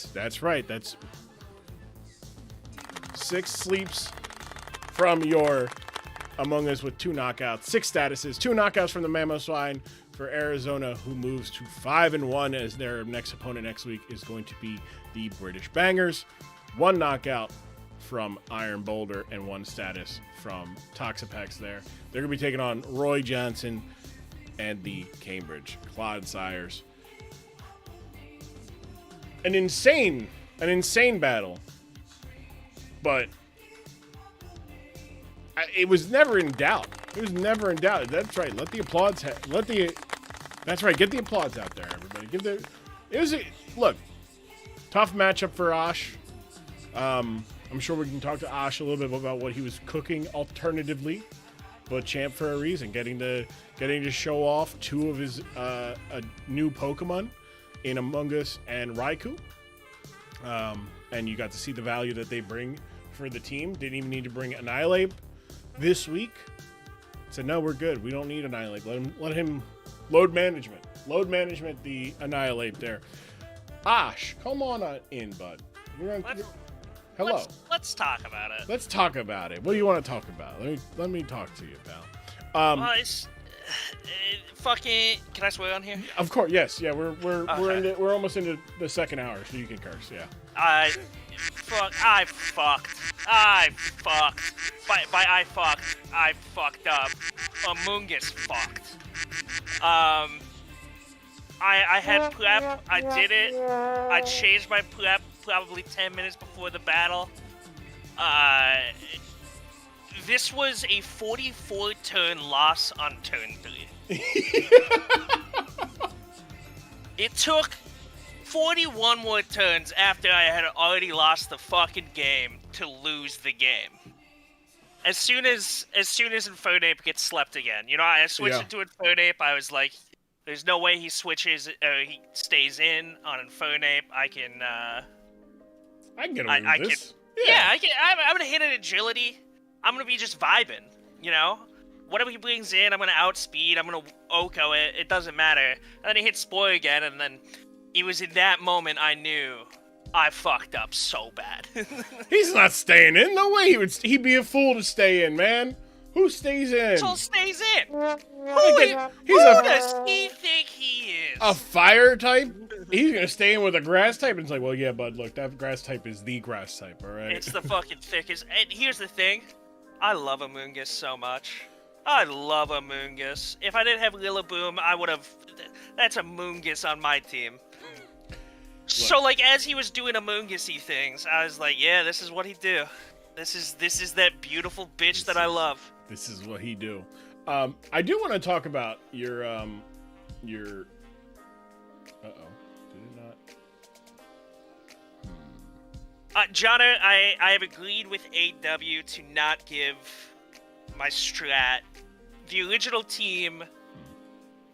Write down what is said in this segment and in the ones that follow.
That's right. That's 6 sleeps from your Among Us with 2 knockouts, 6 statuses, 2 knockouts from the Mammoth Swine for Arizona, who moves to 5-1 as their next opponent next week is going to be the British Bangers. 1 knockout from Iron Boulder and 1 status from Toxapex there. They're going to be taking on Roy Johnson and the Cambridge Clodsires. An insane battle, but it was never in doubt. It was never in doubt. That's right. Let the applause. That's right. Get the applause out there, everybody. Look. Tough matchup for Ash. I'm sure we can talk to Ash a little bit about what he was cooking alternatively, but champ for a reason, getting to show off 2 of his new Pokemon in Among Us and Raikou. And you got to see the value that they bring for the team. Didn't even need to bring Annihilate this week. Said, no, we're good. We don't need Annihilate. Let him load management the Annihilate there. Ash, come on in, bud. Hello. Let's talk about it. Let's talk about it. What do you want to talk about? Let me talk to you, pal. Fucking. Can I swear on here? Of course, yes. Yeah, we're almost into the second hour, so you can curse. Yeah. I fucked. I fucked up. Amoongus fucked. I had prep. I did it. I changed my prep probably 10 minutes before the battle. This was a 44-turn loss on turn 3. It took 41 more turns after I had already lost the fucking game to lose the game. As soon as Infernape gets slept again, I switched into Infernape. I was like, there's no way he switches, he stays in on Infernape. I can get away with this. I'm gonna hit an agility. I'm gonna be just vibing, Whatever he brings in, I'm gonna outspeed. I'm gonna Oko it. It doesn't matter. And then he hits Spoil again, and then it was in that moment I knew I fucked up so bad. He's not staying in. No way he'd be a fool to stay in, man. Who stays in? So stays in. Who does he think he is? A fire type? He's gonna stay in with a grass type, and it's like, well, yeah, bud. Look, that grass type is the grass type, all right? It's the fucking thickest. And here's the thing, I love Amoongus so much. I love Amoongus. If I didn't have Lillaboom, I would have. That's Amoongus on my team. So, as he was doing Amoongus-y things, I was like, yeah, this is what he do. This is that beautiful bitch that I love. This is what he do. I do want to talk about your. Uh-oh. Did it not? Jono, I have agreed with AW to not give my strat. The original team,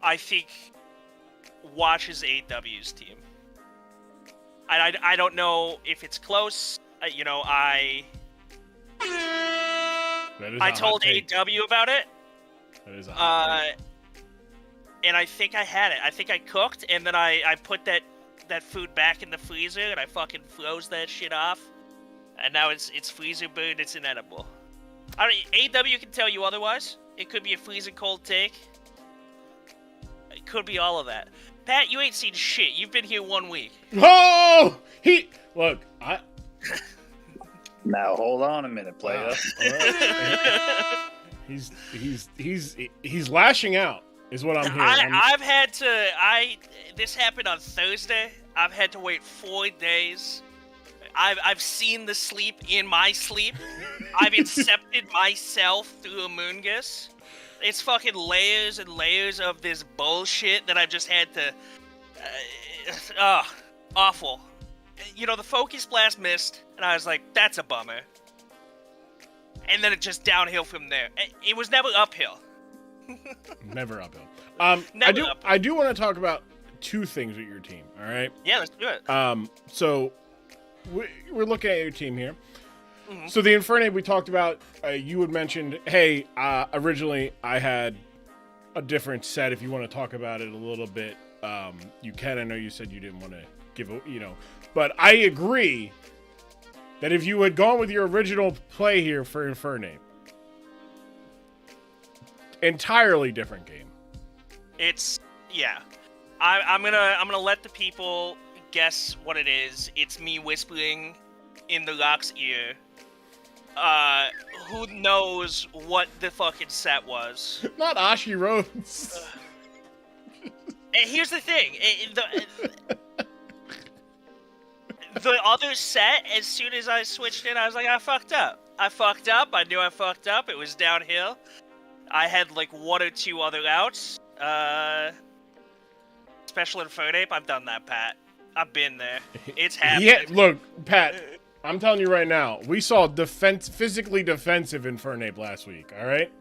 I think, watches AW's team. I don't know if it's close. I told AW about it. That is a hot take. And I think I had it. I think I cooked, and then I put that food back in the freezer, and I fucking froze that shit off. And now it's freezer burned, it's inedible. AW can tell you otherwise. It could be a freezing cold take. It could be all of that. Pat, you ain't seen shit. You've been here 1 week. Oh! Now hold on a minute, player. Wow. He's lashing out, is what I'm hearing. This happened on Thursday. I've had to wait 4 days. I've seen the sleep in my sleep. I've incepted myself through Amoongus. It's fucking layers and layers of this bullshit that I've just had to... awful. The Focus Blast missed, and I was like, that's a bummer. And then it just downhill from there. It was never uphill. Never uphill. I do want to talk about 2 things with your team, all right? Yeah, let's do it. So, we're looking at your team here. Mm-hmm. So the Infernape we talked about, you had mentioned, hey, originally I had a different set. If you want to talk about it a little bit, you can. I know you said you didn't want to give, But I agree that if you had gone with your original play here for Infernape, entirely different game. It's I'm gonna let the people guess what it is. It's me whispering in the Locke's ear. Who knows what the fucking set was? Not Ashi Rhodes. And here's the thing. The other set, as soon as I switched in, I was like, I fucked up. I knew I fucked up. It was downhill. I had like one or two other outs. Special Infernape, I've done that, Pat. I've been there. It's happened. Yeah, look, Pat, I'm telling you right now, we saw physically defensive Infernape last week, all right?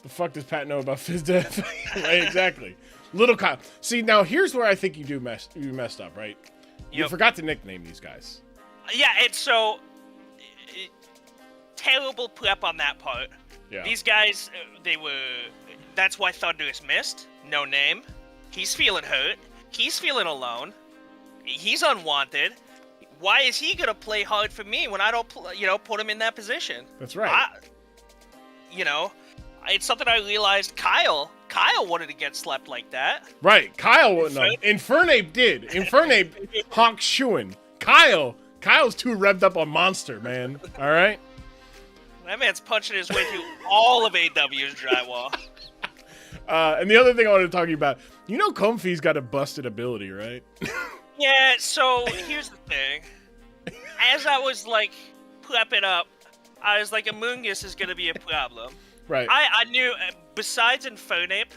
The fuck does Pat know about phys def? Right, exactly. Little Kyle. See, now here's where I think you messed up, right? You forgot to nickname these guys. Yeah, and so terrible prep on that part. Yeah. These guys, that's why Thunderous missed. No name. He's feeling hurt. He's feeling alone. He's unwanted. Why is he gonna play hard for me when I don't, put him in that position? That's right. It's something I realized. Kyle wanted to get slept like that. Right. Kyle wouldn't have. Infernape did. Infernape honk shoeing. Kyle's too revved up on Monster, man. All right? That man's punching his way through all of AW's drywall. And the other thing I wanted to talk to you about, Comfy's got a busted ability, right? Yeah, so here's the thing. As I was, prepping up, I was like, Amoongus is going to be a problem. Right. I knew, besides Infernape,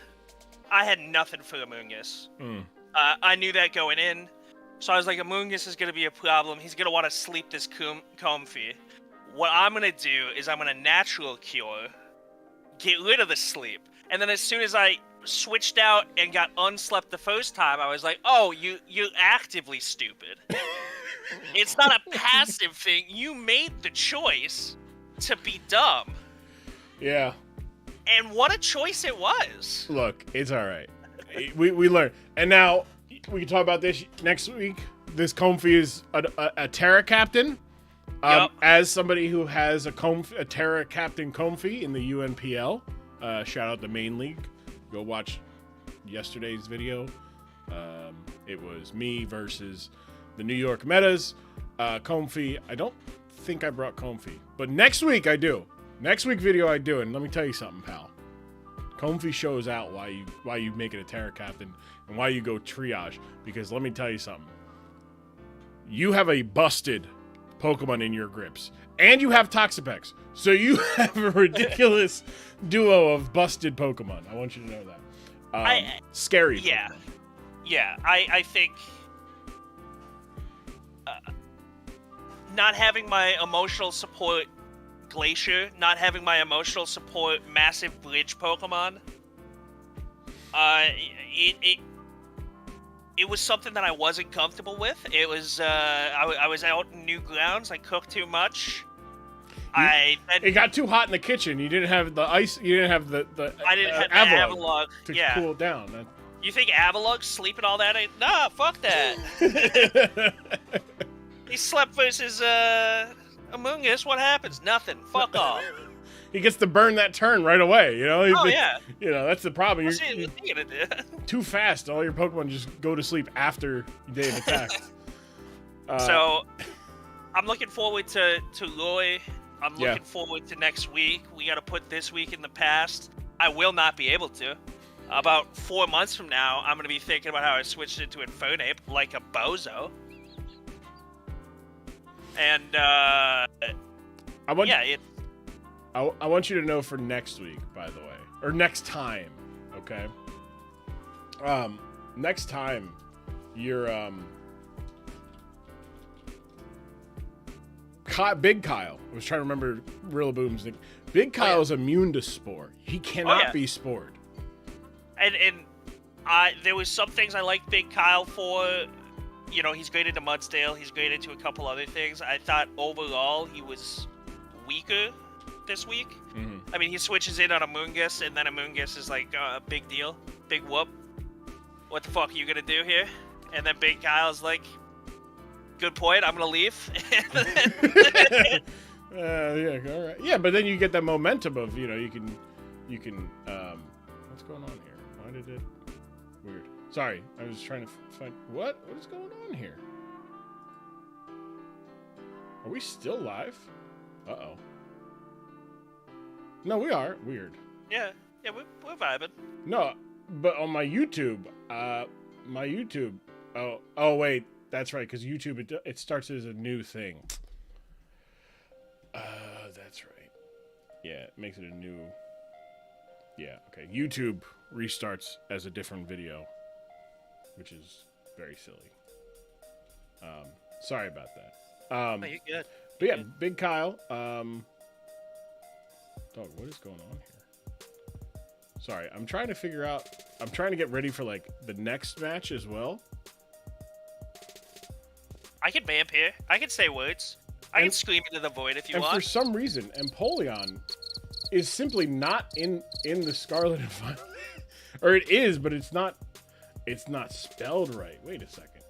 I had nothing for Amoongus. I knew that going in. So I was like, Amoongus is going to be a problem. He's going to want to sleep this Comfy. What I'm going to do is I'm going to Natural Cure, get rid of the sleep. And then as soon as I switched out and got unslept the first time, I was like, oh, you're actively stupid. It's not a passive thing. You made the choice to be dumb. Yeah. And what a choice it was. Look, it's all right. We learned. And now, we can talk about this next week. This Comfy is a Terra Captain. Yep. As somebody who has a Terra Captain Comfy in the UNPL, shout out to Main League. Go watch yesterday's video. It was me versus the New York Metas. Comfy, I don't think I brought Comfy, but next week I do. Next week video I do, and let me tell you something, pal. Comfy shows out why you make it a Terra Captain and why you go triage. Because let me tell you something. You have a busted Pokemon in your grips, and you have Toxapex, so you have a ridiculous duo of busted Pokemon. I want you to know that. Scary. Yeah, Pokemon. yeah. I think not having my emotional support Glacier, not having my emotional support Massive Bridge Pokemon, it was something that I wasn't comfortable with. It was I was out in new grounds. I cooked too much. It got too hot in the kitchen. You didn't have the ice. You didn't have the I didn't have the Avalugg to yeah. cool it down. You think Avalugg sleeping all that? Nah, fuck that. He slept versus Amoongus. What happens? Nothing. Fuck off. He gets to burn that turn right away. Yeah. That's the problem. What's he gonna do? Too fast. All your Pokemon just go to sleep after they've attacked. So, I'm looking forward to Roy. I'm looking forward to next week. We got to put this week in the past. I will not be able to. About 4 months from now, I'm going to be thinking about how I switched into Infernape like a bozo. And, I want you to know for next week, by the way. Or next time, okay? Next time, you're, Big Kyle. I was trying to remember Rillaboom's name. Big Kyle is immune to Spore. He cannot be spored. And there was some things I liked Big Kyle for. He's great into Mudsdale. He's great into a couple other things. I thought overall he was weaker this week. Mm-hmm. I mean, he switches in on Amoongus, and then Amoongus is like a big deal. Big whoop. What the fuck are you gonna do here? And then Big Kyle's like, Good point. I'm gonna leave. Yeah, all right. Yeah, but then you get that momentum of, you can, what's going on here? Why did it, weird. Sorry, I was trying to find, what is going on here? Are we still live? Uh-oh. No, we are. Weird. Yeah, we're vibing. No, but on my YouTube, oh wait, that's right, because YouTube, it starts as a new thing. That's right. Yeah, it makes it a new, yeah, okay. YouTube restarts as a different video, which is very silly. Sorry about that. Oh, you're good. But yeah, Big Kyle, dog, what is going on here? Sorry, I'm trying to get ready for, like, the next match as well. I can vamp here. I can say words. I can scream into the void if you want. And for some reason, Empoleon is simply not in the Scarlet and Violet. Or it is, but it's not spelled right. Wait a second.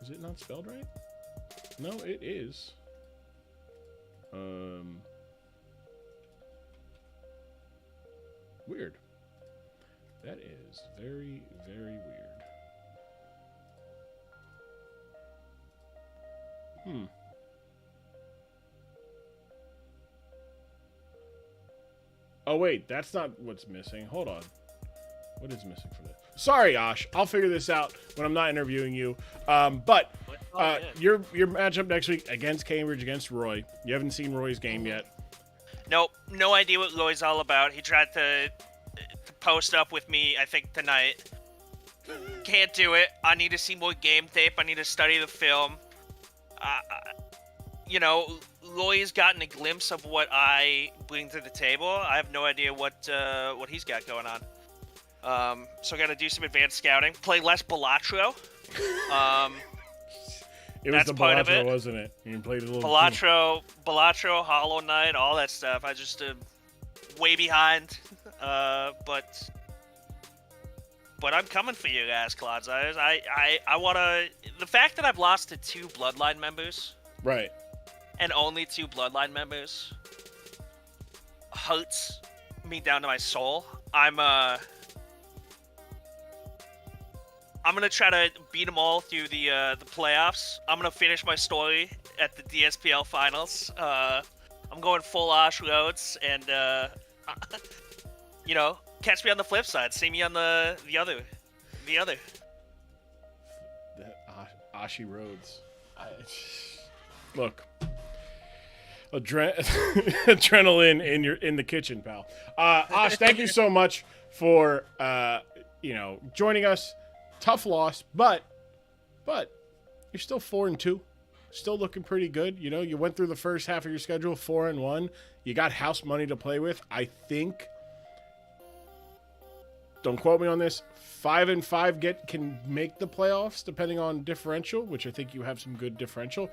Is it not spelled right? No, it is. Weird. That is very, very weird. Oh, wait, that's not what's missing. Hold on. What is missing for this? Sorry, Ash. I'll figure this out when I'm not interviewing you. But your matchup next week against Cambridge, against Roy. You haven't seen Roy's game yet. Nope. No idea what Roy's all about. He tried to post up with me, I think, tonight. Can't do it. I need to see more game tape. I need to study the film. Roy's gotten a glimpse of what I bring to the table. I have no idea what he's got going on. So I got to do some advanced scouting. Play less Balatro. It was the Balatro, wasn't it? You played a little Balatro, Hollow Knight, all that stuff. I just way behind. But I'm coming for you guys, Clods. I want to. The fact that I've lost to 2 Bloodline members. Right. And only 2 Bloodline members hurts me down to my soul. I'm gonna try to beat them all through the playoffs. I'm gonna finish my story at the DSPL finals. I'm going full Osh roads, and catch me on the flip side. See me on the other. Ashi roads. Look. Adrenaline in the kitchen, pal. Ash, thank you so much for joining us. Tough loss, but you're still 4-2, still looking pretty good. You went through the first half of your schedule 4-1. You got house money to play with. I think. Don't quote me on this. 5-5 can make the playoffs depending on differential, which I think you have some good differential.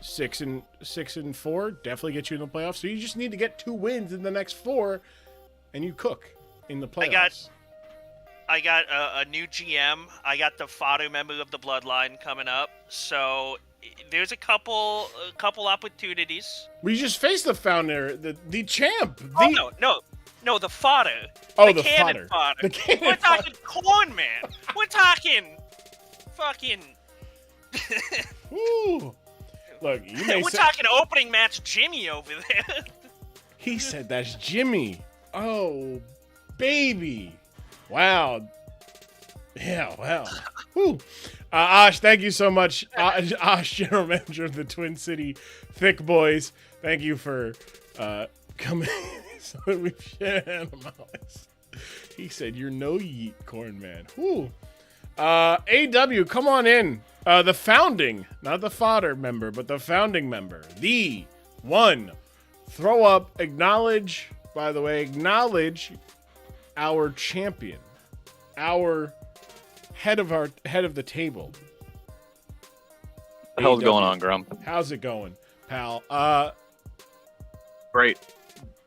6-4 definitely get you in the playoffs. So you just need to get 2 wins in the next 4, and you cook in the playoffs. I got a new GM. I got the fodder member of the Bloodline coming up. So there's a couple opportunities. We just faced the founder, the champ. No, the fodder. Oh, the cannon fodder. The cannon We're talking corn, man. We're talking fucking. Ooh. Look, we're talking opening match Jimmy over there. He said that's Jimmy. Oh, baby. Wow. Yeah, wow. Woo. Ash, thank you so much. Ash, General Manager of the Twin City Thick Boys. Thank you for coming so that we share animals. He said, you're no yeet, corn man. Woo. AW, come on in. The founding, not the fodder member, but the founding member. The one. Throw up, acknowledge our champion, our head of the table. What the hell's going on, Grump? How's it going, pal? Great.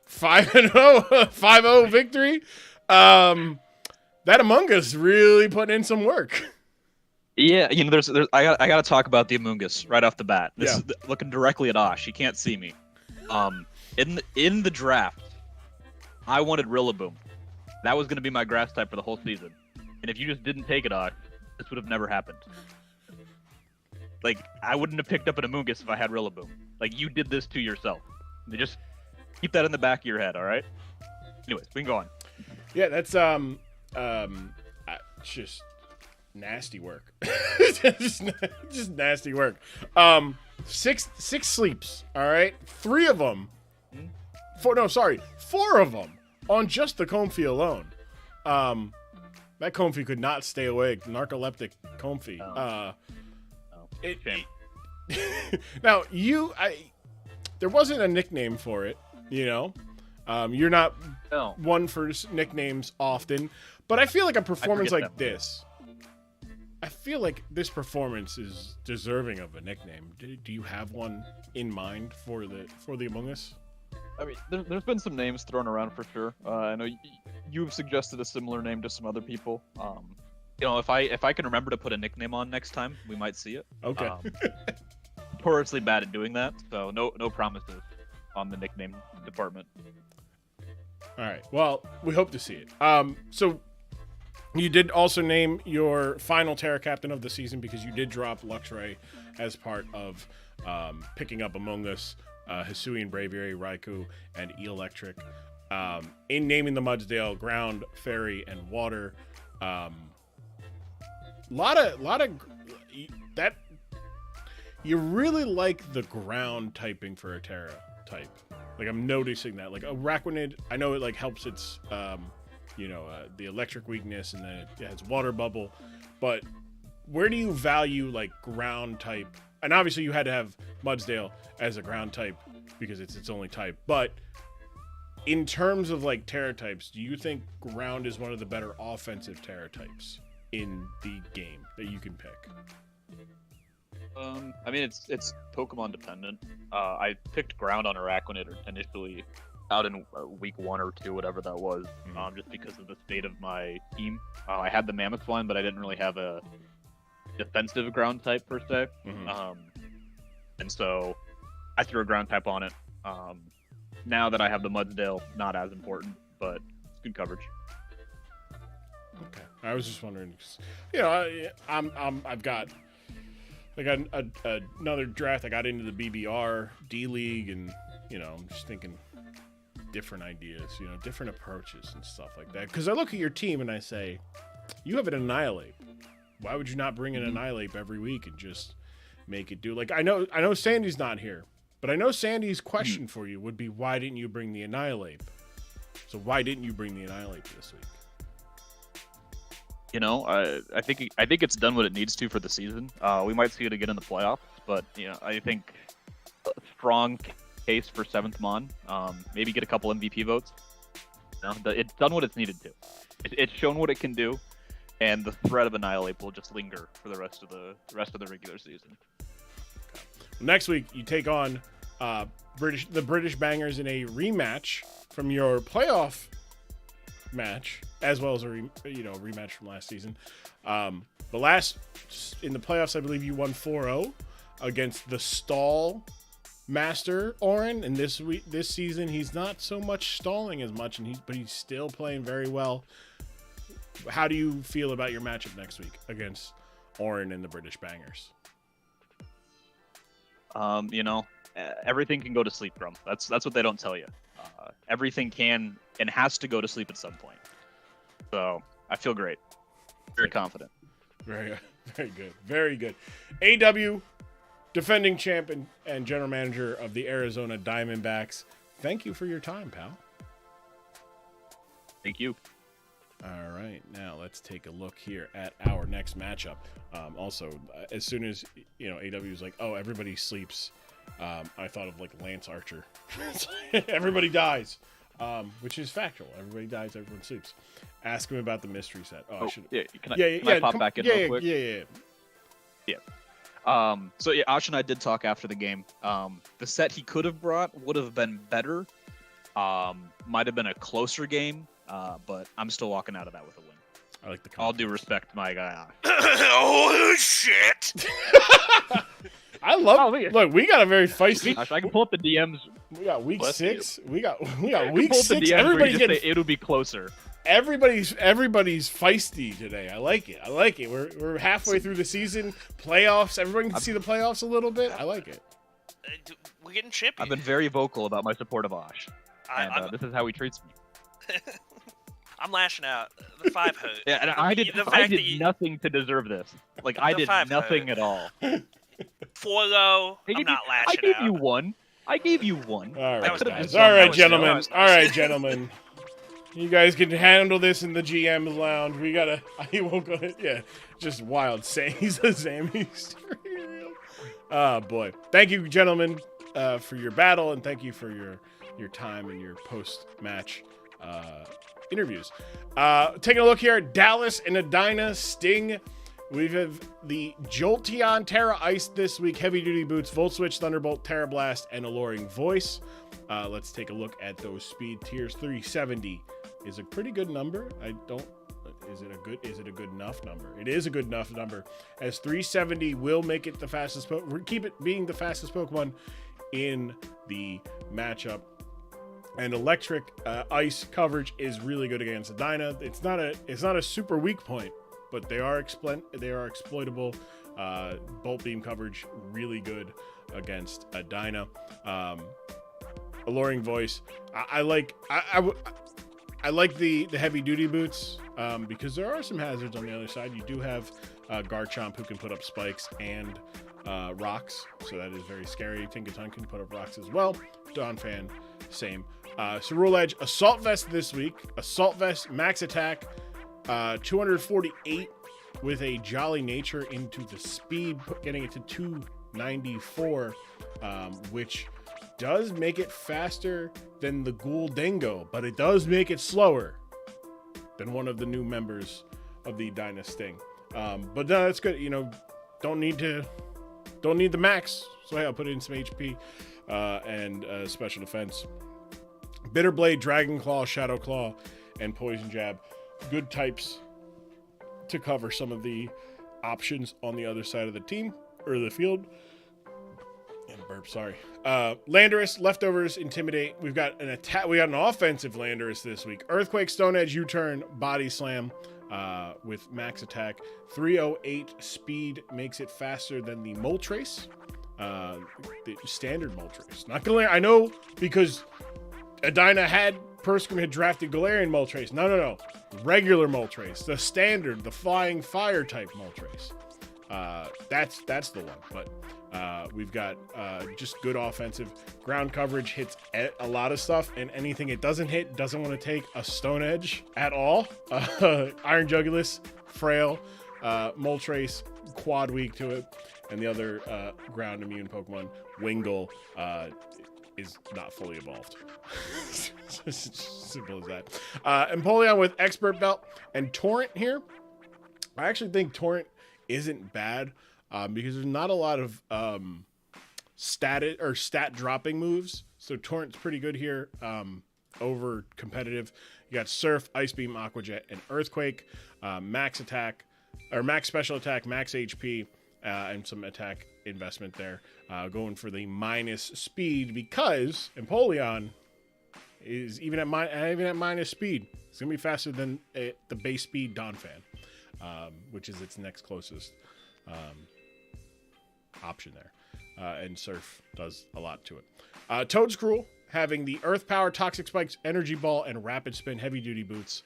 5-0, 5-0 victory. That Among Us really putting in some work. Yeah, there's I gotta talk about the Amoongus right off the bat. This Yeah. is looking directly at Osh. He can't see me. In the draft, I wanted Rillaboom. That was gonna be my grass type for the whole season. And if you just didn't take it, Osh, this would have never happened. Like, I wouldn't have picked up an Amoongus if I had Rillaboom. Like, you did this to yourself. Just keep that in the back of your head, all right? Anyways, we can go on. Yeah, that's just nasty work. just nasty work. 6 sleeps, all right? 3 of them. 4 of them on just the Comfy alone. That Comfy could not stay awake. Narcoleptic Comfy. Shame. Now, there wasn't a nickname for it, You're not No. one for nicknames often, but I feel like a performance forget like that one. this, I feel like this performance is deserving of a nickname. Do you have one in mind for the Among Us? I mean, there's been some names thrown around for sure. I know you've suggested a similar name to some other people. If I can remember to put a nickname on next time, we might see it. Okay. Notoriously bad at doing that, so no promises on the nickname department. All right. Well, we hope to see it. So you did also name your final Terra Captain of the season because you did drop Luxray as part of picking up Among Us, Hisuian Braviary, Raikou, and Electric. In naming the Mudsdale, Ground, Fairy, and Water. Lot of that. You really like the ground typing for a Terra type. Like, I'm noticing that. Like, a Araquanid, I know it, like, helps its, the electric weakness, and then it has water bubble. But where do you value, like, ground type? And obviously you had to have Mudsdale as a ground type because it's its only type. But in terms of, like, Terra types, do you think ground is one of the better offensive Terra types in the game that you can pick? I mean, it's Pokemon dependent. I picked ground on Araquanid initially out in week 1 or 2, whatever that was, just because of the state of my team. I had the Mammothline, but I didn't really have a defensive ground type per se. And so I threw a ground type on it. Now that I have the Mudsdale, not as important, but it's good coverage. Okay, I was just wondering. I've got another draft. I got into the BBR D League, and I'm just thinking different ideas, different approaches and stuff like that. Because I look at your team and I say, you have an Annihilate. Why would you not bring an Annihilate every week and just make it do? Like, I know Sandy's not here, but I know Sandy's question for you would be, why didn't you bring the Annihilate? So why didn't you bring the Annihilate this week? I think it's done what it needs to for the season. We might see it again in the playoffs, but I think a strong case for 7th Mon. Maybe get a couple MVP votes. It's done what it's needed to. It's shown what it can do, and the threat of Annihilate will just linger for the rest of the regular season. Next week, you take on the British Bangers in a rematch from your playoff match, as well as a rematch from last season. In the playoffs, I believe you won 4-0 against the stall master Orin, and this season he's not so much stalling as much, but he's still playing very well. How do you feel about your matchup next week against Orin and the British Bangers? Everything can go to sleep, Grum. That's what they don't tell you. Everything can and has to go to sleep at some point. So I feel great. Very confident. Very good. Very good. AW, defending champ and general manager of the Arizona Diamondbacks. Thank you for your time, pal. Thank you. All right, now let's take a look here at our next matchup. Also, as soon as AW was like, "Oh, everybody sleeps," I thought of like Lance Archer. Everybody dies, which is factual. Everybody dies. Everyone sleeps. Ask him about the mystery set. I should. Yeah, can I pop back in real quick? Yeah. So Ash and I did talk after the game. The set he could have brought would have been better. Might have been a closer game. But I'm still walking out of that with a win. I like the All due confidence. respect, my guy. Oh shit! I love. Oh, look at- Look, we got a very feisty. Gosh, I can pull up the DMs. We got week Bless 6. We got I can week pull up the 6. DMs where Everybody's you just getting say it'll be closer. everybody's feisty today. I like it. We're halfway through the season. Playoffs. Everybody can see the playoffs a little bit. I like it. We're getting chippy. I've been very vocal about my support of Osh, and I'm, this is how he treats me. I'm lashing out. The 5 hurt. Yeah, and I did nothing to deserve this. Like I The did 5 nothing hurt. at all. 4 low. Hey, I'm not lashing I gave out. you one. I gave you one. All right, was guys. nice. All That right, was gentlemen. nice. All right, gentlemen. You guys can handle this in the GM lounge. We gotta. I won't go. Yeah, just wild. He's a Sammy. Oh boy. Thank you, gentlemen, for your battle, and thank you for your time and your post-match interviews. Taking a look here at Dallas and Edina Sting. We have the Jolteon Terra Ice this week, Heavy Duty Boots, Volt Switch, Thunderbolt, Terra Blast, and Alluring Voice. Let's take a look at those speed tiers. 370 is a pretty good number. Is it a good enough number? It is a good enough number, as 370 will make it the fastest. Keep it being the fastest Pokemon in the matchup. And Electric Ice coverage is really good against Edina. It's not a super weak point, but they are exploitable. Bolt Beam coverage really good against Edina. Alluring Voice. I like the heavy duty boots because there are some hazards on the other side. You do have Garchomp who can put up spikes and rocks, so that is very scary. Tinkaton can put up rocks as well. Donphan, same. Cerulean Edge, Assault Vest this week. Assault Vest, max attack, 248 with a Jolly Nature into the speed, getting it to 294, which does make it faster than the Ghoul Dingo, but it does make it slower than one of the new members of the Edina Sting. But no, that's good. Don't need the max, so hey, I'll put in some HP and special defense. Bitter Blade, Dragon Claw, Shadow Claw, and Poison Jab. Good types to cover some of the options on the other side of the team or the field. And burp, sorry. Landorus, Leftovers, Intimidate. We've got an attack. We got an offensive Landorus this week. Earthquake, Stone Edge, U-Turn, Body Slam with max attack. 308 speed makes it faster than the Moltres. The standard Moltres. Not Galarian. I know because Edina Perscom had drafted Galarian Moltres. No. Regular Moltres. The standard, the flying fire type Moltres. That's the one. But we've got just good offensive ground coverage, hits a lot of stuff, and anything it doesn't hit doesn't want to take a Stone Edge at all. Iron Jugulus, Frail, Moltres, quad weak to it, and the other ground immune Pokemon, Wingull, is not fully evolved. Simple as that. Empoleon with Expert Belt and Torrent here. I actually think Torrent isn't bad because there's not a lot of stat dropping moves. So Torrent's pretty good here over competitive. You got Surf, Ice Beam, Aqua Jet, and Earthquake. Max attack or max special attack, max HP, and some attack investment there. Going for the minus speed because Empoleon is even at minus speed. It's gonna be faster than the base speed Donphan, which is its next closest option there. And Surf does a lot to it. Toadscruel having the Earth Power, Toxic Spikes, Energy Ball, and Rapid Spin Heavy Duty Boots.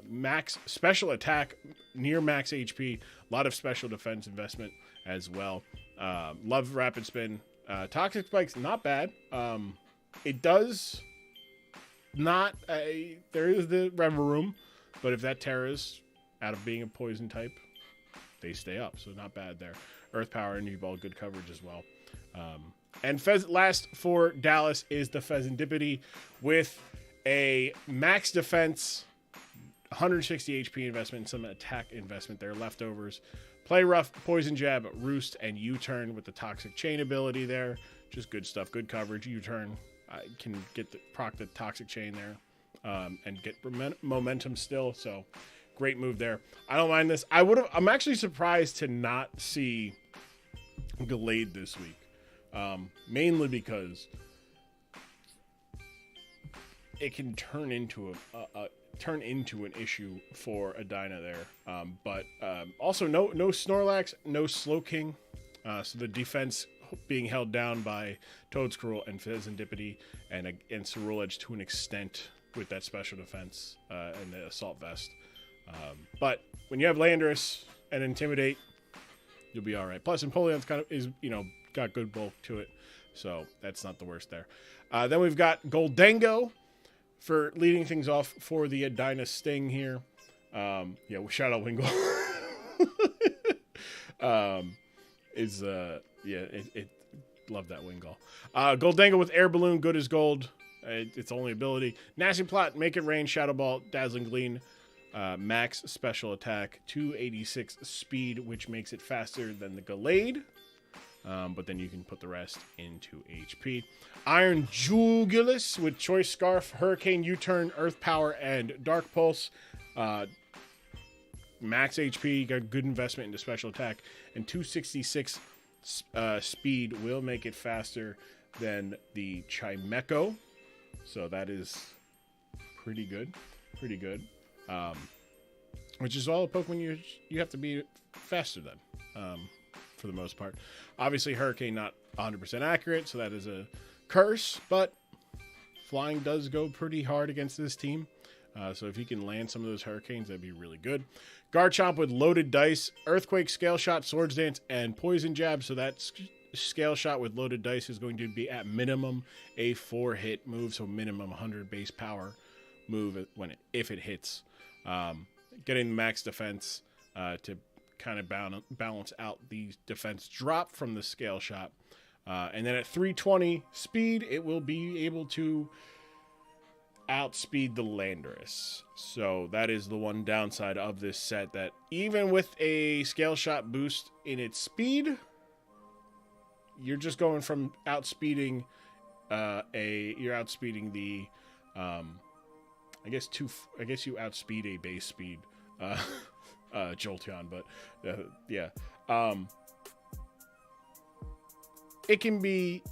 Max special attack, near max HP, a lot of special defense investment as well. Love Rapid Spin. Toxic Spikes, not bad. It does not, there is the Reverum, but if that Terra's out of being a poison type, they stay up, so not bad there. Earth Power, Energy Ball, good coverage as well. And last for Dallas is the Pheasantipity with a max defense, 160 HP investment, and some attack investment there. Leftovers. Play Rough, Poison Jab, Roost, and U-Turn with the Toxic Chain ability there. Just good stuff. Good coverage. U-Turn can proc the Toxic Chain there and get momentum still. So Great move there. I don't mind this. I'm actually surprised to not see Gallade this week. Mainly because it can turn into an issue for a Dyna there. But also no Snorlax, no Slowking. So the defense being held down by Toedscruel and Fizandipity and Cerule Edge to an extent with that special defense and the Assault Vest. But when you have Landorus and Intimidate, you'll be all right. Plus, Empoleon's got good bulk to it, so that's not the worst there. Then we've got Goldango for leading things off for the Dyna Sting here. Shout out Wingull. Love that Wingull. Goldango with Air Balloon, good as gold. Its only ability. Nasty Plot, Make It Rain, Shadow Ball, Dazzling Gleam, max special attack, 286 speed, which makes it faster than the Gallade. But then you can put the rest into HP. Iron Jugulus with Choice Scarf, Hurricane U-Turn, Earth Power, and Dark Pulse. Max HP, got good investment into special attack, and 266 speed will make it faster than the Chimecho. So that is pretty good. Which is all a Pokemon you have to be faster than, for the most part. Obviously, Hurricane not 100% accurate, so that is a curse, but flying does go pretty hard against this team. So if you can land some of those Hurricanes, that'd be really good. Garchomp with Loaded Dice, Earthquake, Scale Shot, Swords Dance, and Poison Jab. So that Scale Shot with Loaded Dice is going to be at minimum a 4-hit move, so minimum 100 base power move if it hits. Getting the max defense to kind of balance out the defense drop from the Scale Shot. And then at 320 speed, it will be able to outspeed the Landorus. So that is the one downside of this set, that even with a Scale Shot boost in its speed, you're just going from outspeeding you're outspeeding the I guess you outspeed a base speed Jolteon, but it can be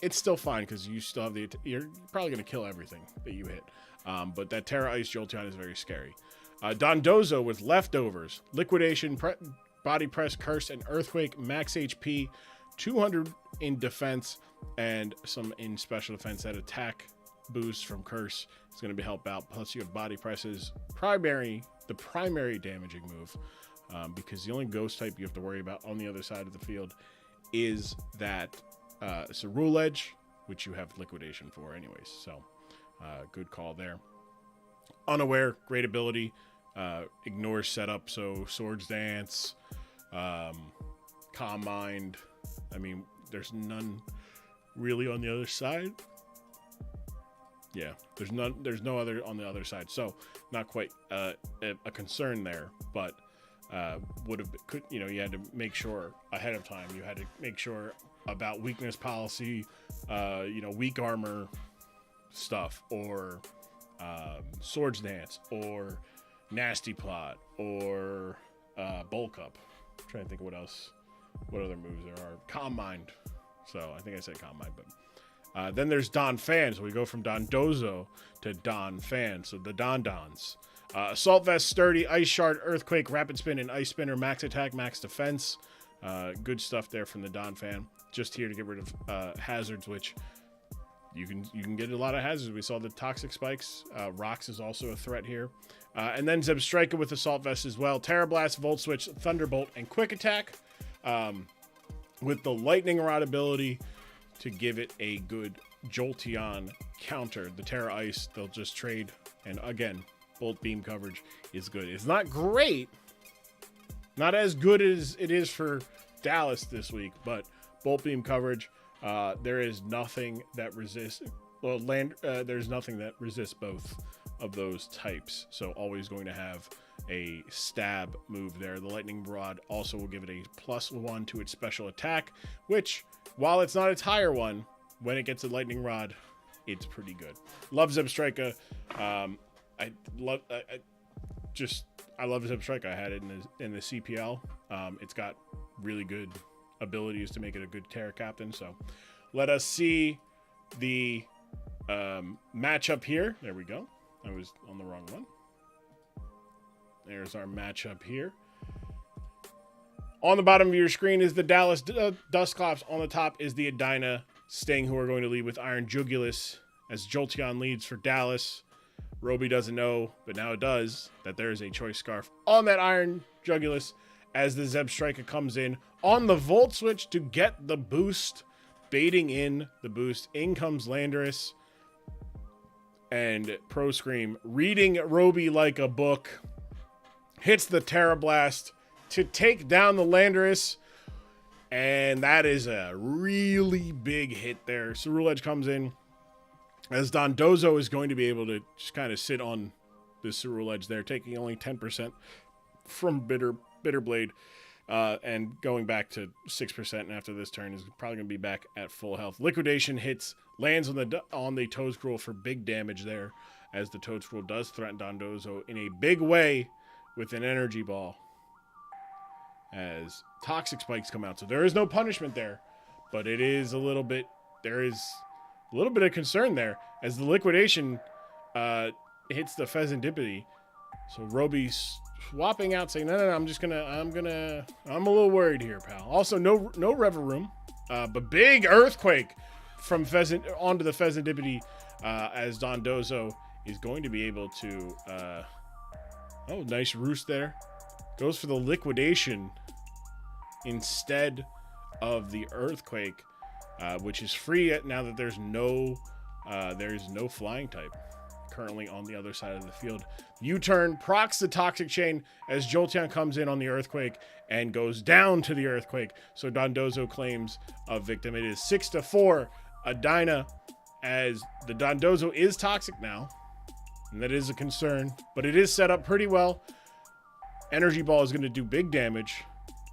it's still fine because you still have you're probably going to kill everything that you hit. But that Terra Ice Jolteon is very scary. Dondozo with Leftovers, Liquidation, Body Press, Curse, and Earthquake, max HP, 200 in defense, and some in special defense. That attack boost from Curse is going to be help out. Plus you have Body Press's the primary damaging move, because the only ghost type you have to worry about on the other side of the field is that Cerule Edge, which you have Liquidation for anyways. So good call there. Unaware, great ability. Ignores setup, so Swords Dance, Calm Mind. I mean, there's none really on the other side. Yeah, there's no other on the other side. So not quite a concern there, but you had to make sure ahead of time. You had to make sure about weakness policy, weak armor stuff, or Swords Dance, or Nasty Plot, or Bulk Up. I'm trying to think of what other moves there are. Calm Mind. So I think I said Calm Mind, but then there's Don Fan. So we go from Dondozo to Don Fan. So the Dons. Assault Vest, Sturdy, Ice Shard, Earthquake, Rapid Spin, and Ice Spinner. Max attack, max defense. Good stuff there from the Don Fan. Just here to get rid of hazards, which you can get a lot of hazards. We saw the Toxic Spikes. Rocks is also a threat here. And then Zebstrika with Assault Vest as well. Terra Blast, Volt Switch, Thunderbolt, and Quick Attack. With the Lightning Rod ability to give it a good Jolteon counter. The Terra Ice, they'll just trade. And again, Bolt Beam coverage is good. It's not great. Not as good as it is for Dallas this week, but Bolt Beam coverage, there is nothing that resists. Well, there's nothing that resists both of those types. So always going to have a stab move there. The Lightning Rod also will give it a +1 to its special attack, which, while it's not its higher one, when it gets a Lightning Rod, it's pretty good. Love Zebstrika. I love Zeb Strike. I had it in the CPL. It's got really good abilities to make it a good Terra captain. So let us see the matchup here. There we go. I was on the wrong one. There's our matchup here. On the bottom of your screen is the Dallas Dustclops. On the top is the Edina Sting, who are going to lead with Iron Jugulus, as Jolteon leads for Dallas. Roby doesn't know, but now it does, that there is a Choice Scarf on that Iron Jugulus as the Zeb Striker comes in on the Volt Switch to get the boost, baiting in the boost. In comes Landorus, and Pro Scream, reading Roby like a book, hits the Terra Blast to take down the Landorus, and that is a really big hit there. Cerule Edge comes in, as Dondozo is going to be able to just kind of sit on this Cerule Edge there, taking only 10% from Bitter Blade, and going back to 6%. And after this turn, is probably going to be back at full health. Liquidation hits, lands on the Toedscruel for big damage there, as the Toedscruel does threaten Dondozo in a big way with an energy ball, as Toxic Spikes come out. So there is no punishment there, but it is a little bit, there is a little bit of concern there as the Liquidation hits the Pheasantipity. So Roby's swapping out, saying, no, I'm a little worried here, pal. Also, no Reverum, but big Earthquake from Pheasant onto the Pheasantipity, as Dondozo is going to be able to, oh, nice Roost there. Goes for the Liquidation instead of the Earthquake, which is free now that there's no flying type currently on the other side of the field. U-turn, procs the Toxic Chain as Jolteon comes in on the Earthquake and goes down to the Earthquake. So Dondozo claims a victim. It is 6-4 Edina, as the Dondozo is toxic now, and that is a concern, but it is set up pretty well. Energy Ball is going to do big damage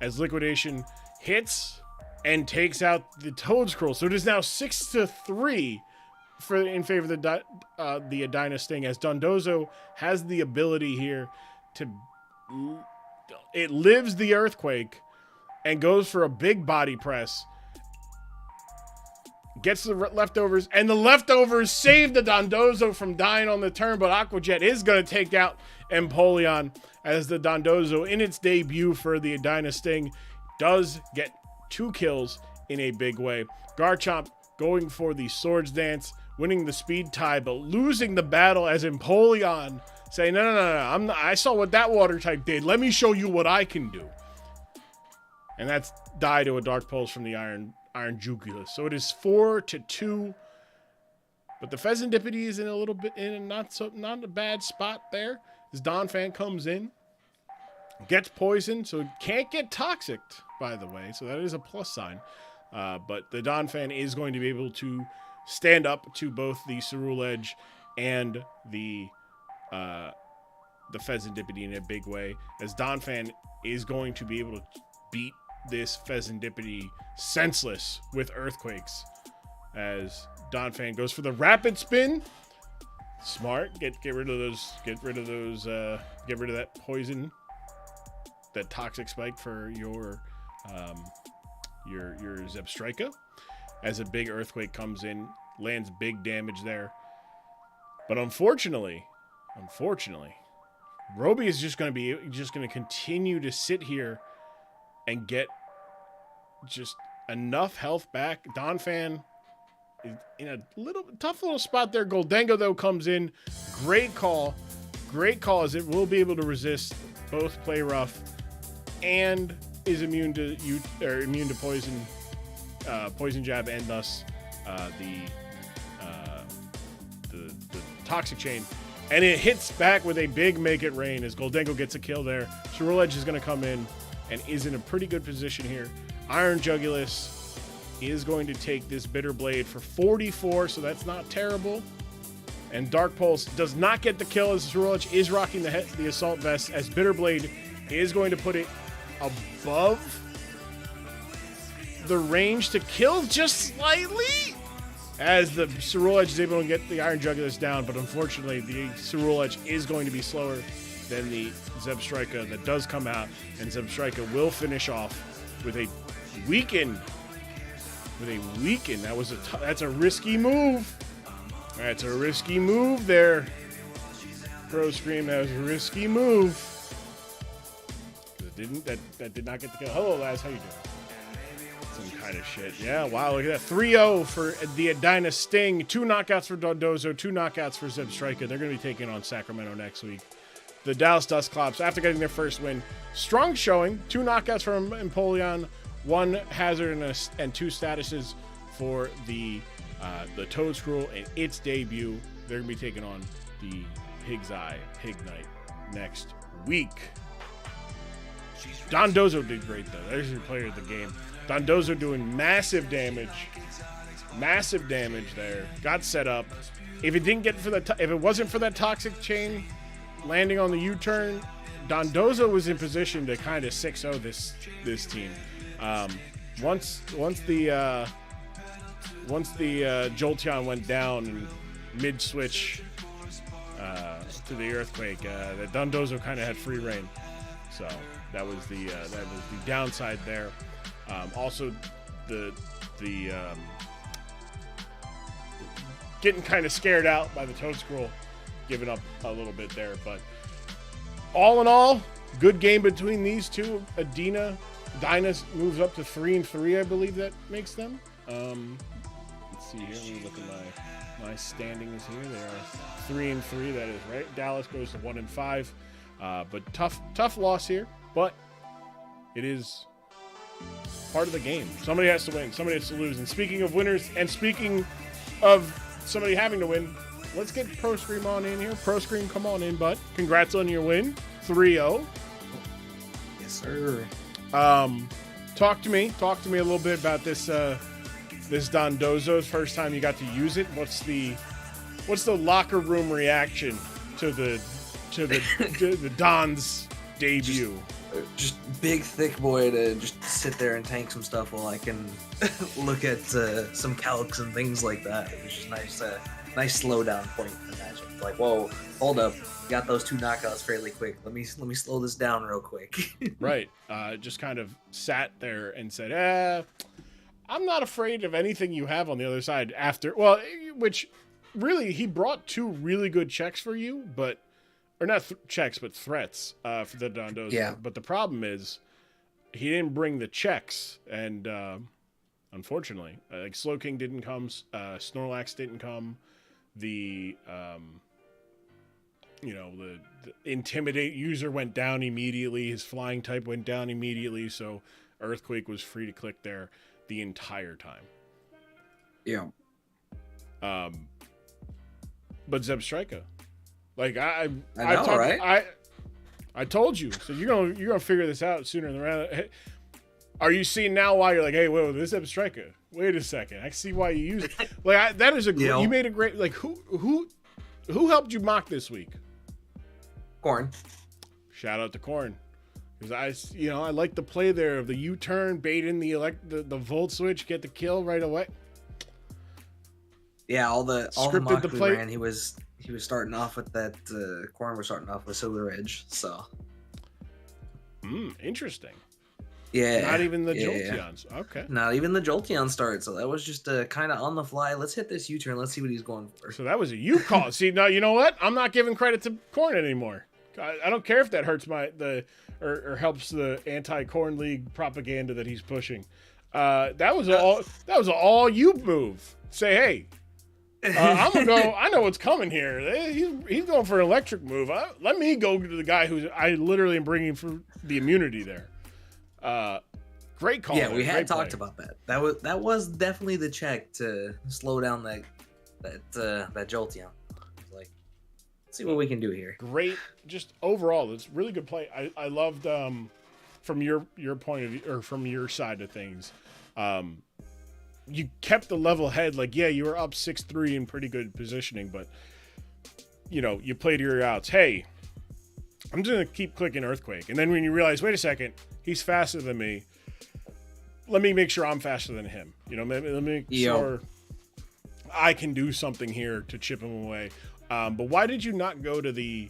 as Liquidation hits and takes out the Toedscruel. So it is now 6-3 in favor of the Edina Sting, as Dondozo has the ability here to, it lives the Earthquake and goes for a big body press. Gets the leftovers, and the leftovers save the Dondozo from dying on the turn, but Aqua Jet is going to take out Empoleon, as the Dondozo, in its debut for the Edina Sting, does get 2 kills in a big way. Garchomp going for the Swords Dance, winning the speed tie, but losing the battle, as Empoleon saying, no, I saw what that water type did. Let me show you what I can do. And that's die to a Dark Pulse from the Iron Jugulus. So it is 4-2. But the Pheasantipity is in a little bit in a not a bad spot there. As Donphan comes in, gets poisoned, so it can't get toxic, by the way. So that is a plus sign. But the Donphan is going to be able to stand up to both the Cerule Edge and the Pheasantipity in a big way, as Donphan is going to be able to beat this Pheasantipity senseless with Earthquakes, as Donphan goes for the Rapid Spin. Smart. Get rid of that poison, that Toxic Spike for your Zebstrika, as a big Earthquake comes in, lands big damage there. But unfortunately, Roby is just going to continue to sit here and get just enough health back. Donphan is in a tough little spot there. Goldengo, though, comes in. Great call, as it will be able to resist both Play Rough and is immune to poison, poison jab, and thus the Toxic Chain. And it hits back with a big Make It Rain, as Goldengo gets a kill there. Cerule Edge is going to come in and is in a pretty good position here. Iron Jugulus is going to take this Bitter Blade for 44, so that's not terrible. And Dark Pulse does not get the kill, as Cerule Edge is rocking the Assault Vest, as Bitter Blade is going to put it above the range to kill just slightly, as the Cerule Edge is able to get the Iron Jugulus down, but unfortunately the Cerule Edge is going to be slower than the Zebstrika that does come out, and Zebstrika will finish off with a weaken. That's a risky move. That's a risky move there. Pro Scream, that was a risky move. That did not get the kill. Hello, Laz, how you doing? Some kind of shit. Yeah, wow, look at that. 3-0 for the Edina Sting. 2 knockouts for Dondozo, 2 knockouts for Zebstrika. They're going to be taking on Sacramento next week. The Dallas Dustclops, after getting their first win, strong showing. 2 knockouts from Empoleon, 1 hazard and 2 statuses for the Toad Scroll and its debut. They're going to be taking on the Hig's Eye Hig Knight next week. Dondozo did great though. There's your player of the game. Dondozo doing massive damage there. Got set up. If it wasn't for that toxic chain landing on the U-turn, Dondozo was in position to kind of 6-0 this team. Once the Jolteon went down and mid switch to the earthquake, the Dondozo kind of had free reign. So that was the downside there. Also, the getting kind of scared out by the Toad Scroll, giving up a little bit there. But all in all, good game between these two. Edina moves up to 3-3, I believe that makes them. Let's see here. Let me look at my standings here. They are 3-3. That is right. Dallas goes to 1-5. But tough loss here. But it is part of the game. Somebody has to win. Somebody has to lose. And speaking of winners, and speaking of somebody having to win, let's get Pro Scream on in here. Pro Scream, come on in, bud. Congrats on your win. 3-0. Yes, sir. Talk to me a little bit about this Dondozo's first time you got to use it. What's the locker room reaction to the Don's debut? Just big, thick boy to just sit there and tank some stuff while I can look at some calcs and things like that. It was just nice slow down point in the match. It's like, whoa, hold up, got those 2 knockouts fairly quick. Let me slow this down real quick. Right. Just kind of sat there and said, I'm not afraid of anything you have on the other side after. Well, which really he brought 2 really good checks for you, but. Or not checks, but threats for the Dondozo. Yeah. But the problem is, he didn't bring the checks, and unfortunately, like Slowking didn't come, Snorlax didn't come, the Intimidate user went down immediately. His flying type went down immediately, so Earthquake was free to click there the entire time. Yeah. But Zebstrika. Like I know, right? I told you. So you're gonna figure this out sooner than later. Hey, are you seeing now why you're like, hey, wait, this Zebstrika? Wait a second, I see why you use it. Like that is you made a great. Like who helped you mock this week? Corn. Shout out to Corn, because I like the play there of the U-turn, bait in the volt switch, get the kill right away. Yeah, all the Scripted mock the we play. ran, he was starting off with that Corn was starting off with Solar Edge, so interesting. Yeah. Not even the yeah, Jolteons. Yeah. Okay. Not even the Jolteon started, so that was just kind of on the fly. Let's hit this U-turn. Let's see what he's going for. So that was a U call. See, now you know what? I'm not giving credit to Corn anymore. I don't care if that hurts or helps the anti-Corn League propaganda that he's pushing. That was all you move. Say, hey, I'm gonna go. I know what's coming here. He's going for an electric move. Let me go to the guy who I literally am bringing for the immunity there. Great call. Yeah, we had Great talked play. about that. That was definitely the check to slow down that Jolteon. Like, let's see what we can do here. Great, just overall, it's really good play. I loved from your point of view, or from your side of things. You kept the level head. Like, yeah, you were up 6-3 in pretty good positioning, but you played your outs. Hey, I'm just gonna keep clicking Earthquake, and then when you realize, wait a second, he's faster than me. Let me make sure I'm faster than him. Let me make sure I can do something here to chip him away. But why did you not go to the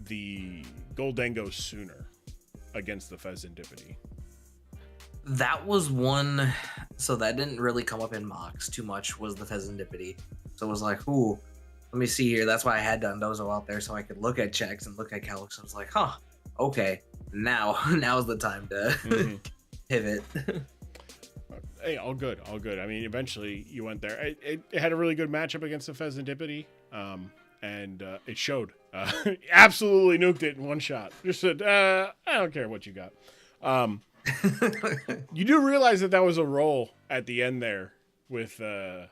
the Goldango sooner against the Pheasantipity? That was one. So that didn't really come up in mocks too much. Was the Pheasantipity? So it was like, ooh, let me see here. That's why I had Dundozo out there so I could look at checks and look at Calyx. I was like, huh, okay, now's the time to pivot. Hey, all good. I mean, eventually you went there. It had a really good matchup against the Pheasantipity, and it showed. Absolutely nuked it in one shot. Just said, I don't care what you got. You do realize that was a roll at the end there with the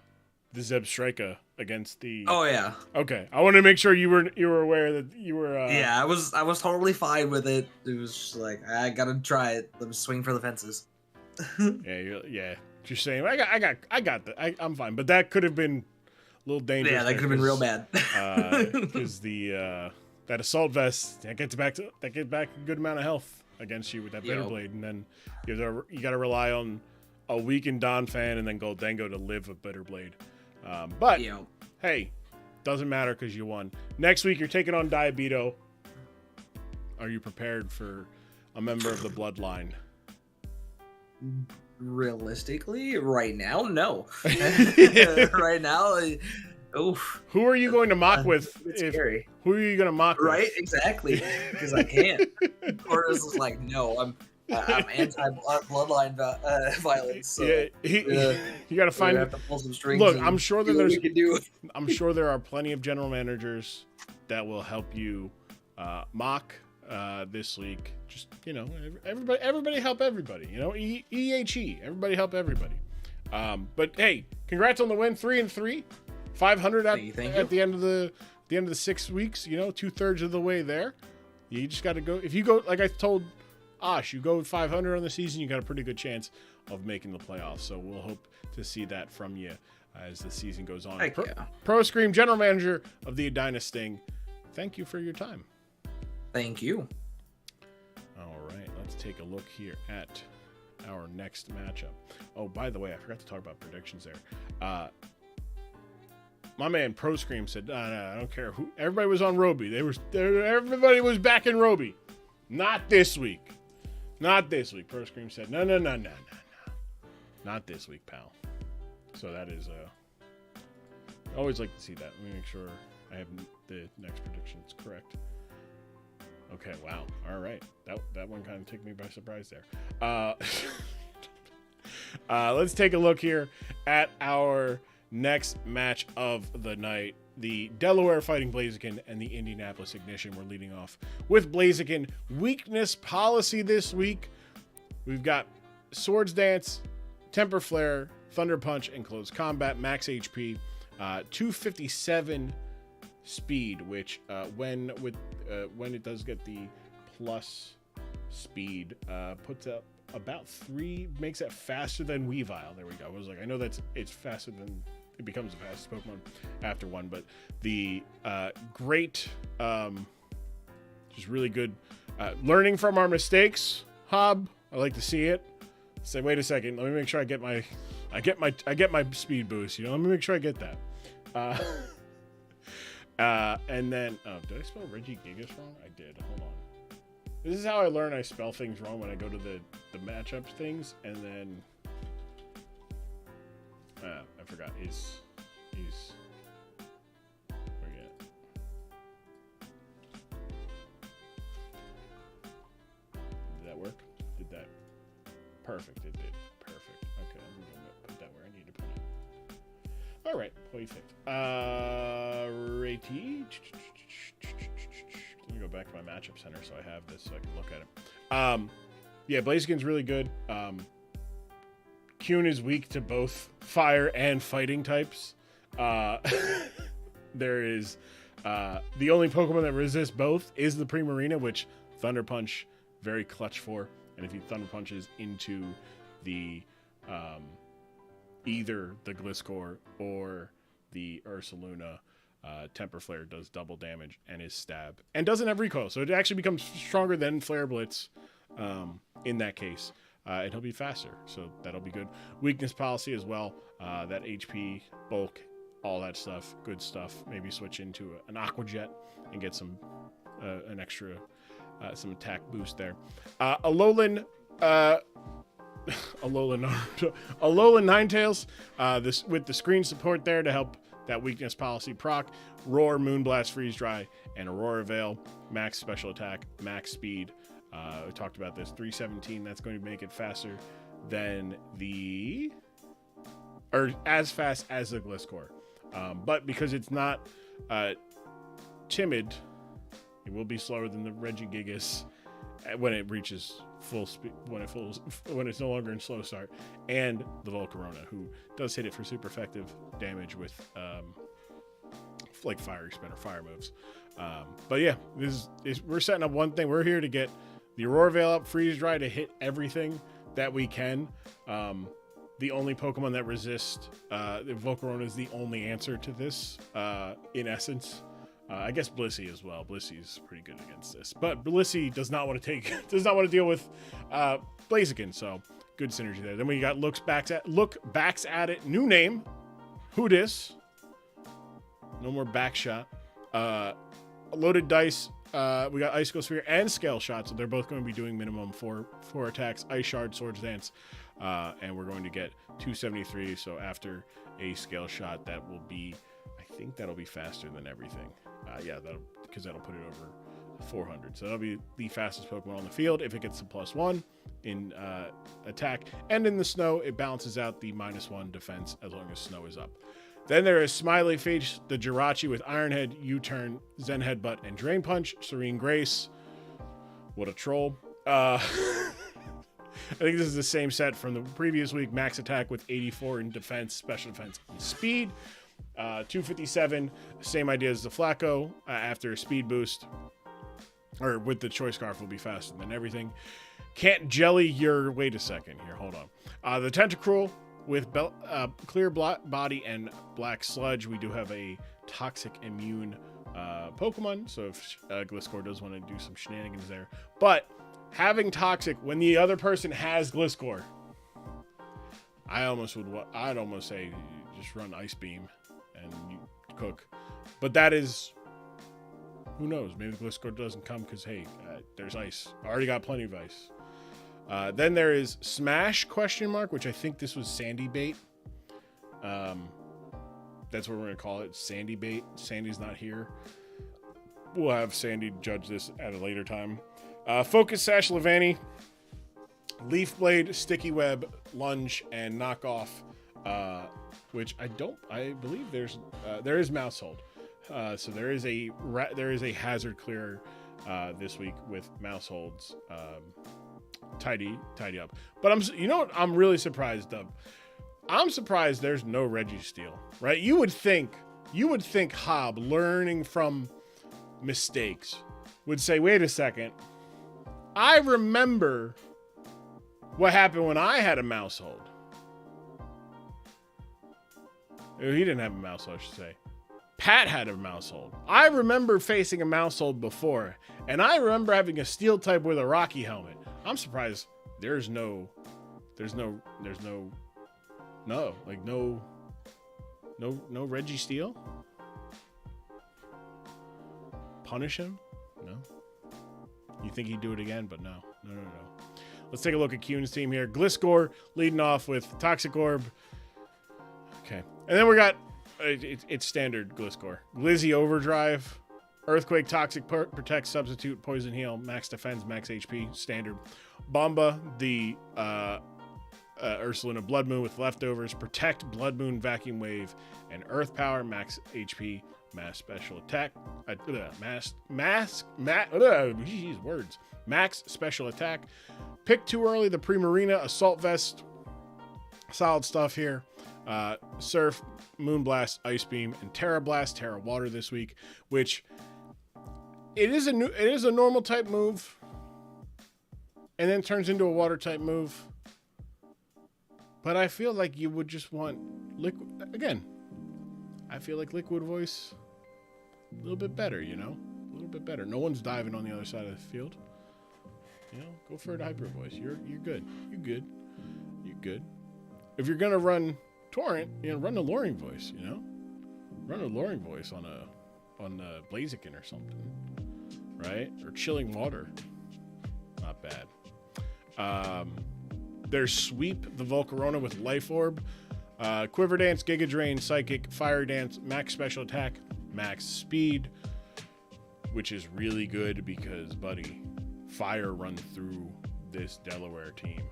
Zeb Strika against the. Oh yeah. Okay, I wanted to make sure you were aware that you were. Yeah, I was totally fine with it. It was just like, I gotta try it. Let me swing for the fences. Yeah. Just saying, I got that. I'm fine, but that could have been a little dangerous. Yeah, that could have been real bad. Because that assault vest that gets back a good amount of health against you with that bitter blade, and then you got to rely on a weakened Don fan and then Goldango to live with bitter blade. But hey, doesn't matter because you won. Next week you're taking on Diabeto. Are you prepared for a member of the Bloodline? Realistically, right now, no. Right now, oof. Who are you going to mock with? It's scary. Who are you going to mock with? Right, exactly. Because I can't. Cortez is like, no, I'm anti-bloodline violence. So, yeah, you got to find. Have to pull some strings. Look, I'm sure that I'm sure there are plenty of general managers that will help you mock this week. Just everybody help everybody. EHE, everybody help everybody. But hey, congrats on the win, 3-3, 500 at the end of the 6 weeks. 2/3 of the way there. You just got to go. If you go, like I told Ash, you go 500 on the season, you got a pretty good chance of making the playoffs. So we'll hope to see that from you as the season goes on. Pro Scream, general manager of the Edina Sting, thank you for your time. Thank you. All right, let's take a look here at our next matchup. Oh, by the way, I forgot to talk about predictions there. My man Pro Scream said, no, I don't care who. Everybody was on Roby. Everybody was back in Roby. Not this week. Pro Scream said, no. Not this week, pal. So that is, I always like to see that. Let me make sure I have the next predictions correct. Okay, wow. All right. That one kind of took me by surprise there. Let's take a look here at our next match of the night. The Delaware Fighting Blaziken and the Indianapolis Ignition. We're leading off with Blaziken. Weakness policy this week. We've got Swords Dance, Temper Flare, Thunder Punch, and Close Combat. Max HP, 257 speed, which when it does get the plus speed, puts up about 3, makes it faster than Weavile. There we go. I was like, I know it's faster than it becomes the fastest Pokemon after one, but the great, just really good learning from our mistakes. Hob, I like to see it. Say, wait a second, let me make sure I get my speed boost. Let me make sure I get that. And then, did I spell Reggie Gigas wrong? I did. Hold on. This is how I learn I spell things wrong when I go to the matchups things, and then I forgot. He's forget. Did that work? Did that? Perfect. It did. Perfect. Okay, I'm gonna put that where I need to put it. All right, perfect. Raty. Let me go back to my matchup center so I have this so I can look at it. Yeah, Blaziken's really good. Kuhn is weak to both fire and fighting types. There is the only Pokemon that resists both is the Primarina, which Thunder Punch very clutch for. And if he Thunder Punches into the either the Gliscor or the Ursaluna, Temper Flare does double damage and is stab and doesn't have recoil, so it actually becomes stronger than Flare Blitz in that case, and he'll be faster, so that'll be good. Weakness policy as well, that HP, bulk, all that stuff, good stuff. Maybe switch into an Aqua Jet and get some an extra, some attack boost there. Alolan Ninetales, this with the screen support there to help that weakness policy proc. Roar, Moonblast, Freeze Dry, and Aurora Veil. Max special attack, max speed. We talked about this. 317. That's going to make it faster than or as fast as the Gliscor. But because it's not timid, it will be slower than the Regigigas when it reaches full speed, when it's no longer in slow start, and the Volcarona, who does hit it for super effective damage with like Fire Spin or fire moves. But yeah, we're setting up one thing. We're here to get the Aurora Veil up, Freeze Dry to hit everything that we can. The only Pokemon that resist the Volcarona is the only answer to this, in essence. I guess Blissey as well. Blissey's pretty good against this, but Blissey does not want to deal with Blaziken, so good synergy there. Then we got look backs at it. New name, Hoodis. No more backshot. Loaded dice. We got Icicle Sphere and Scale Shot, so they're both going to be doing minimum four attacks. Ice Shard, Swords Dance, and we're going to get 273. So after a Scale Shot, that will be, I think that'll be faster than everything. Yeah, that'll put it over 400. So that'll be the fastest Pokemon on the field if it gets the +1 in attack. And in the snow, it balances out the -1 defense as long as snow is up. Then there is Smiley Face, the Jirachi with Iron Head, U-Turn, Zen Headbutt, and Drain Punch. Serene Grace. What a troll. I think this is the same set from the previous week. Max attack with 84 in defense, special defense, and speed. 257, same idea as the Flacco. After a speed boost, or with the Choice Scarf, will be faster than everything. Can't jelly your... Wait a second here. Hold on. The Tentacruel with clear body and black sludge. We do have a toxic immune Pokemon, so if Gliscor does want to do some shenanigans there. But having toxic when the other person has Gliscor, I'd almost say just run Ice Beam and you cook. But that is, who knows? Maybe Gliscor doesn't come because, hey, there's ice. I already got plenty of ice. Then there is Smash ? Which I think this was Sandy Bait. That's what we're going to call it. Sandy Bait. Sandy's not here. We'll have Sandy judge this at a later time. Focus Sash Levani, Leaf Blade, Sticky Web, Lunge, and Knockoff. Which I believe there is Mouse Hold. So there is a hazard clearer this week with Mouse Holds. Tidy up. But I'm really surprised of. I'm surprised there's no Registeel, right? You would think Hob, learning from mistakes, would say, wait a second, I remember what happened when I had a Mouse Hold. He didn't have a Mouse Hold, I should say. Pat had a Mouse Hold. I remember facing a Mouse Hold before, and I remember having a Steel type with a Rocky helmet. I'm surprised there's no Registeel. Punish him? No. You think he'd do it again, but no. Let's take a look at Kuhn's team here. Gliscor leading off with Toxic Orb. Okay. And then we got it's standard Gliscor. Glizzy Overdrive, Earthquake, Toxic, Protect, Substitute, Poison Heal, Max Defense, Max HP, standard. Bomba, the Ursaluna Blood Moon with Leftovers, Protect, Blood Moon, Vacuum Wave, and Earth Power, Max HP, Mass Special Attack, Max Special Attack. Pick too early, the Primarina, Assault Vest, solid stuff here. Surf, Moonblast, Ice Beam, and Terra Blast, Terra Water this week, which it is a normal type move, and then turns into a water type move. But I feel like you would just want liquid again. I feel like Liquid Voice a little bit better, a little bit better. No one's diving on the other side of the field. Go for a Hyper Voice. You're good. You're good. If you're gonna run Torrent, run the Luring Voice, Run a Luring Voice on a Blaziken or something. right? Or chilling water. Not bad. There's Sweep, the Volcarona with Life Orb, Quiver Dance, Giga Drain, Psychic, Fire Dance, Max Special Attack, Max Speed, which is really good because, buddy, fire runs through this Delaware team.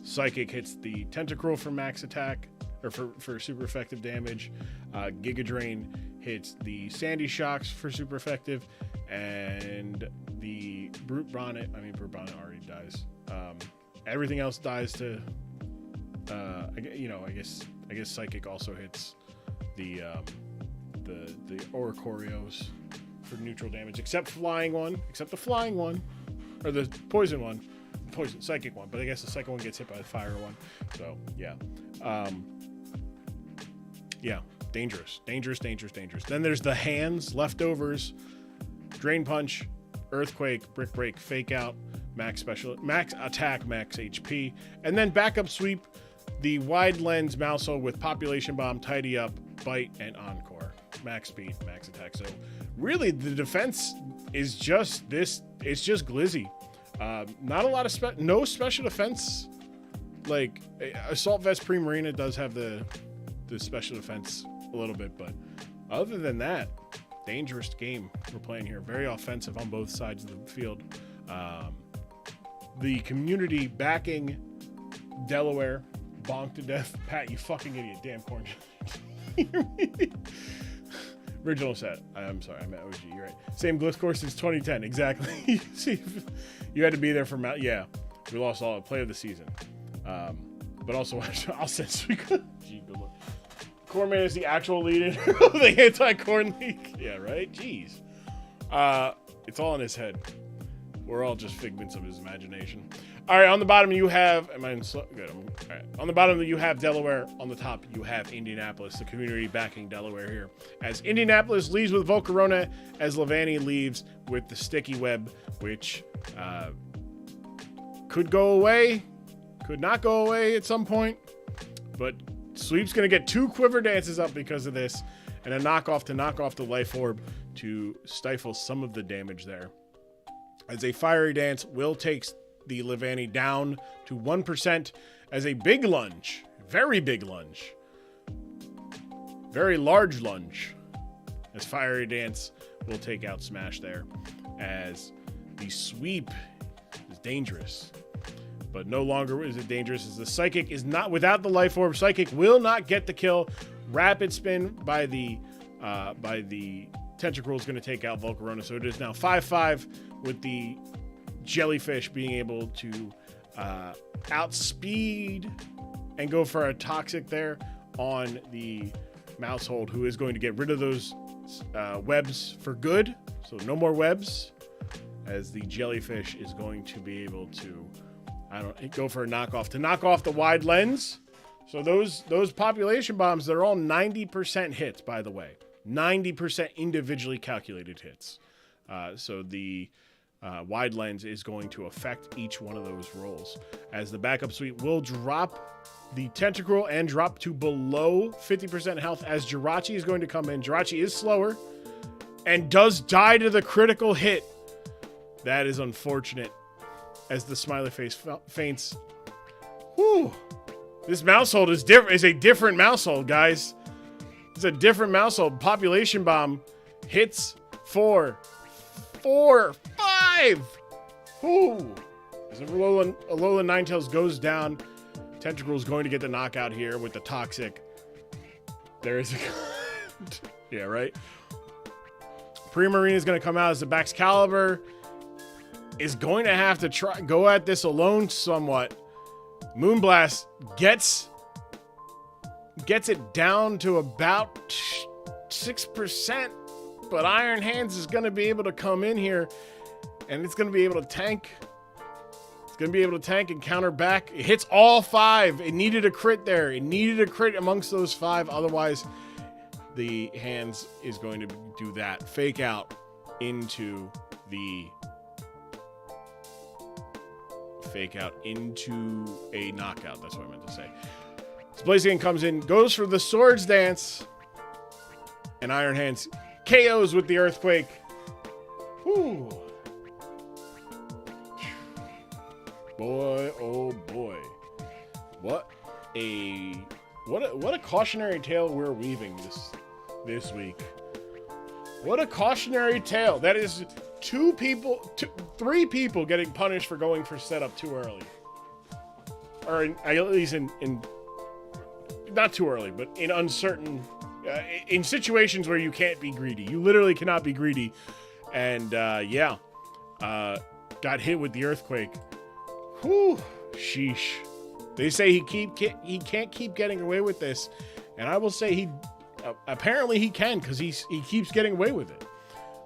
Psychic hits the Tentacruel for max attack, or for super effective damage. Giga Drain hits the Sandy Shocks for super effective, and the Brute Bonnet already dies. Everything else dies to, I guess Psychic also hits the Oricorios for neutral damage, except the flying one, or the poison one, psychic one. But I guess the second one gets hit by the fire one. So yeah, dangerous. Then there's the hands, leftovers, Drain Punch, Earthquake, Brick Break, Fake Out, max attack, max HP, and then backup sweep, the Wide Lens Mousehole with Population Bomb, Tidy Up, Bite, and Encore. Max speed, max attack. So really the defense is just this. It's just Glizzy. Not a lot of no special defense. Like Assault Vest Pre-Marina does have the special defense a little bit, but other than that, dangerous game we're playing here. Very offensive on both sides of the field. The community backing Delaware. Bonk to death. Pat, you fucking idiot. Damn corn. Original set. I'm sorry, I meant OG. You're right. Same glitch course since 2010. Exactly. See, you had to be there for yeah. We lost all play of the season. But also, I'll send Gee, good luck. Cornman is the actual lead of the anti-corn league. Yeah, right? Jeez. It's all in his head. We're all just figments of his imagination. All right, on the bottom you have... Am I in slow? Good. All right. On the bottom you have Delaware. On the top you have Indianapolis, the community backing Delaware here. As Indianapolis leaves with Volcarona, as Levani leaves with the Sticky Web, which could go away, could not go away at some point. But Sweep's going to get 2 Quiver Dances up because of this, and a knockoff to knock off the Life Orb to stifle some of the damage there. As a Fiery Dance will take the Levani down to 1% as a big lunge, very big lunge, very large lunge, as Fiery Dance will take out Smash there, as the Sweep is dangerous, but no longer is it dangerous as the Psychic is not without the Life Orb. Psychic will not get the kill. Rapid Spin by the Tentacruel is going to take out Volcarona, so it is now 5-5 with the Jellyfish being able to outspeed and go for a Toxic there on the Mousehold, who is going to get rid of those webs for good. So no more webs, as the Jellyfish is going to be able to go for a knockoff to knock off the Wide Lens. So those population bombs, they're all 90% hits, by the way. 90% individually calculated hits. So the Wide Lens is going to affect each one of those rolls, as the backup suite will drop the Tentacruel and drop to below 50% health, as Jirachi is going to come in. Jirachi is slower and does die to the critical hit. That is unfortunate, as the smiley face faints. Whew. This Mousehold is a different Mousehold, guys. It's a different Mousehold. Population Bomb hits for 4, 5. Ooh. As Alola Ninetales goes down, Tentacruel is going to get the knockout here with the Toxic. There is a... yeah, right? Pre-Marine is going to come out as the Baxcalibur is going to have to go at this alone somewhat. Moonblast gets it down to about 6%, but Iron Hands is going to be able to come in here, and it's going to be able to tank. It's going to be able to tank and counter back. It hits all 5. It needed a crit there. It needed a crit amongst those 5. Otherwise, the Hands is going to do that. Fake out into a knockout. That's what I meant to say. So Blaziken comes in, goes for the Swords Dance, and Iron Hands KOs with the Earthquake. Whew. Boy, oh boy. What a cautionary tale we're weaving this week. What a cautionary tale. That is three people getting punished for going for setup too early. Or at least in not too early, but in uncertain in situations where you can't be greedy. You literally cannot be greedy. And got hit with the earthquake. Whew, sheesh. They say he can't keep getting away with this, and I will say apparently he can, because he keeps getting away with it.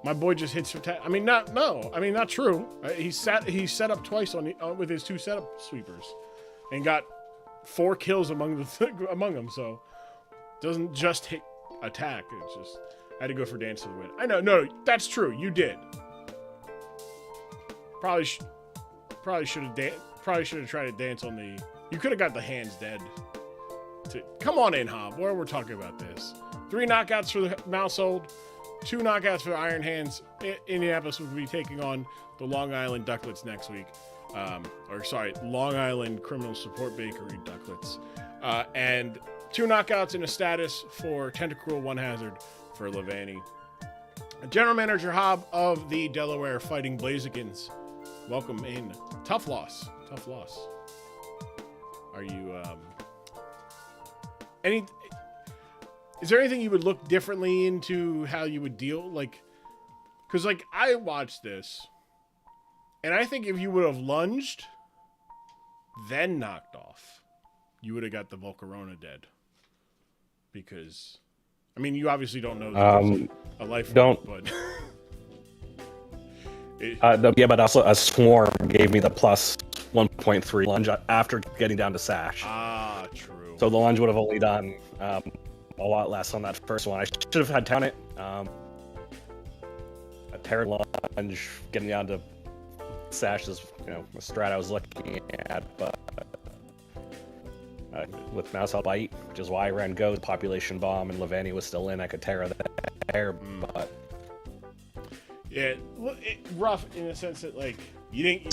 My boy just hits for not true. He set up twice with his 2 setup sweepers, and got 4 kills among them. So doesn't just hit attack. It's just I had to go for dance to the win. I know, no, that's true. You did. Probably should have tried to dance on the. You could have got the hands dead. Come on in, Hob. Where we're talking about this. 3 knockouts for the Mousehold, 2 knockouts for the Iron Hands. Indianapolis will be taking on the Long Island Ducklets next week. Long Island Criminal Support Bakery Ducklets. And 2 knockouts in a status for Tentacruel 1 hazard for Levani. General Manager Hob of the Delaware Fighting Blazikins. Welcome in. Tough loss. Are you is there anything you would look differently into how you would deal, because I watched this and I think if you would have lunged then knocked off, you would have got the Volcarona dead, because you obviously don't know that a life don't but but also a swarm gave me the plus 1.3 lunge after getting down to sash. Ah, true. So the lunge would have only done a lot less on that first one. I should have had down it. A tear lunge getting down to sash is a strat I was looking at, but with Mousehole Bite, which is why I ran Go, the population bomb, and Levani was still in, I could tear there, but yeah, rough in the sense that you didn't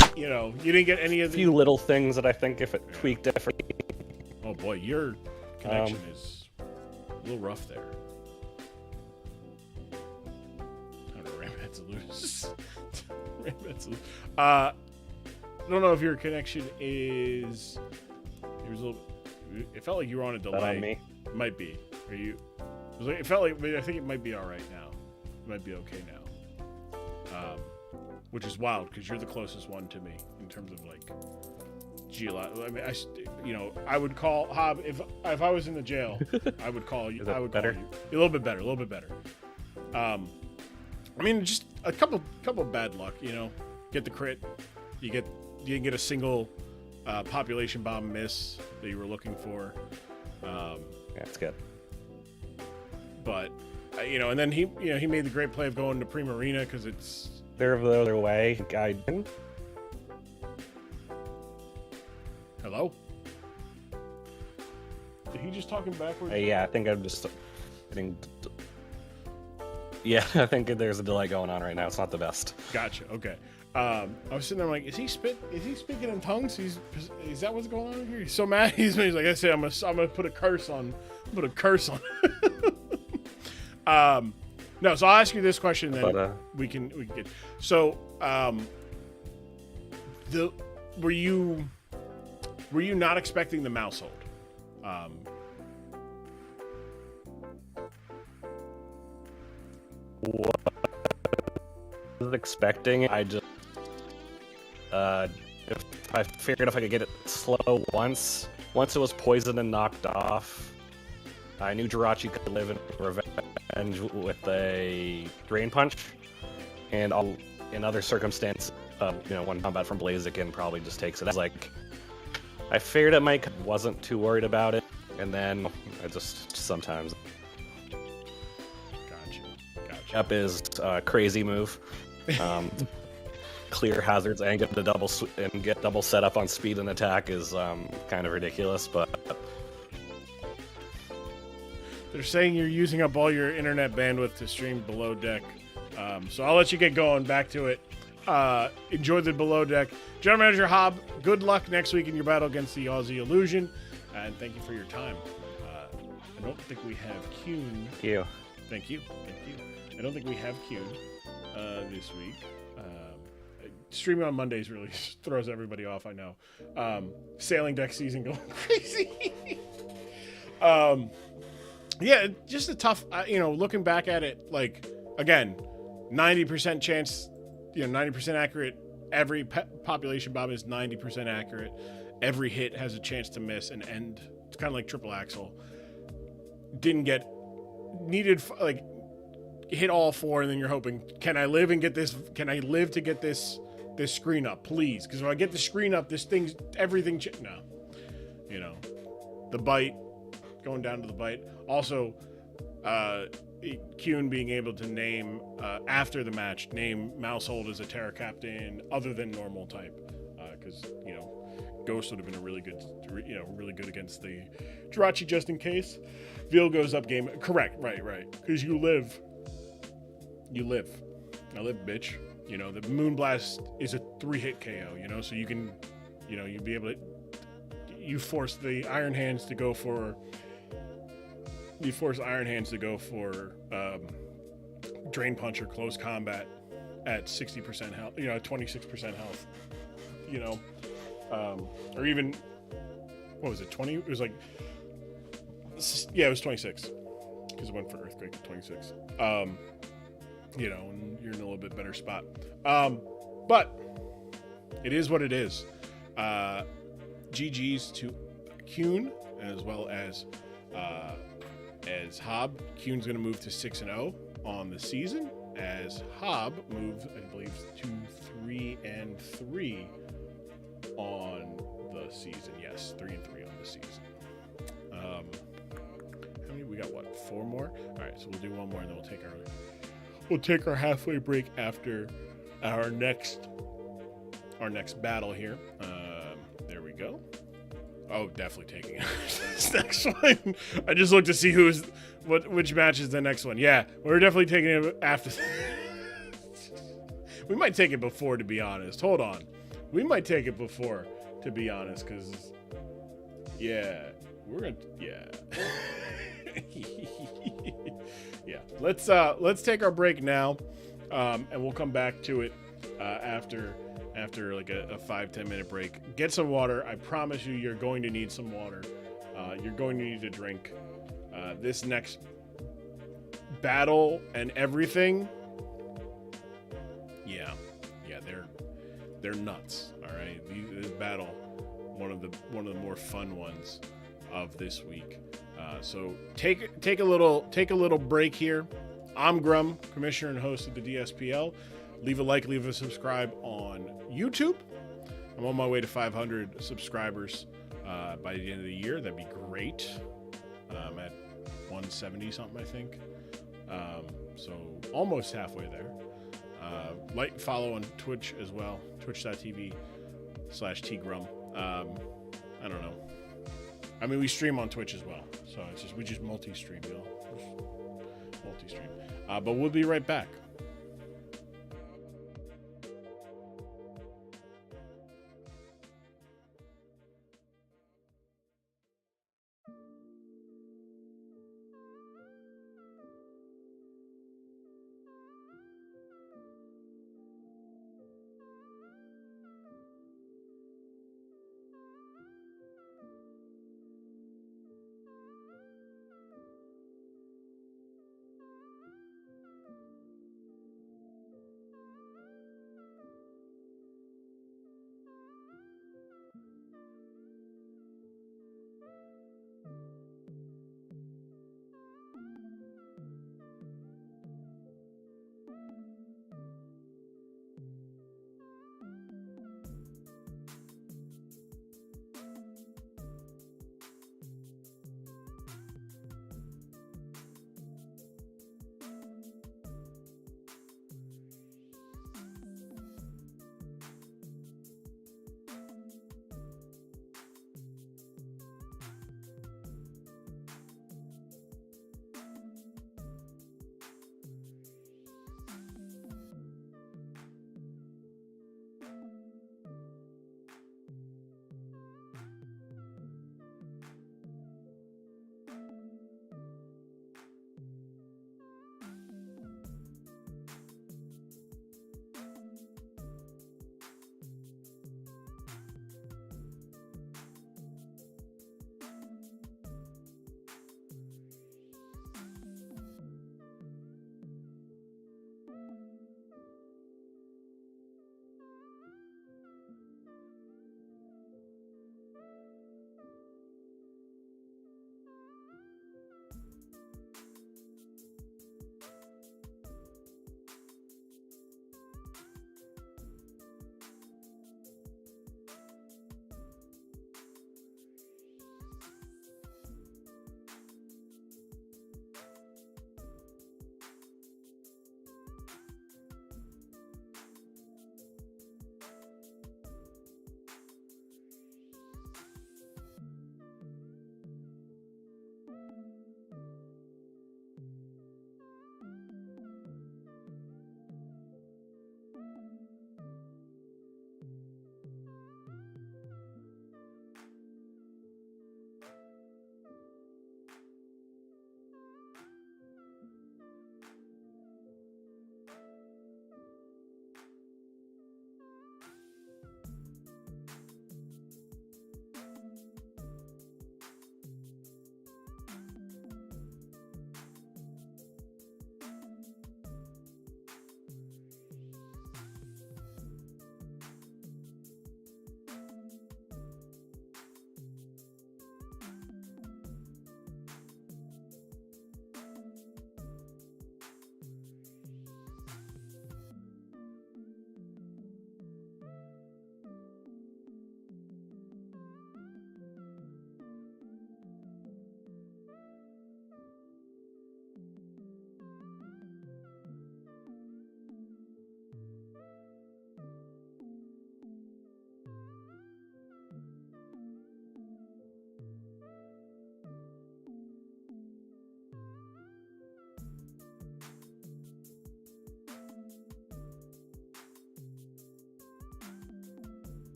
get any of the few little things that I think if it tweaked differently. Oh boy, your connection is a little rough there. I don't know, Rambat's loose. I don't know if your connection is. It felt like you were on a delay. Is that on me? It might be. Are you? It felt like. I think it might be all right now. It might be okay now. Which is wild because you're the closest one to me in terms of I would call Hob if I was in the jail. I would call you. Is that I would better? call you. A little bit better. Just a couple bad luck. Get the crit. You didn't get a single population bomb miss that you were looking for. Yeah, it's good. But and then he made the great play of going to Prima Arena because it's. They're the other way. Hello? Did he just talking backwards? Yeah, I think I'm just getting. Yeah, I think there's a delay going on right now. It's not the best. Gotcha. Okay. I was sitting there is he speaking in tongues? Is that what's going on here? He's so mad. He's like, I said, I'm gonna put a curse on. No, so I'll ask you this question, then we can get. So, were you not expecting the Mousehold? What I was expecting, I just if I figured if I could get it slow once it was poisoned and knocked off, I knew Jirachi could live in revenge with a Drain Punch, and in other circumstances, one combat from Blaziken probably just takes it. I figured it might, wasn't too worried about it, and then I just sometimes. Gotcha. Up is a crazy move. Clear hazards and get double setup on speed and attack is kind of ridiculous, but. They're saying you're using up all your internet bandwidth to stream Below Deck. So I'll let you get going. Back to it. Enjoy the below deck. General Manager Hob, good luck next week in your battle against the Aussie Illusion. And thank you for your time. I don't think we have Kuhn. You. Thank you. I don't think we have Kuhn this week. Streaming on Mondays really throws everybody off, I know. Sailing deck season going crazy. Yeah, just a tough, looking back at it, like, again, 90% chance, 90% accurate. Every population bomb is 90% accurate. Every hit has a chance to miss and end. It's kind of like triple axle. Hit all 4, and then you're hoping, can I live to get this screen up, please? Because if I get the screen up, everything. No, the bite, going down to the bite. Also, Kuhn being able to name after the match, name Mousehold as a Terra Captain other than normal type, because Ghost would have been really good against the Jirachi just in case. Veal goes up game. Correct, right. Because you live. I live, bitch. The Moonblast is a 3-hit KO. So you can, you'd be able to. You force the Iron Hands to go for. You force Iron Hands to go for Drain Punch or Close Combat at 60% health, 26% health, or even, what was it, 20? It was like, yeah, it was 26, because it went for Earthquake at 26. And you're in a little bit better spot. But it is what it is. GG's to Kuhn, as well as Hob. Kuhn's going to move to 6-0 on the season, as Hob moves, I believe, to 3-3 on the season. Yes, 3-3 on the season. How many? We got 4 more. All right, so we'll do one more, and then we'll take our halfway break after our next battle here. There we go. Oh, definitely taking it. This next one. I just looked to see which match is the next one. Yeah, we're definitely taking it after. We might take it before, to be honest. Hold on. We might take it before, to be honest, because yeah, we're gonna yeah. Let's take our break now, and we'll come back to it after like a 5-10 minute break. Get some water. I promise you're going to need some water. You're going to need a drink. This next battle and everything, yeah, they're nuts. All right, this battle, one of the more fun ones of this week. So take a little break here. I'm Grum, commissioner and host of the DSPL. Leave a like, leave a subscribe on YouTube. I'm on my way to 500 subscribers by the end of the year. That'd be great. I'm at 170 something, I think. So almost halfway there. Like, follow on Twitch as well. Twitch.tv/tgrum. I don't know. I mean, we stream on Twitch as well. So we just multi-stream, multi-stream. But we'll be right back.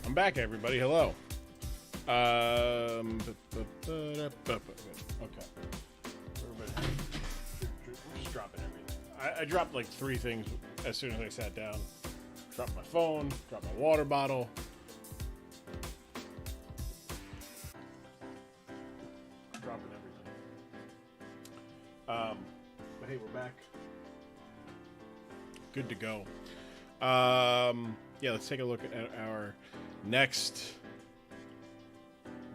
I'm back, everybody. Hello. Okay. Everybody, we're just dropping everything. I dropped like 3 things as soon as I sat down. Dropped my phone. Dropped my water bottle. Dropping everything. But hey, we're back. Good to go. Yeah, let's take a look at our next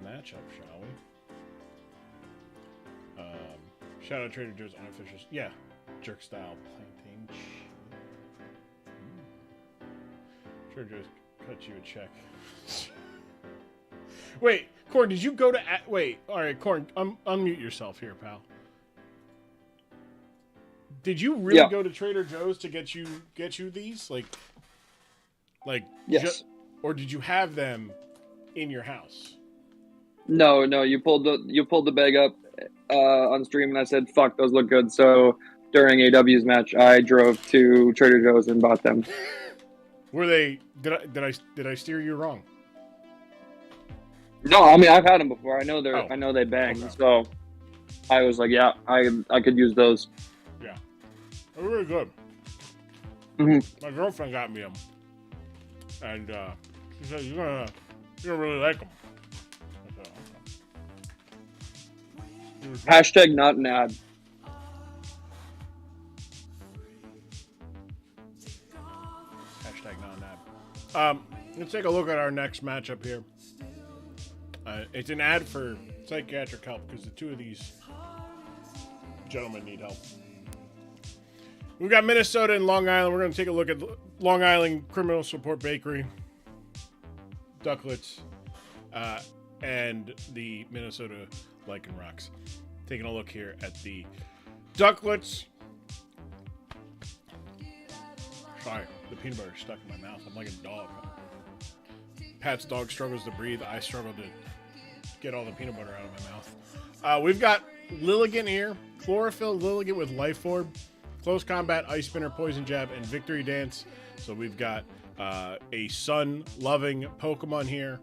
matchup, shall we? Shout out Trader Joe's unofficial. Yeah, jerk style plantain cheese. Trader Joe's cut you a check. Wait, Corn, did you go to? Wait, all right, Corn, unmute yourself here, pal. Did you really go to Trader Joe's to get you these? Like yes. Or did you have them in your house? No, you pulled the bag up on stream, and I said, "Fuck, those look good." So during AW's match, I drove to Trader Joe's and bought them. Were they? Did I steer you wrong? No, I mean I've had them before. I know I know they bang. Okay. So I was like, yeah, I could use those. Yeah, they're really good. Mm-hmm. My girlfriend got me them, and she said you're gonna really like them. Hashtag not an ad. Hashtag not an ad. Let's take a look at our next matchup here. It's an ad for psychiatric help because the 2 of these gentlemen need help. We've got Minnesota and Long Island. We're going to take a look at Long Island Criminal Support Bakery, Ducklets, and the Minnesota Lichen Rocks. Taking a look here at the Ducklets. Sorry, the peanut butter is stuck in my mouth. I'm like a dog. Pat's dog struggles to breathe. I struggle to get all the peanut butter out of my mouth. We've got Lilligan here. Chlorophyll Lilligan with Life Orb. Close Combat, Ice Spinner, Poison Jab, and Victory Dance. So we've got a sun-loving Pokemon here.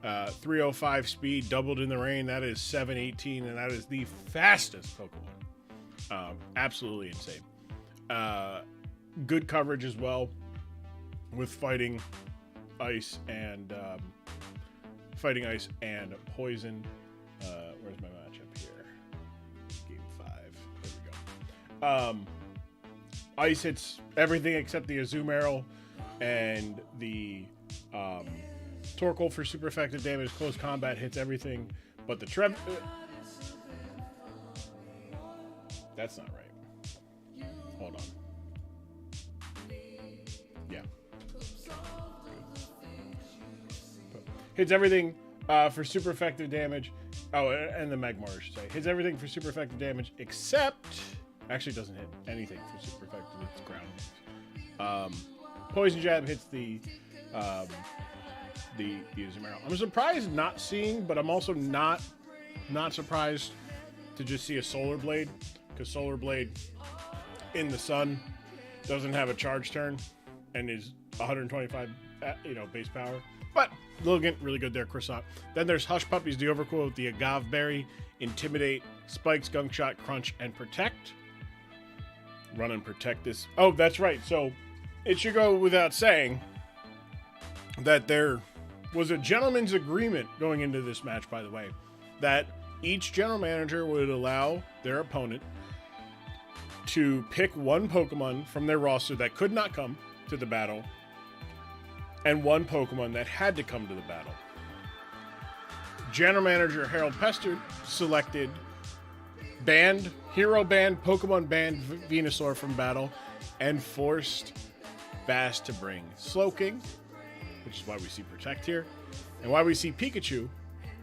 305 speed, doubled in the rain. That is 718, and that is the fastest Pokemon. Absolutely insane. Good coverage as well with fighting ice and poison. Where's my matchup here? Game 5. There we go. Ice hits everything except the Azumarill and the Torkoal for super effective damage. Close combat hits everything, but the that's not right. Hold on. Yeah. Hits everything for super effective damage. Oh, and the Magmar, I should say. Hits everything for super effective damage, except... Actually, doesn't hit anything for super effective. It's ground. Poison Jab hits the Azumarill. I'm surprised not seeing, but I'm also not surprised to just see a Solar Blade, because Solar Blade in the sun doesn't have a charge turn and is 125 base power. But Lilligant, really good there, Croissant. Then there's Hush Puppies, the Overcool with the Agave Berry, Intimidate, Spikes, Gunk Shot, Crunch, and Protect. Run and protect this. Oh, that's right. So it should go without saying that there was a gentleman's agreement going into this match, by the way, that each general manager would allow their opponent to pick one Pokemon from their roster that could not come to the battle and one Pokemon that had to come to the battle. General Manager Harold Pester selected Hero banned, Pokemon banned Venusaur from battle, and forced Bass to bring Slowking, which is why we see Protect here, and why we see Pikachu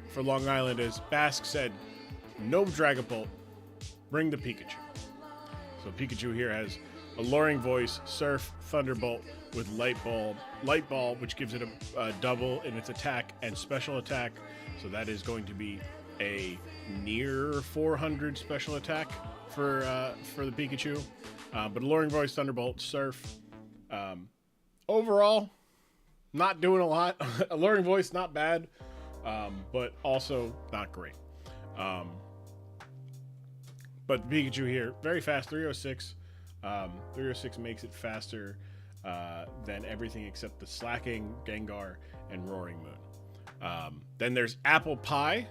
for Long Island is Bask said, no Dragapult, bring the Pikachu. So Pikachu here has Alluring Voice, Surf, Thunderbolt with Light Ball, which gives it a double in its attack and special attack. So that is going to be a near 400 special attack for the Pikachu. But Alluring Voice, Thunderbolt, Surf. Overall, not doing a lot. Alluring Voice, not bad, but also not great. But Pikachu here, very fast, 306. 306 makes it faster than everything except the Slacking, Gengar, and Roaring Moon. Then there's Apple Pie,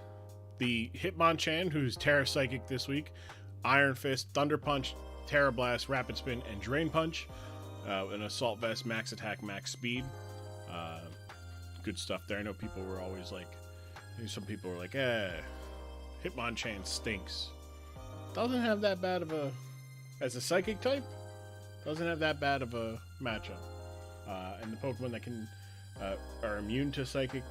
the Hitmonchan, who's Terra Psychic this week, Iron Fist, Thunder Punch, Terra Blast, Rapid Spin, and Drain Punch. An Assault Vest, Max Attack, Max Speed. Good stuff there. I know people were always like, some people were like, Hitmonchan stinks. Doesn't have that bad of a, as a Psychic type, doesn't have that bad of a matchup. And the Pokemon that can are immune to Psychic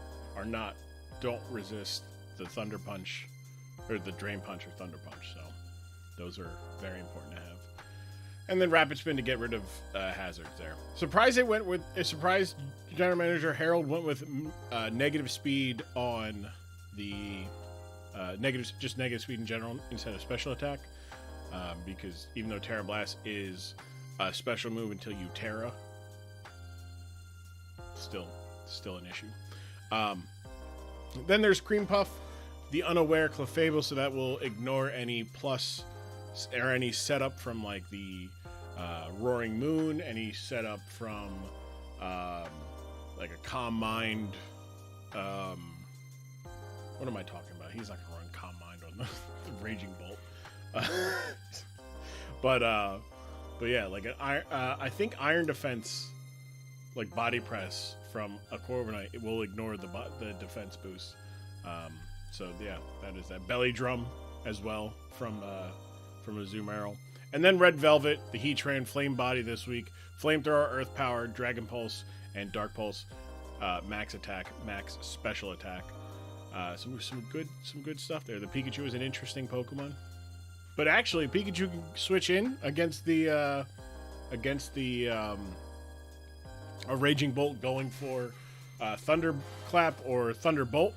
don't resist the Thunder Punch or the Drain Punch or Thunder Punch. So those are very important to have. And then Rapid Spin to get rid of hazards there. Surprised General Manager Harold went with negative speed on the negative speed in general instead of special attack. Because even though Terra Blast is a special move until you Terra, still an issue. Then there's Cream Puff, the Unaware Clefable, so that will ignore any plus or any setup from like the Roaring Moon, any setup from like a Calm Mind. What am I talking about? He's not gonna run Calm Mind on the Raging Bolt. But yeah, like I think Iron Defense, like Body Press from a Corviknight, it will ignore the defense boost. So yeah, that is that. Belly Drum as well from a Azumarill. And then Red Velvet, the Heatran, Flame Body this week, Flamethrower, Earth Power, Dragon Pulse, and Dark Pulse, Max Attack, Max Special Attack. Some good stuff there. The Pikachu is an interesting Pokemon, but actually Pikachu can switch in against the a Raging Bolt going for Thunderclap or Thunderbolt.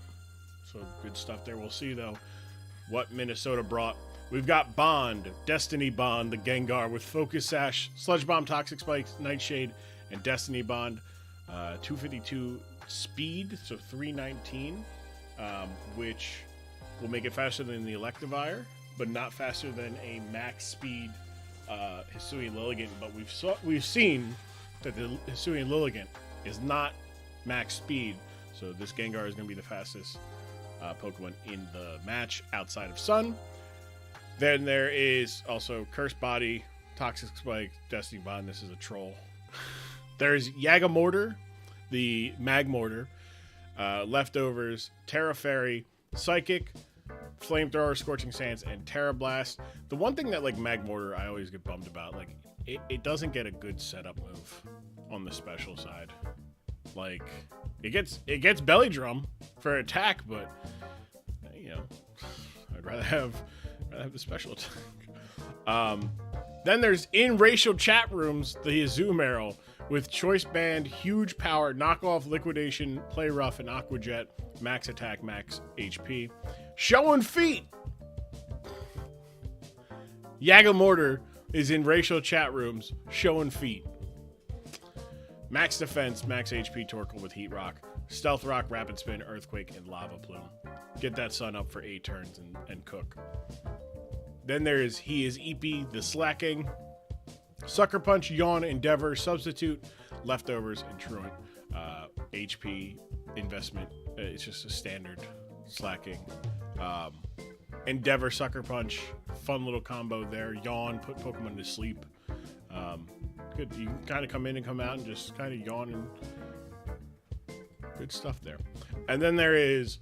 So good stuff there. We'll see though what Minnesota brought. We've got Bond, Destiny Bond, the Gengar with Focus Sash, Sludge Bomb, Toxic Spikes, Nightshade, and Destiny Bond. 252 speed, so 319, which will make it faster than the Electivire, but not faster than a max speed Hisuian Lilligant. But we've seen that the Hisuian Lilligant is not max speed, so this Gengar is going to be the fastest Pokemon in the match outside of Sun. Then there is also Curse Body, Toxic Spike, Destiny Bond. This is a troll. There's Yagamortar, the Mag Mortar, Leftovers, Terra Fairy, Psychic, Flamethrower, Scorching Sands, and Terra Blast. The one thing that like Mag Mortar I always get bummed about, like it doesn't get a good setup move on the special side. Like it gets Belly Drum for attack, but you know, I'd rather have the special attack. Then there's in racial chat rooms the Zoom Arrow with Choice Band, Huge Power, Knockoff, Liquidation, Play Rough, and Aquajet, Max Attack, Max HP. Showing Feet! Yagamortar is in racial chat rooms, showing feet. Max Defense, Max HP, Torkoal with Heat Rock, Stealth Rock, Rapid Spin, Earthquake, and Lava Plume. Get that sun up for 8 turns and cook. Then there's He is Eepy, the Slacking, Sucker Punch, Yawn, Endeavor, Substitute, Leftovers, and Truant. HP investment. It's just a standard Slacking. Endeavor, Sucker Punch, fun little combo there. Yawn, put Pokemon to sleep. Good. You can kind of come in and come out and just kind of yawn and good stuff there. And then there is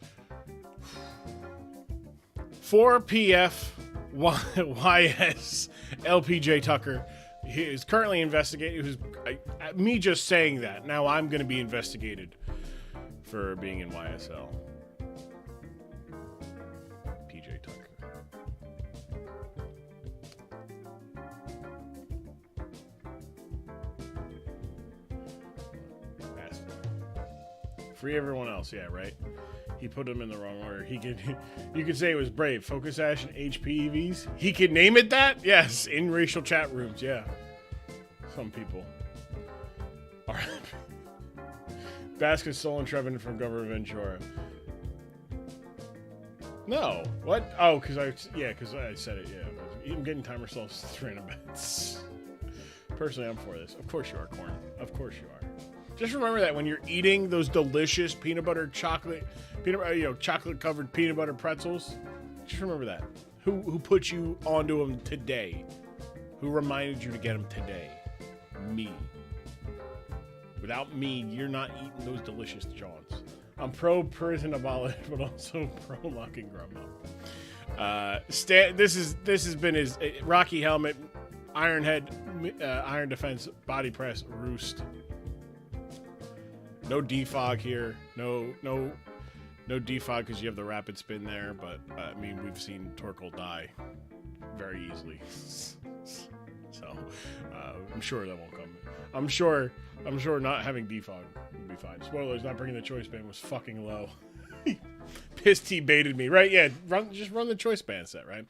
4PF YS LPJ Tucker. He is currently investigated. Me just saying that. Now I'm going to be investigated for being in YSL. PJ Tucker. Free everyone else, yeah, right? He put them in the wrong order. You could say it was brave. Focus Ash and HP EVs. He could name it that? Yes, in racial chat rooms, yeah. Some people. All right. Basket stolen Trevin from Governor Ventura. No. What? Oh, because I said it, yeah. I'm getting timer slows 3 random bets. Personally, I'm for this. Of course you are, Corn. Of course you are. Just remember that when you're eating those delicious chocolate covered peanut butter pretzels, just remember that. Who put you onto them today? Who reminded you to get them today? Me. Without me, you're not eating those delicious jaunts. I'm pro prison abolish, but also pro locking Grubhub. This has been his Rocky Helmet, Iron Head, Iron Defense, Body Press, Roost. No defog here. No defog because you have the rapid spin there. But I mean, we've seen Torkoal die very easily, so I'm sure that won't come. I'm sure not having defog will be fine. Spoilers: not bringing the choice band was fucking low. Pissed he baited me, right? Yeah, just run the choice band set, right?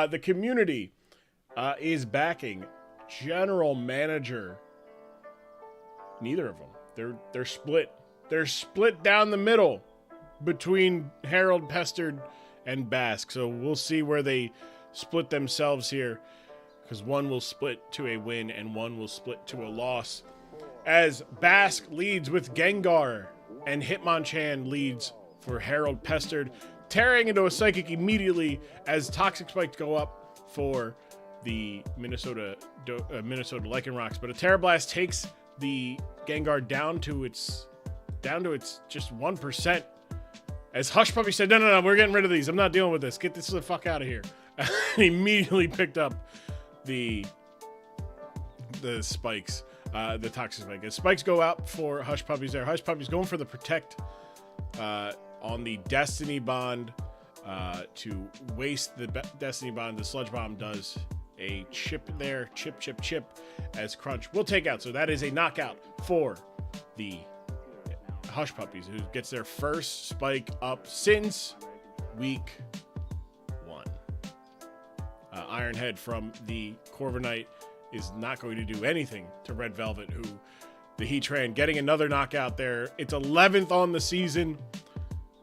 The community is backing general manager. Neither of them. They're split. They're split down the middle between Harold, Pestered, and Bask. So we'll see where they split themselves here, because one will split to a win and one will split to a loss. As Bask leads with Gengar and Hitmonchan leads for Harold, Pestered, tearing into a Psychic immediately as Toxic Spikes go up for the Minnesota Lycanrocs. But a Terra Blast takes the Gengar down to its just 1%. As Hush Puppy said, no, we're getting rid of these. I'm not dealing with this. Get this the fuck out of here. And immediately picked up the spikes, the Toxic Spike. As spikes go out for Hush Puppies there. Hush Puppies going for the Protect on the Destiny Bond to waste the Destiny Bond. The Sludge Bomb does a chip there, chip, as Crunch will take out. So that is a knockout for the Hush Puppies, who gets their first spike up since week 1. Ironhead from the Corviknight is not going to do anything to Red Velvet, who the Heatran getting another knockout there. It's 11th on the season.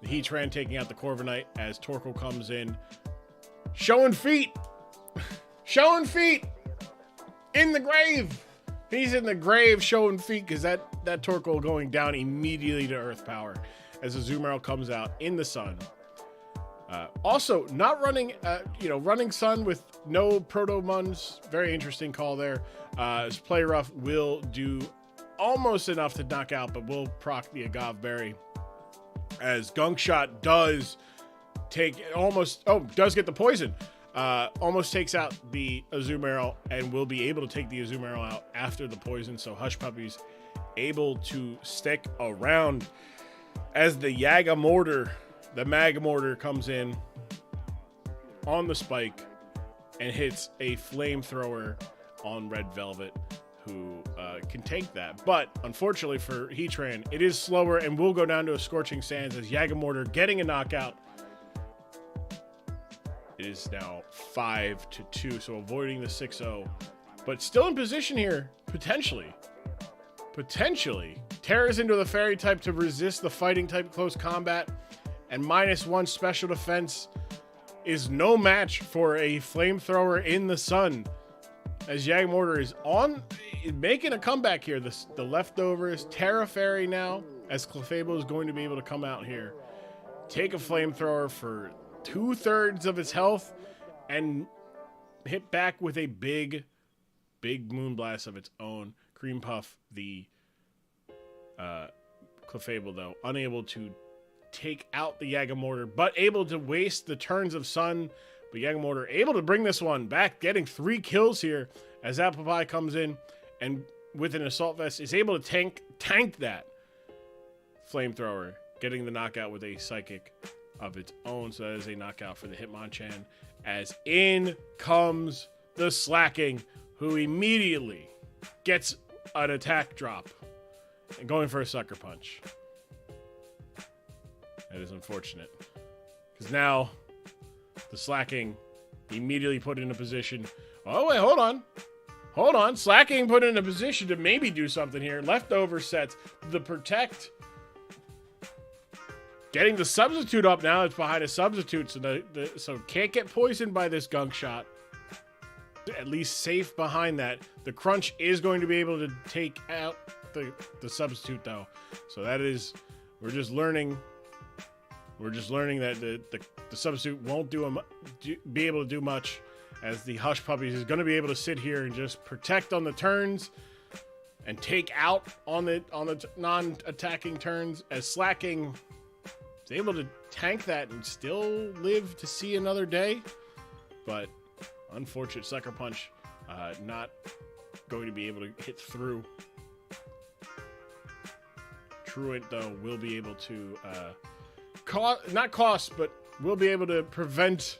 The Heatran taking out the Corviknight as Torkoal comes in. Showing feet in the grave. He's in the grave showing feet because that Torkoal going down immediately to Earth Power as the Zoom Arrow comes out in the sun. Also, not running, running Sun with no Proto-Muns. Very interesting call there. As Play Rough will do almost enough to knock out, but will proc the Agave Berry. As Gunk Shot does get the poison. Almost takes out the Azumarill and will be able to take the Azumarill out after the poison. So Hush Puppy's able to stick around as the Magmortar comes in on the spike and hits a flamethrower on Red Velvet, who can take that. But unfortunately for Heatran, it is slower and will go down to a Scorching Sands as Yagmortar getting a knockout. It is now 5-2, so avoiding the 6-0, but still in position here, potentially. Tears into the Fairy type to resist the Fighting type close combat, and -1 special defense is no match for a Flamethrower in the Sun. As Yagmortar is making a comeback here. The leftovers, Terra Fairy now, as Clefable is going to be able to come out here, take a Flamethrower for 2/3 of its health, and hit back with a big Moonblast of its own. Cream Puff, the Clefable, though, unable to take out the Yagmortar, but able to waste the turns of Sun. But Yagmortar able to bring this one back, getting 3 kills here as Apple Pie comes in and with an Assault Vest is able to tank that Flamethrower, getting the knockout with a Psychic of its own. So that is a knockout for the Hitmonchan, as in comes the Slacking, who immediately gets an attack drop and going for a Sucker Punch. That is unfortunate, because now the Slacking immediately put in a position. Oh, wait, hold on. Slacking put in a position to maybe do something here. Leftover sets the Protect. Getting the Substitute up now. It's behind a Substitute, so can't get poisoned by this Gunk Shot. At least safe behind that. The Crunch is going to be able to take out the Substitute, though. So that is, we're just learning that the Substitute won't be able to do much, as the Hush Puppies is going to be able to sit here and just protect on the turns and take out on the non-attacking turns, as Slacking is able to tank that and still live to see another day. But unfortunate Sucker Punch, not going to be able to hit through. Truant, though, will be able to but we'll be able to prevent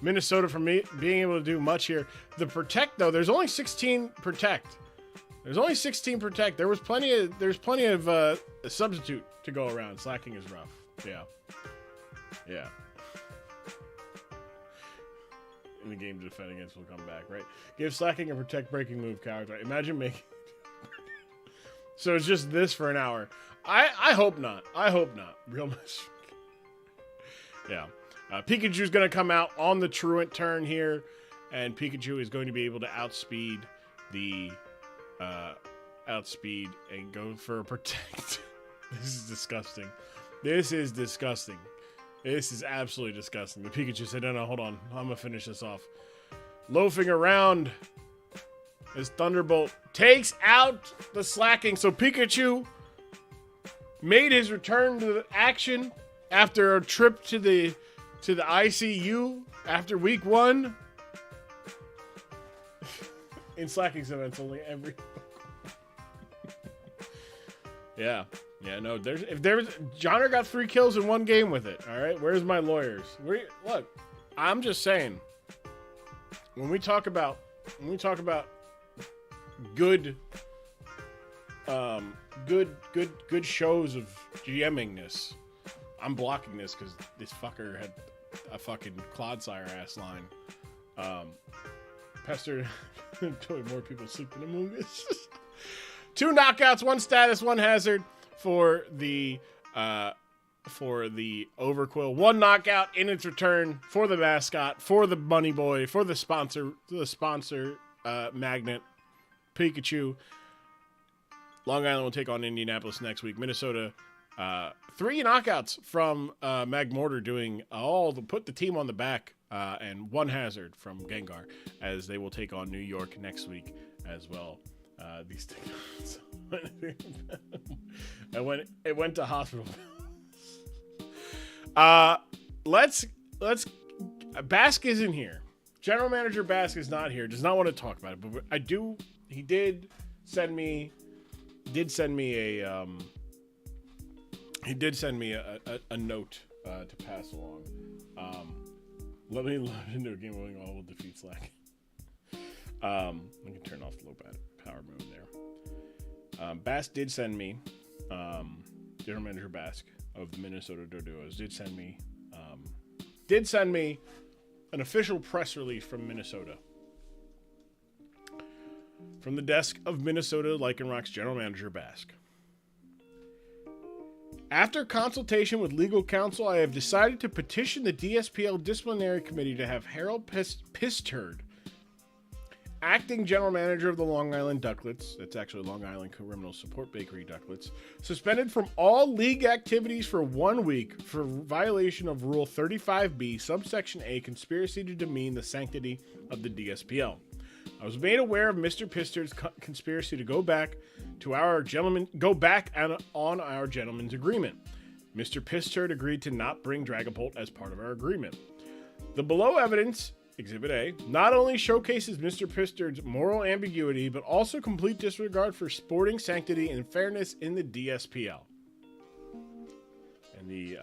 Minnesota from being able to do much here. The Protect, though, there's only 16 Protect. There's plenty of a Substitute to go around. Slacking is rough. Yeah. In the game to defend against will come back, right? Give Slacking a Protect breaking move character. Imagine making. So it's just this for an hour. I hope not. Real much. Yeah. Pikachu's going to come out on the Truant turn here, and Pikachu is going to be able to outspeed and go for a Protect. This is disgusting. This is absolutely disgusting. The Pikachu said, no, hold on. I'm going to finish this off. Loafing around as Thunderbolt takes out the Slacking. So Pikachu made his return to the action after a trip to the ICU after week 1. In Slacking's events, only every. Yeah, no. Johnner got 3 kills in 1 game with it. All right, where's my lawyers? Look, I'm just saying. When we talk about good shows of GMingness, I'm blocking this because this fucker had a fucking Clodsire ass line. Pester until more people sleep in Among Us. 2 knockouts, 1 status, 1 hazard for the Overquill. 1 knockout in its return for the mascot, for the Money Boy, for the sponsor Magnet, Pikachu. Long Island will take on Indianapolis next week. Minnesota 3 knockouts from Magmortar doing put the team on the back, and 1 hazard from Gengar, as they will take on New York next week as well. These things. It went to hospital. Let's Bask isn't here. General Manager Bask is not here. Does not want to talk about it, but he did send me a note to pass along. Let me load into a game winning all will defeat Slack. I can turn off the low power mode there. Bask did send me, General Manager Bask of the Minnesota Doduos did send me an official press release from Minnesota. From the desk of Minnesota Lycanroc's General Manager Bask. After consultation with legal counsel, I have decided to petition the DSPL Disciplinary Committee to have Harold Pisturd, acting general manager of the Long Island Ducklets, that's actually Long Island Criminal Support Bakery Ducklets, suspended from all league activities for 1 week for violation of Rule 35B, subsection A, conspiracy to demean the sanctity of the DSPL. I was made aware of Mr. Pisturd's conspiracy to go back on our gentleman's agreement. Mr. Pisturd agreed to not bring Dragapult as part of our agreement. The below evidence, Exhibit A, not only showcases Mr. Pisturd's moral ambiguity, but also complete disregard for sporting sanctity and fairness in the DSPL. And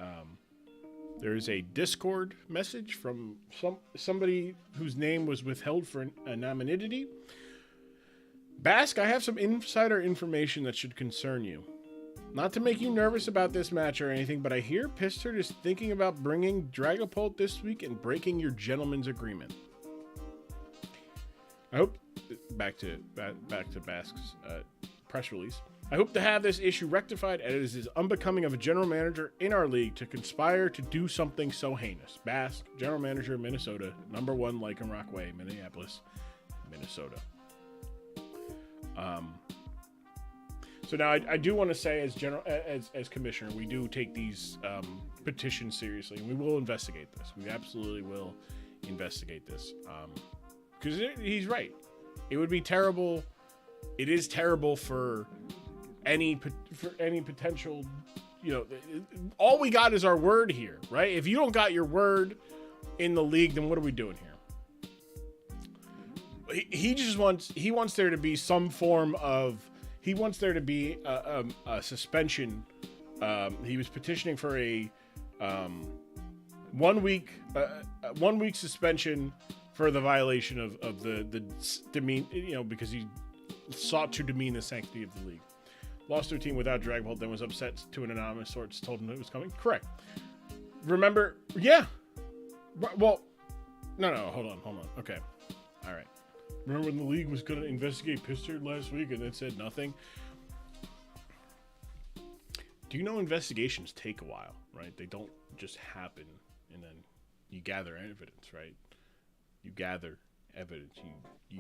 there is a Discord message from somebody whose name was withheld for anonymity. Bask, I have some insider information that should concern you. Not to make you nervous about this match or anything, but I hear Pisturd is thinking about bringing Dragapult this week and breaking your gentleman's agreement. I hope back to Bask's press release. I hope to have this issue rectified, and it is unbecoming of a general manager in our league to conspire to do something so heinous. Bask, General Manager, Minnesota, number 1 Lycanroc Way, Minneapolis, Minnesota. So now I do want to say, as commissioner, we do take these petitions seriously, and we will investigate this. We absolutely will investigate this, because he's right. It would be terrible. It is terrible for any potential. All we got is our word here, right? If you don't got your word in the league, then what are we doing here? He wants there to be some form of. He wants there to be a suspension. He was petitioning for a 1 week suspension for the violation of the demean, because he sought to demean the sanctity of the league. Lost their team without Dragapult, then was upset to an anonymous source, told him it was coming. Correct. Remember? Yeah. Well, no. Hold on. Okay. All right. Remember when the league was going to investigate Pisturd last week and then said nothing? Do you know investigations take a while, right? They don't just happen and then you gather evidence, right? You gather evidence. You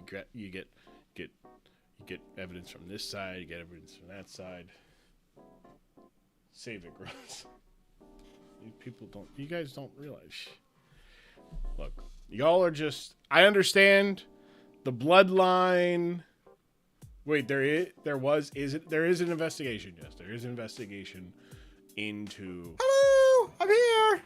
get evidence from this side, you get evidence from that side. Save it, Gross. You guys don't realize. Look, y'all are just, I understand the bloodline. Wait, there is an investigation. Yes, there is an investigation into. Hello, I'm here.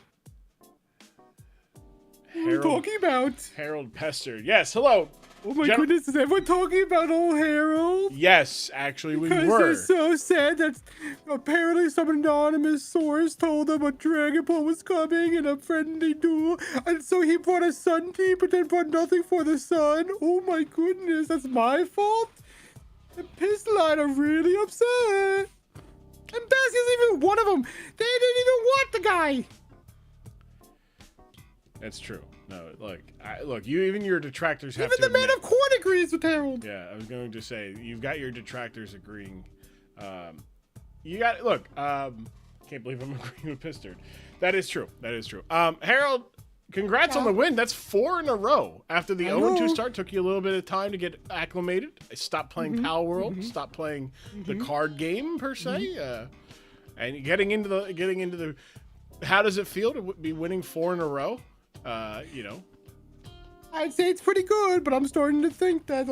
What are you talking about? Harold Pester. Yes, hello. Oh my goodness, is everyone talking about old Harold? Yes, actually we were. Because they're so sad that apparently some anonymous source told them a Dragapult was coming in a friendly duel, and so he brought a sun team but then brought nothing for the sun. Oh my goodness, that's my fault? The Pistline are really upset. And Bask isn't even one of them. They didn't even want the guy. That's true. No, look, even your detractors have even to. Even the man of court agrees with Harold. Yeah, I was going to say you've got your detractors agreeing. You got can't believe I'm agreeing with Pisturd. That is true. Harold, congrats on the win. That's 4 in a row. After the 0-2 start, took you a little bit of time to get acclimated. Stop playing Pal World. Stop playing the card game per se. And getting into the, how does it feel to be winning 4 in a row? You know, I'd say it's pretty good, but I'm starting to think that,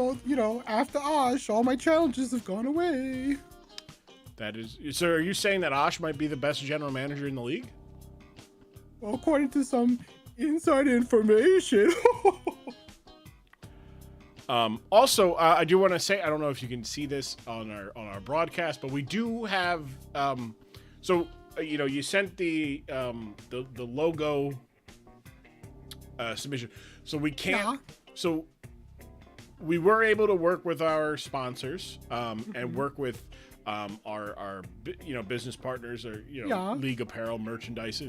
after Osh, all my challenges have gone away. that is. So, are you saying that Osh might be the best general manager in the league? Well, according to some inside information. Also, I do want to say, I don't know if you can see this on our broadcast, but we do have. You sent the logo submission, so we can't. Yeah. So we were able to work with our sponsors and work with our business partners or League Apparel merchandise,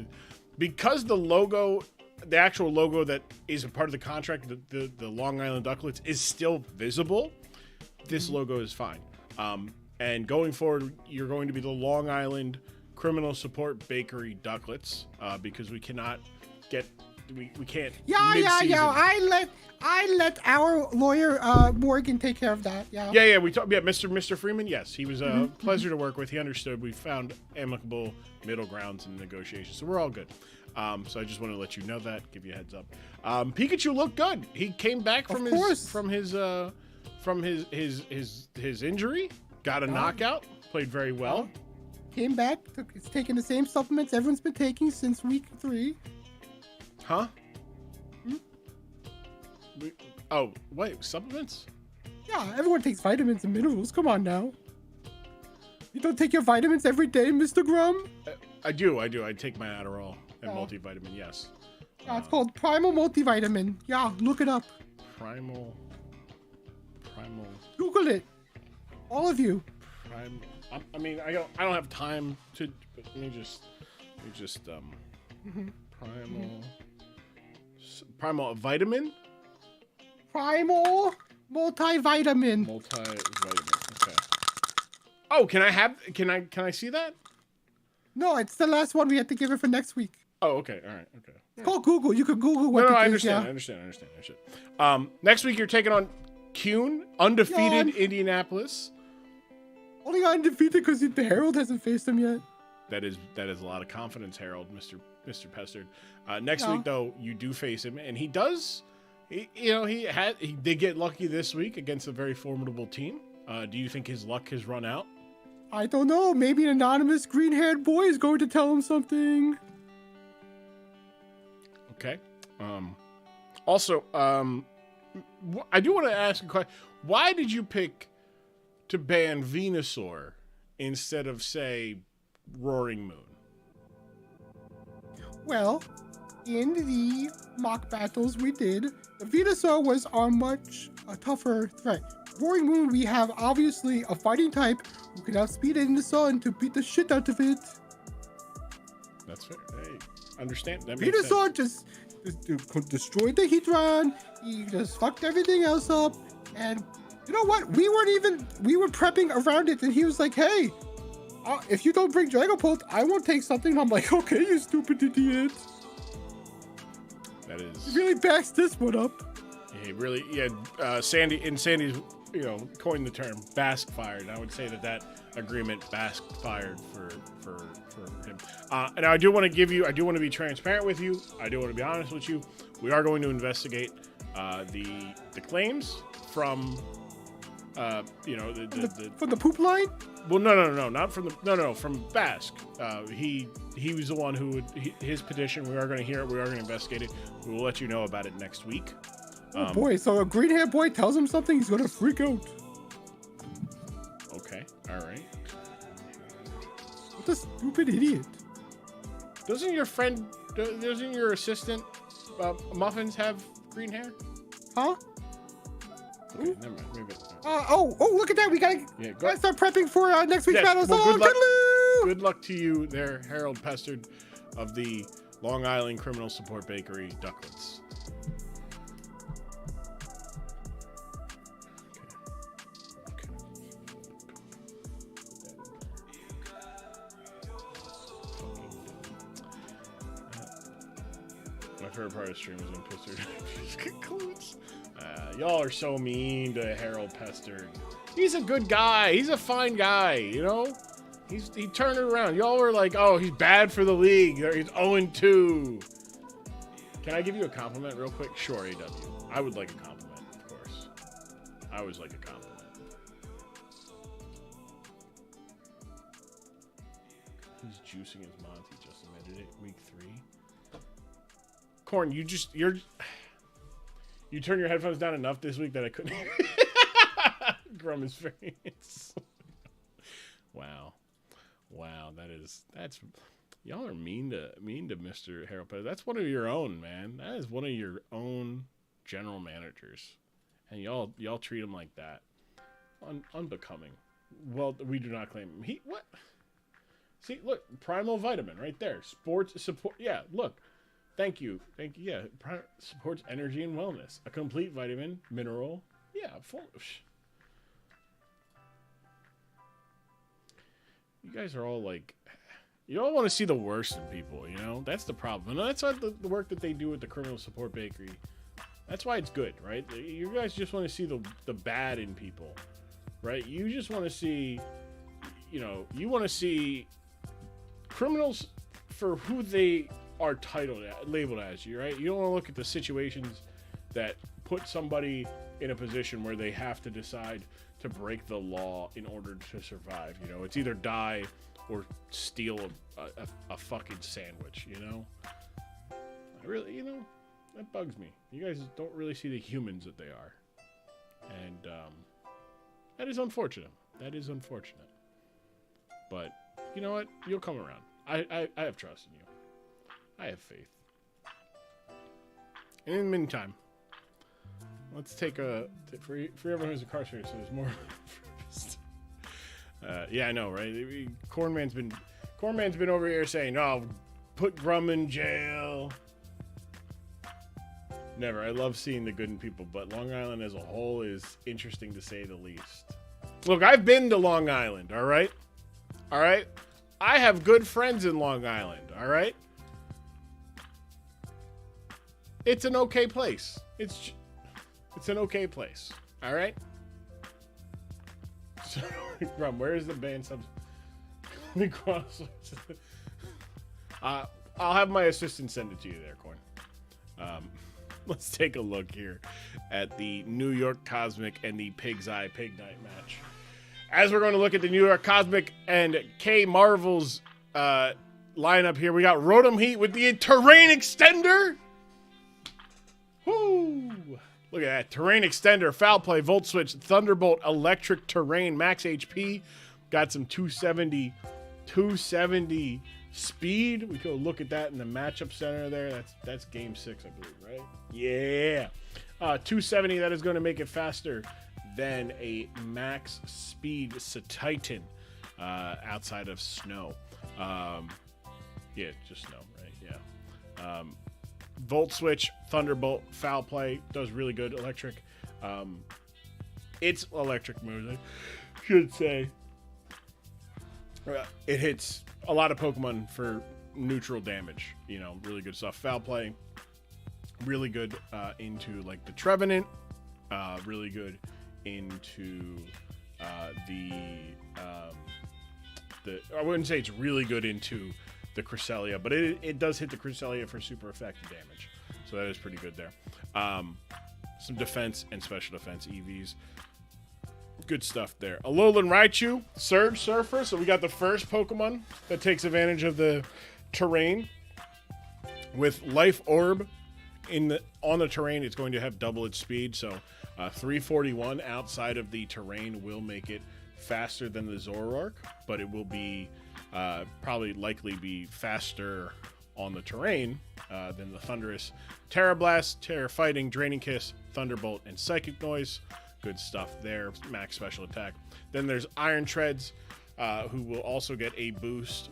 because the actual logo that is a part of the contract, the Long Island Ducklets, is still visible. This logo is fine. And going forward, you're going to be the Long Island Criminal Support Bakery Ducklets, because we cannot get we can't. Yeah. I let our lawyer Morgan take care of that. Yeah. Yeah. We talked. Yeah, Mr. Freeman. Yes, he was a pleasure to work with. He understood. We found amicable middle grounds in negotiations, so we're all good. So I just want to let you know that, give you a heads up. Pikachu looked good. He came back from his injury, got a knockout, played very well. Came back, it's taking the same supplements everyone's been taking since week 3. Huh? Wait, supplements? Yeah, everyone takes vitamins and minerals. Come on now. You don't take your vitamins every day, Mr. Grum? I do. I take my Adderall and multivitamin, yes. Yeah, it's called Primal Multivitamin. Yeah, look it up. Primal. Google it. All of you. I don't have time to. But let me just. Primal vitamin. Primal multivitamin. Okay. Oh, can I see that? No, it's the last one. We have to give it for next week. Oh, okay. All right. Okay. It's called Google. You could Google what I understand. I understand. Next week you're taking on Kuhn, undefeated Indianapolis. Only undefeated because the Herald hasn't faced him yet. That is a lot of confidence, Harold, Mr. Pestard. Next week though, you do face him, and he does. He did get lucky this week against a very formidable team. Do you think his luck has run out? I don't know. Maybe an anonymous green-haired boy is going to tell him something. Okay. Also, I do want to ask a question. Why did you pick to ban Venusaur instead of, say, Roaring Moon? Well, in the mock battles we did, the Venusaur was our much tougher threat. Roaring Moon, we have obviously a fighting type who can outspeed it in the sun to beat the shit out of it. That's fair. Hey, understand. That makes sense. Venusaur just destroyed the Heatran. He just fucked everything else up. And you know what? We were prepping around it, and he was like, hey, if you don't bring Dragapult, I won't take something. And I'm like, okay, you stupid idiot. That is. He really backs this one up. He really, Sandy's, coined the term bask fired. I would say that agreement bask fired for him. And I do want to be transparent with you. I do want to be honest with you. We are going to investigate the claims from from the poop line. Well, no, not from from Bask. He was the one who his petition. We are going to hear it. We are going to investigate it. We will let you know about it next week. Oh boy! So a green hair boy tells him something, he's going to freak out. Okay, all right. What a stupid idiot! Doesn't your assistant Muffins have green hair? Huh? Okay, never mind. Maybe. Look at that! We gotta start prepping for next week's battle. Well, good luck to you there, Harold Pestard of the Long Island Criminal Support Bakery Ducklets. My favorite part of the stream is when Pestard concludes. Y'all are so mean to Harold Pestard. He's a good guy. He's a fine guy, He turned it around. Y'all were like, oh, he's bad for the league. He's 0-2. Can I give you a compliment real quick? Sure, AW. I would like a compliment, of course. I always like a compliment. He's juicing his Monty, just admitted it. Week 3. Corn, you turned your headphones down enough this week that I couldn't hear Grum his face. Wow. That's y'all are mean to Mr. Harold Pettis. That's one of your own, man. That is one of your own general managers. And y'all treat him like that. Unbecoming. Well, we do not claim him. What? See, look, Primal Vitamin right there. Sports support. Yeah, look. Thank you. Yeah, supports energy and wellness. A complete vitamin, mineral. Yeah, full. You guys are all like, you all want to see the worst in people, you know? That's the problem. And that's why the work that they do with the Criminal Support Bakery, that's why it's good, right? You guys just want to see the bad in people, right? You just want to see, you want to see criminals for who they are labeled as, right? You don't want to look at the situations that put somebody in a position where they have to decide to break the law in order to survive. It's either die or steal a fucking sandwich, I really, that bugs me. You guys don't really see the humans that they are. And that is unfortunate. But you know what? You'll come around. I have trust in you. I have faith. And in the meantime, let's take for everyone who's incarcerated, so there's more. Yeah, I know, right? Cornman's been over here saying, "Oh, put Grum in jail." Never. I love seeing the good in people, but Long Island as a whole is interesting to say the least. Look, I've been to Long Island. All right. I have good friends in Long Island. All right. It's an okay place. It's an okay place. All right. So, Grum, where is the band subs? I'll have my assistant send it to you there, Corn. Let's take a look here at the New York Cosmic and the Pig's Eye Pig Night match. As we're going to look at the New York Cosmic and K Marvel's lineup here, we got Rotom Heat with the terrain extender. Woo! Look at that. Terrain extender, foul play, volt switch, thunderbolt, electric terrain, max HP. Got some 270 speed. We go look at that in the matchup center there. That's game 6, I believe, right? Yeah. 270, that is going to make it faster than a max speed Titan outside of snow. Yeah, just snow, right? Yeah. Volt switch, thunderbolt, foul play, does really good. Electric. It's electric moves, I should say. It hits a lot of Pokemon for neutral damage. Really good stuff. Foul play, really good into like the Trevenant. Really good into the I wouldn't say it's really good into the Cresselia, but it does hit the Cresselia for super effective damage, so that is pretty good there. Some defense and special defense EVs, good stuff there. Alolan Raichu, Surge Surfer, so we got the first Pokemon that takes advantage of the terrain with Life Orb on the terrain. It's going to have double its speed, so 341 outside of the terrain will make it faster than the Zoroark, but it will be probably likely be faster on the terrain than the Thundurus. Terra Blast, Terra Fighting, Draining Kiss, Thunderbolt, and Psychic Noise. Good stuff there. Max special attack. Then there's Iron Treads, who will also get a boost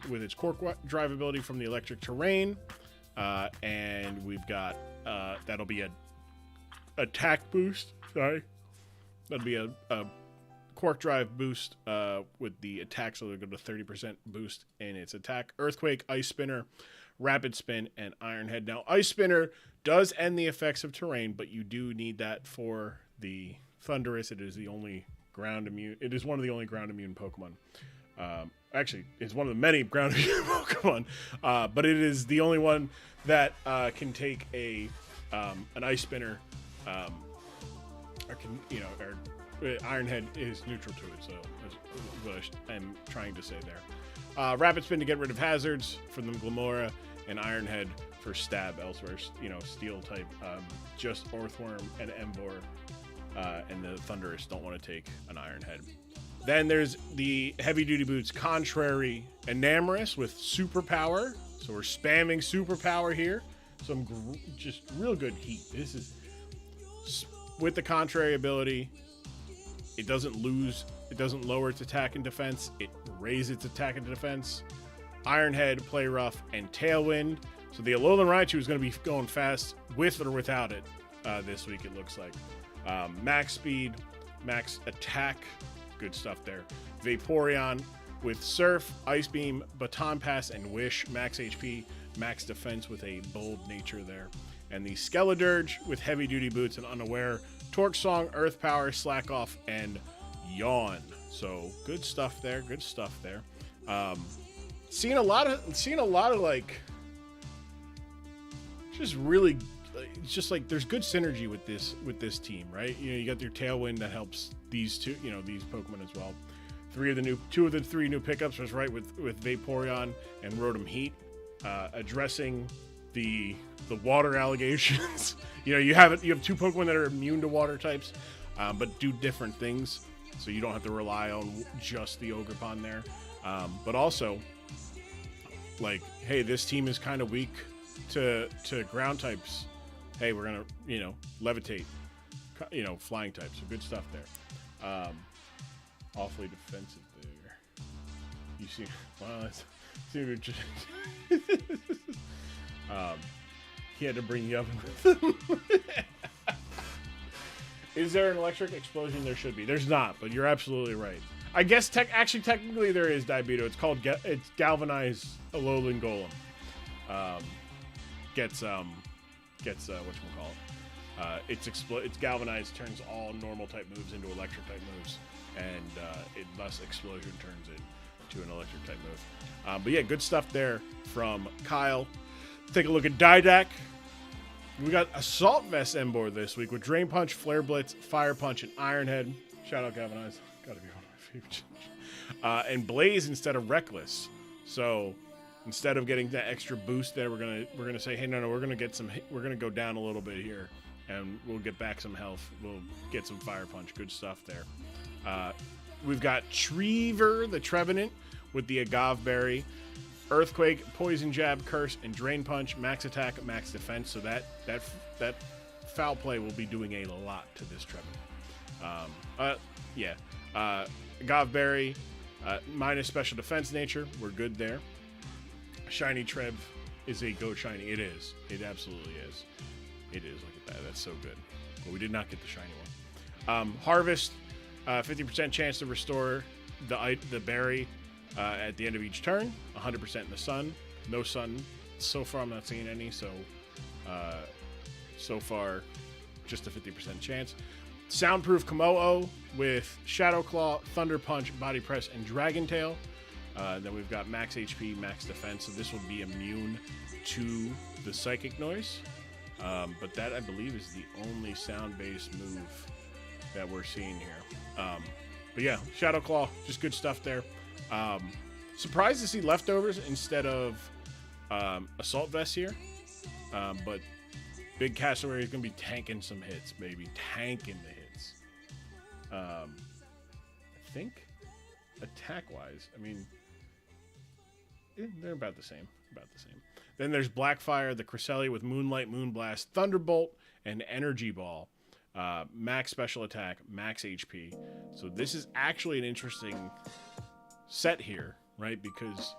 with its Cork Drive ability from the electric terrain. And we've got that'll be a attack boost. Sorry, that'll be a Cork Drive boost with the attack, so they'll go to 30% boost in its attack. Earthquake, Ice Spinner, Rapid Spin, and Iron Head. Now, Ice Spinner does end the effects of terrain, but you do need that for the Thundurus. It is the only ground immune. It is one of the only ground immune Pokemon Actually, it's one of the many ground Pokemon, but it is the only one that can take an Ice Spinner, or can, or Iron Head is neutral to it, so that's what I'm trying to say there. Rapid Spin to get rid of hazards from the Glamora, and Iron Head for stab elsewhere, Steel type, just Orthworm and Emvor, and the Thundurus don't want to take an Iron Head. Then there's the Heavy Duty Boots Contrary Enamorous with Superpower. So we're spamming Superpower here. Some just real good heat. This is, with the Contrary ability, it doesn't lower its attack and defense. It raises its attack and defense. Iron Head, Play Rough, and Tailwind. So the Alolan Raichu is going to be going fast with or without it this week, it looks like. Max Speed, Max Attack. Good stuff there. Vaporeon with Surf, Ice Beam, Baton Pass, and Wish. Max HP, max defense with a bold nature there. And the Skeledirge with Heavy Duty Boots and Unaware. Torque Song, Earth Power, Slack Off, and Yawn. So good stuff there. Good stuff there. Seeing a lot of like, just really, it's just like there's good synergy with this team, right? You got your Tailwind that helps these two, these Pokemon as well. Two of the three new pickups was right with Vaporeon and Rotom Heat, addressing the water allegations. You have two Pokemon that are immune to water types, but do different things, so you don't have to rely on just the Ogerpon there. But also, like, hey, this team is kind of weak to ground types. Hey, we're gonna levitate, flying types. So good stuff there. Awfully defensive there. You see, wow, that's just. He had to bring you up with him. Is there an electric explosion? There should be. There's not, but you're absolutely right. I guess technically there is Diabeto. It's called it's Galvanized Alolan Golem. Gets whatchamacallit. It's galvanized, turns all normal type moves into electric type moves, and it thus explosion turns it to an electric type move. But yeah, good stuff there from Kyle. Take a look at Didac. We got Assault Vest Emboar this week with Drain Punch, Flare Blitz, Fire Punch, and Iron Head. Shout out Galvanize. Gotta be one of my favorites. And Blaze instead of Reckless. So instead of getting that extra boost there, we're gonna say, hey, no, we're gonna go down a little bit here, and we'll get back some health. We'll get some Fire Punch. Good stuff there. We've got Treever the Trevenant with the Agave Berry, Earthquake, Poison Jab, Curse, and Drain Punch. Max attack, max defense. So that foul play will be doing a lot to this Trevenant. Agave Berry, minus special defense nature. We're good there. Shiny Trev is a go shiny. It is. It absolutely is. It is. Look at that. That's so good. But we did not get the shiny one. Harvest, 50% chance to restore the berry at the end of each turn. 100% in the sun. No sun. So far, I'm not seeing any. So far, just a 50% chance. Soundproof Komodo with Shadow Claw, Thunder Punch, Body Press, and Dragon Tail. Then we've got max HP, max defense. So this will be immune to the psychic noise. But that, I believe, is the only sound-based move that we're seeing here. But yeah, Shadow Claw, just good stuff there. Surprised to see Leftovers instead of Assault Vest here. But Big Cassowary is going to be tanking some hits, baby. Tanking the hits. I think attack-wise, I mean, they're about the same. Then there's Blackfire, the Cresselia with Moonlight, Moonblast, Thunderbolt, and Energy Ball. Max special attack, max HP. So this is actually an interesting set here, right? Because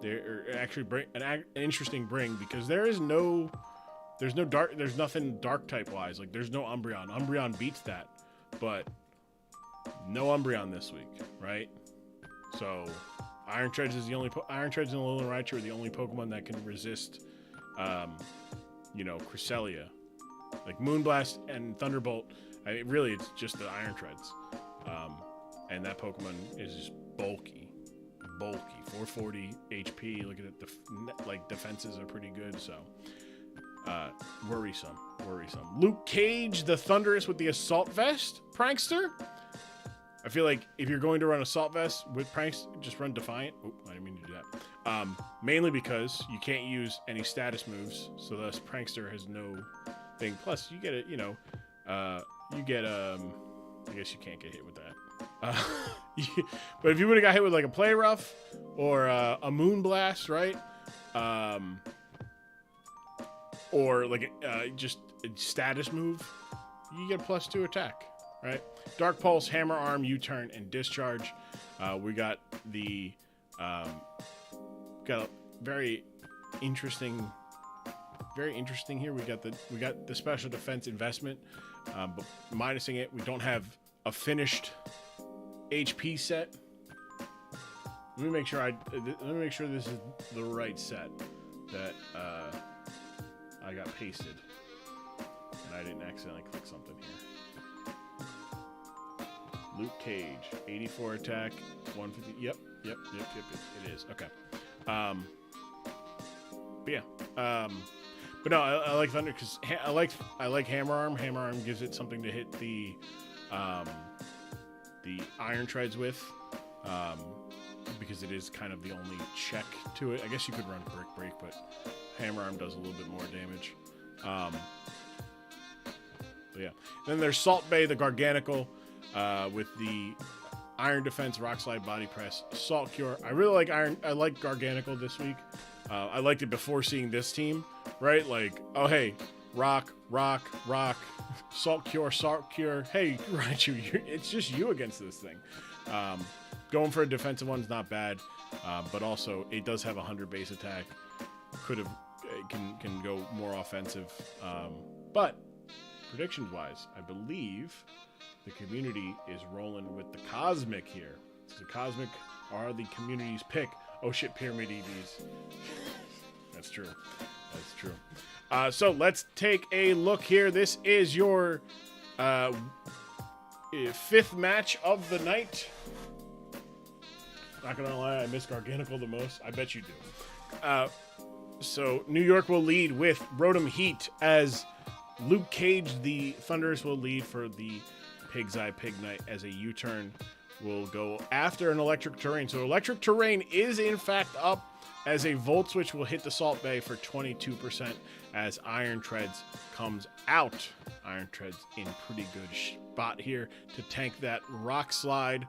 they're actually an interesting bring, because there's nothing dark type wise. Like, there's no Umbreon. Umbreon beats that, but no Umbreon this week, right? So Iron Treads and Alolan Raichu are the only Pokemon that can resist, Cresselia. Like Moonblast and Thunderbolt, it's just the Iron Treads. And that Pokemon is just bulky. bulky. 440 HP. Look at it. Like defenses are pretty good. So worrisome. Luke Cage, the Thunderous with the assault vest. Prankster. I feel like if you're going to run assault vest with pranks, just run Defiant. Oh, I didn't mean to do that. Mainly because you can't use any status moves, so thus Prankster has no thing. Plus, you get it. You get I guess you can't get hit with that. But if you would have got hit with like a Play Rough or a Moonblast, right? Or like just a status move, you get a +2 attack, right? Dark Pulse, Hammer Arm, U-Turn, and Discharge. We got the got a very interesting here. We got the special defense investment, but minusing it, we don't have a finished HP set. Let me make sure this is the right set that I got pasted, and I didn't accidentally click something here. Luke Cage, 84 attack, 150. Yep. It is okay. But yeah. But no, I like Thunder because I like Hammer Arm. Hammer Arm gives it something to hit the Iron Treads with, because it is kind of the only check to it. I guess you could run Brick Break, but Hammer Arm does a little bit more damage. But yeah. Then there's Salt Bay, the Garganical, with the Iron Defense, Rock Slide, Body Press, Salt Cure. I really like I like Garganical this week. I liked it before seeing this team, right? Like, oh hey, Rock, Salt Cure. Hey, Raichu, it's just you against this thing. Going for a defensive one's not bad, but also it does have 100 base attack. Can go more offensive. But predictions wise, I believe the community is rolling with the Cosmic here. So the Cosmic are the community's pick. Oh shit, Pyramid EVs. That's true. So let's take a look here. This is your 5th match of the night. Not gonna lie, I miss Garganical the most. I bet you do. So New York will lead with Rotom Heat, as Luke Cage, the Thunderous, will lead for the Pig's Eye Pig Knight, as a U-turn will go after an Electric Terrain. So Electric Terrain is in fact up, as a Volt Switch will hit the Salt Bay for 22%, as Iron Treads comes out. Iron Treads in pretty good spot here to tank that Rock Slide.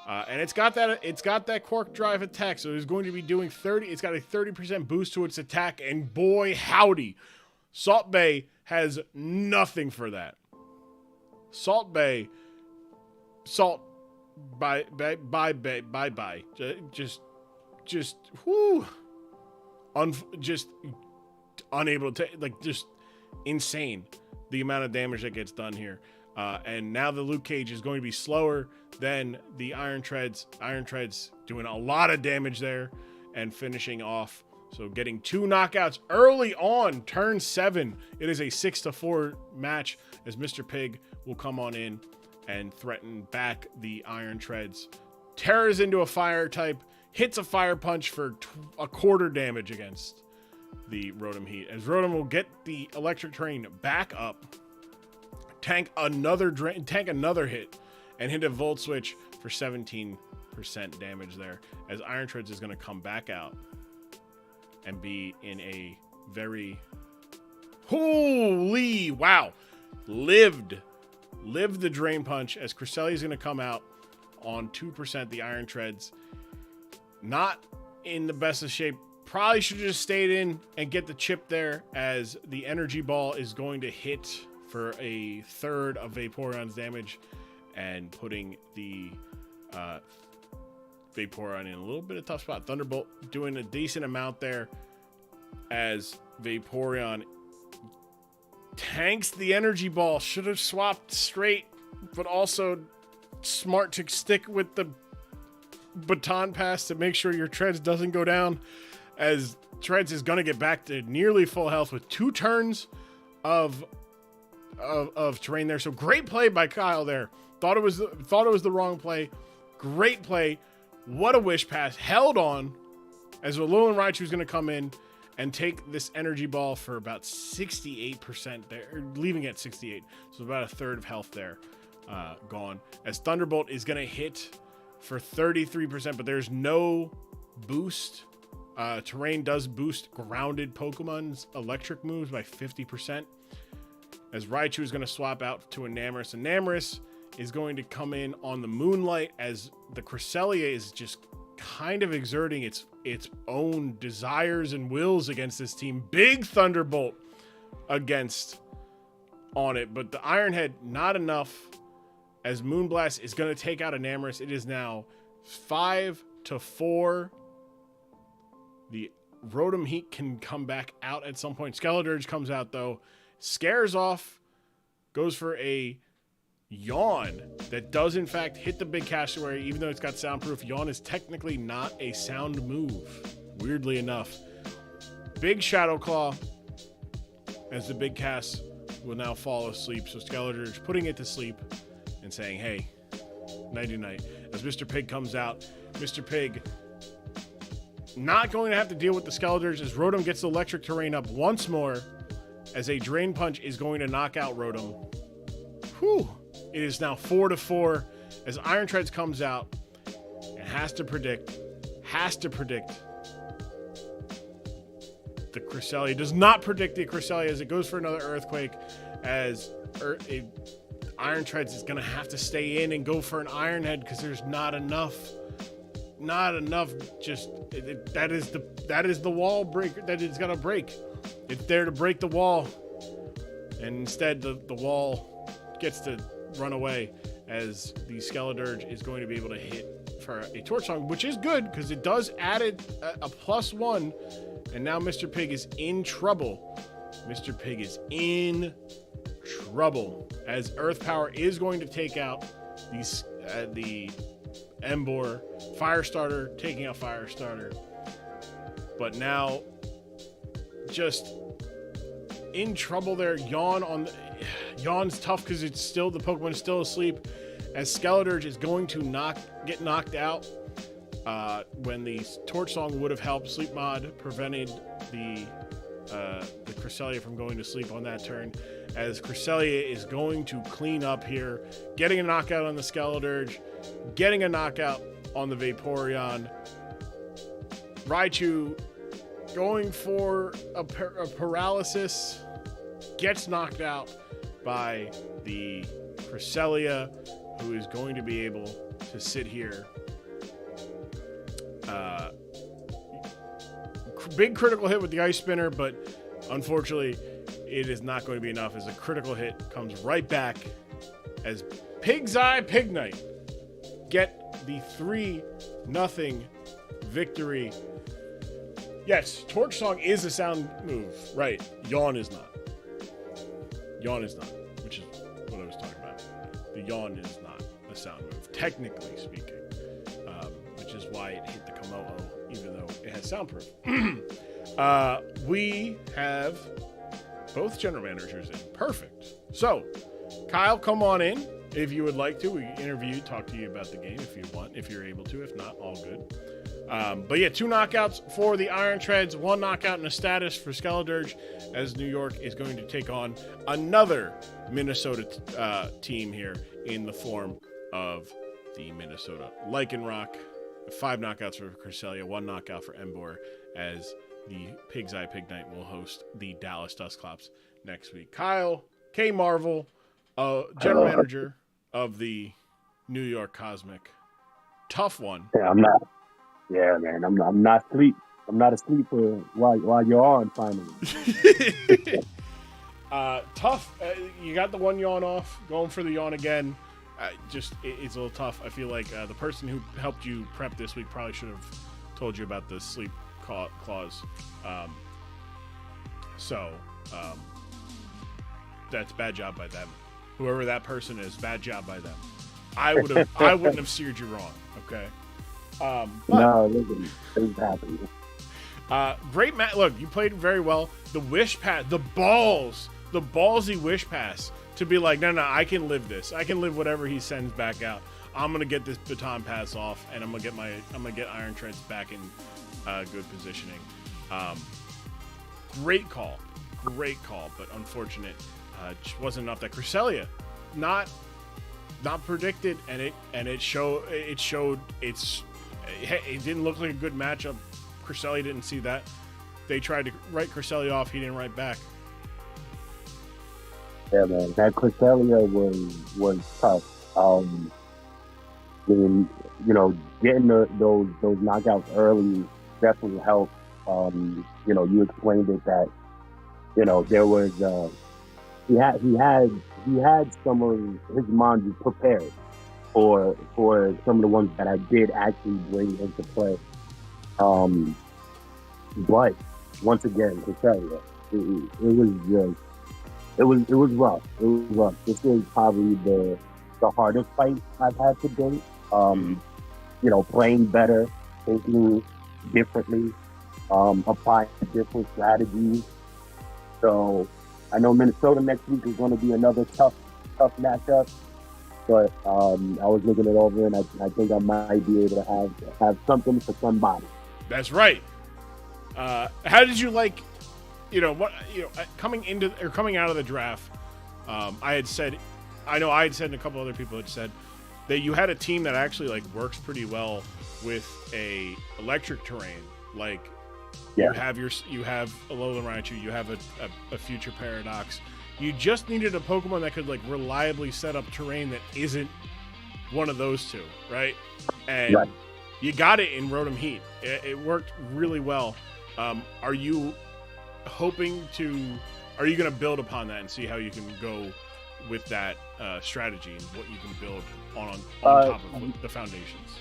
And it's got that Quark Drive attack, so it's going to be doing 30. It's got a 30% boost to its attack, and boy howdy, Salt Bay has nothing for that. Salt Bay, bye. Just whoo, just unable to like, just insane the amount of damage that gets done here. And now the Luke Cage is going to be slower than the Iron Treads. Iron Treads doing a lot of damage there and finishing off. So getting 2 knockouts early on turn 7. It is a 6-4 match, as Mr. Pig will come on in and threaten back the Iron Treads. Tears into a fire type, hits a fire punch for a quarter damage against the Rotom Heat, as Rotom will get the Electric Terrain back up, tank another hit, and hit a Volt Switch for 17% damage there, as Iron Treads is going to come back out and be in a very holy wow, lived the Drain Punch, as Cresselia is going to come out on 2%. The Iron Treads not in the best of shape. Probably should have just stayed in and get the chip there, as the Energy Ball is going to hit for a third of Vaporeon's damage, and putting the Vaporeon in a little bit of tough spot. Thunderbolt doing a decent amount there, as Vaporeon tanks the Energy Ball. Should have swapped straight, but also smart to stick with the Baton Pass to make sure your Treads doesn't go down, as Treads is going to get back to nearly full health with 2 turns of terrain there. So great play by Kyle there. Thought it was the wrong play. Great play. What a wish pass. Held on as Alolan Raichu is going to come in and take this energy ball for about 68% there, or leaving at 68. So about a third of health there gone. As Thunderbolt is going to hit for 33%, but there's no boost. Terrain does boost grounded Pokemon's electric moves by 50%. As Raichu is going to swap out to a Namorous. And Namorous is going to come in on the Moonlight as the Cresselia is just kind of exerting its own desires and wills against this team. Big Thunderbolt against on it, but the Ironhead not enough as Moonblast is going to take out a Namorous. It is now 5-4. The Rotom Heat can come back out at some point. Skeledirge comes out though, scares off, goes for a Yawn that does in fact hit the big cassowary, even though it's got soundproof. Yawn is technically not a sound move, weirdly enough. Big Shadow Claw as the big Cass will now fall asleep. So Skeledirge putting it to sleep and saying, hey, nighty night. As Mr. Pig comes out, Mr. Pig not going to have to deal with the Skeledirge as Rotom gets the electric terrain up once more as a Drain Punch is going to knock out Rotom. Whew. It is now 4-4 as Iron Treads comes out and has to predict the Cresselia. Does not predict the Cresselia as it goes for another Earthquake as Iron Treads is going to have to stay in and go for an Iron Head because there's not enough. Just that is the wall breaker that it's going to break. It's there to break the wall. And instead the wall gets to run away as the Skeledirge is going to be able to hit for a Torch Song, which is good because it does add a +1. And now Mr. Pig is in trouble. Mr. Pig is in trouble as Earth Power is going to take out the Emboar. Firestarter taking out Firestarter. But now just in trouble there. Yawn's tough because it's still the Pokemon is still asleep as Skeledirge is going to get knocked out when the Torch Song would have helped. Sleep Mod prevented the Cresselia from going to sleep on that turn as Cresselia is going to clean up here, getting a knockout on the Skeledirge, getting a knockout on the Vaporeon. Raichu going for a paralysis, gets knocked out by the Cresselia, who is going to be able to sit here. Big critical hit with the Ice Spinner, but unfortunately it is not going to be enough as a critical hit comes right back as Pig's Eye Pignite get the 3-0 victory. Yes, Torch Song is a sound move. Right. Yawn is not. Which is what I was talking about. The Yawn is not a sound move, technically speaking, which is why it hit the Komodo, even though it has soundproof. We have both general managers in. Perfect. So, Kyle, come on in if you would like to. We talk to you about the game if you want, if you're able to. If not, all good. But yeah, 2 knockouts for the Iron Treads, 1 knockout and a status for Skeledirge as New York is going to take on another Minnesota team here in the form of the Minnesota Lycanroc. 5 knockouts for Cresselia, 1 knockout for Emboar as the Pig's Eye Pignite will host the Dallas Dusclops next week. Kyle K. Marvel, general manager of the New York Cosmic. Tough one. Yeah, I'm not. Yeah, man, I'm not asleep. I'm not asleep while you're on finally. Tough. You got the 1 yawn off. Going for the yawn again. It's a little tough. I feel like the person who helped you prep this week probably should have told you about the sleep clause. That's bad job by them. Whoever that person is, bad job by them. I wouldn't have steered you wrong. Okay. No, listen, it's happening. Great match. Look, you played very well. The wish pass, the ballsy wish pass to be like, no, I can live this. I can live whatever he sends back out. I'm gonna get this baton pass off, and I'm gonna get Iron Treads back in good positioning. Great call, but unfortunate. Just wasn't enough. That Cresselia, not predicted, and it showed. It didn't look like a good matchup. Cresselia didn't see that. They tried to write Cresselia off. He didn't write back. Yeah, man, that Cresselia was tough. Getting those knockouts early definitely helped. You explained it that there was he had some of his mangas prepared for some of the ones that I did actually bring into play. But once again, Cresselia, it was rough. It was rough. This is probably the hardest fight I've had to date. Playing better, thinking differently, applying different strategies. So I know Minnesota next week is going to be another tough matchup. But I was looking it over, and I think I might be able to have something for somebody. That's right. How did you like? Coming out of the draft, I had said, and a couple other people had said that you had a team that actually like works pretty well with a electric terrain. Like, you have Alolan Raichu, you have a Future Paradox. You just needed a Pokemon that could like reliably set up terrain that isn't one of those two, right? And you got it in Rotom Heat. It worked really well. Are you going to build upon that and see how you can go with that strategy and what you can build on top of the foundations?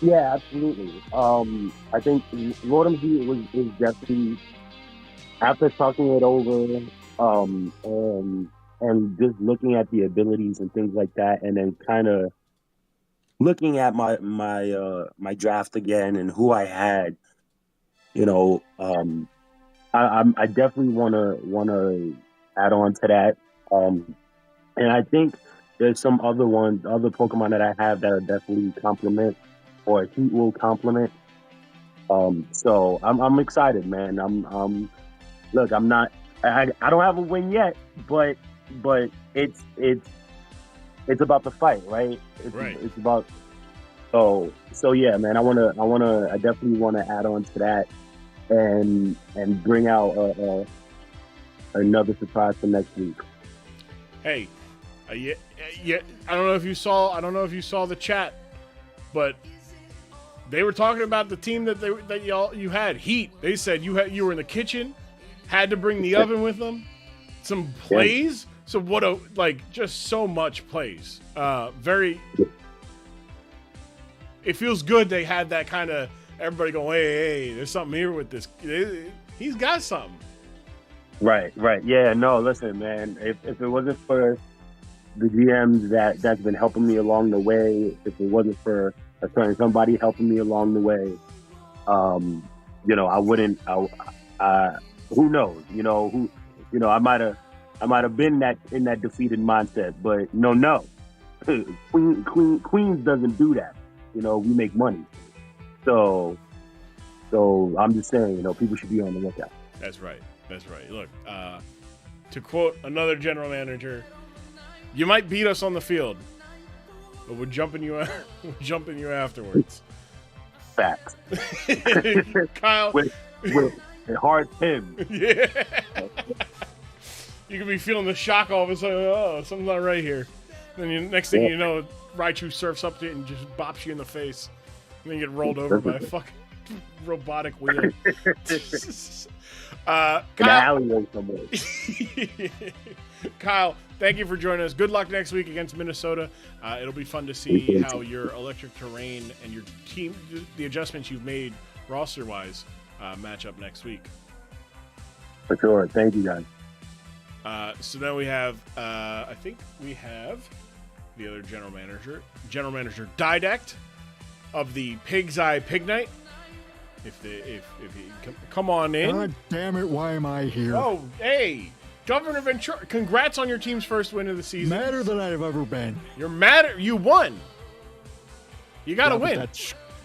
Yeah, absolutely. I think Rotom Heat is definitely, after talking it over, and just looking at the abilities and things like that, and then kind of looking at my draft again and who I had, I definitely want to add on to that. And I think there's some other Pokemon that I have that are definitely complement, or Heat will complement. So I'm excited, man. Look, I don't have a win yet, but it's about the fight, right? It's about so yeah, man. I definitely want to add on to that and bring out another surprise for next week. Hey, I don't know if you saw the chat, but they were talking about the team that you had, Heat. They said you were in the kitchen, had to bring the oven with them, some plays. So just so much plays. It feels good they had that kind of everybody going, hey, there's something here with this. He's got something. Right. Yeah, no, listen, man. If it wasn't for the GMs that's been helping me along the way, if it wasn't for somebody helping me along the way, I wouldn't. Who knows? I might have been in that defeated mindset, but no. Queens doesn't do that. We make money. So I'm just saying, people should be on the lookout. That's right. Look, to quote another general manager, you might beat us on the field, but we're jumping you afterwards. Facts. Kyle. with hard Tim. Yeah. You could be feeling the shock all of a sudden. Oh, something's not right here. Then next thing you know, Raichu surfs up to it and just bops you in the face. And then you get rolled over by a fucking robotic wheel. Kyle, thank you for joining us. Good luck next week against Minnesota. It'll be fun to see how your electric terrain and your team, the adjustments you've made roster-wise, match up next week. For sure. Thank you, guys. So now we have, I think we have the other general manager Didect of the Pig's Eye Pig Night. If he come on in. God damn it! Why am I here? Oh, hey, Governor Ventura! Congrats on your team's first win of the season. Madder than I've ever been. You're madder. You won. You gotta Yeah, but win.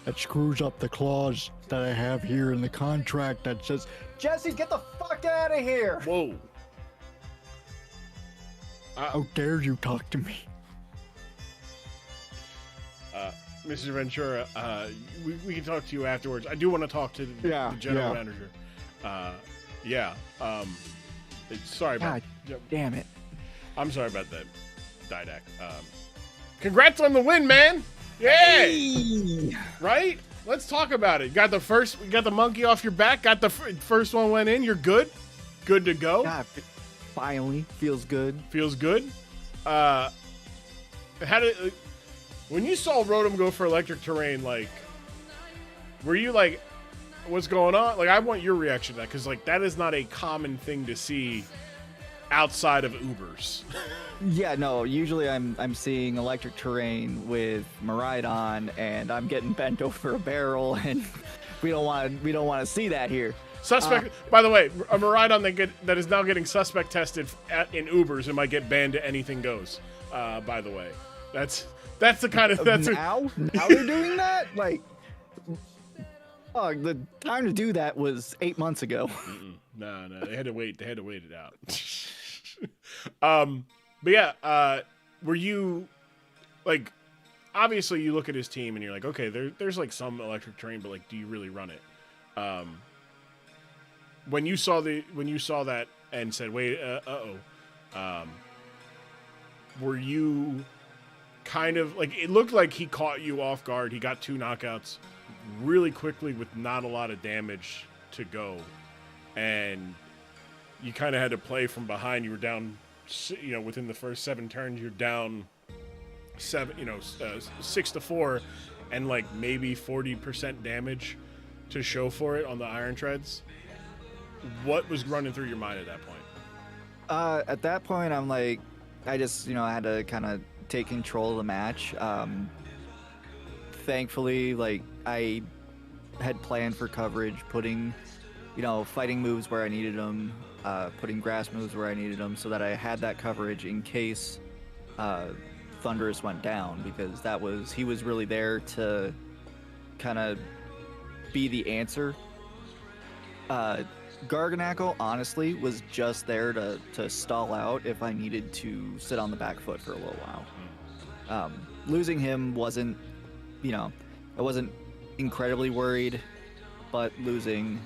That screws up the clause that I have here in the contract that says, Jesse, get the fuck out of here! Whoa. How dare you talk to me? Mr. Ventura, we can talk to you afterwards. I do want to talk to the general manager. Sorry about God damn it. I'm sorry about that, Didac. Congrats on the win, man! Yeah! Hey! Right? Let's talk about it. You got the monkey off your back. Got the first one went in. You're good. Good to go. God, finally feels good. Feels good. When you saw Rotom go for electric terrain, like, were you like, what's going on? Like, I want your reaction to that, because like that is not a common thing to see outside of Ubers. Yeah, no. Usually, I'm seeing electric terrain with Miraidon, and I'm getting bent over a barrel, and we don't want to see that here. Suspect. By the way, a Miraidon that is now getting suspect tested in Ubers and might get banned to anything goes. By the way, that's the kind of now they're doing that. Like, oh, the time to do that was 8 months ago. No, they had to wait. They had to wait it out. But yeah, were you like? Obviously, you look at his team and you're like, okay, there's like some electric terrain, but like, do you really run it? When you saw that and said, wait, were you kind of like, it looked like he caught you off guard. He got 2 knockouts really quickly with not a lot of damage to go, and you kind of had to play from behind. You were down, within the first 7 turns, you're down 6-4, and like maybe 40% damage to show for it on the Iron Treads. What was running through your mind at that point? At that point, I'm like, I just, I had to kind of take control of the match. Thankfully, like, I had planned for coverage, putting, fighting moves where I needed them, putting grass moves where I needed them, so that I had that coverage in case Thunderous went down, because he was really there to kind of be the answer. Garganackle, honestly, was just there to stall out if I needed to sit on the back foot for a little while. Losing him wasn't, I wasn't incredibly worried, but losing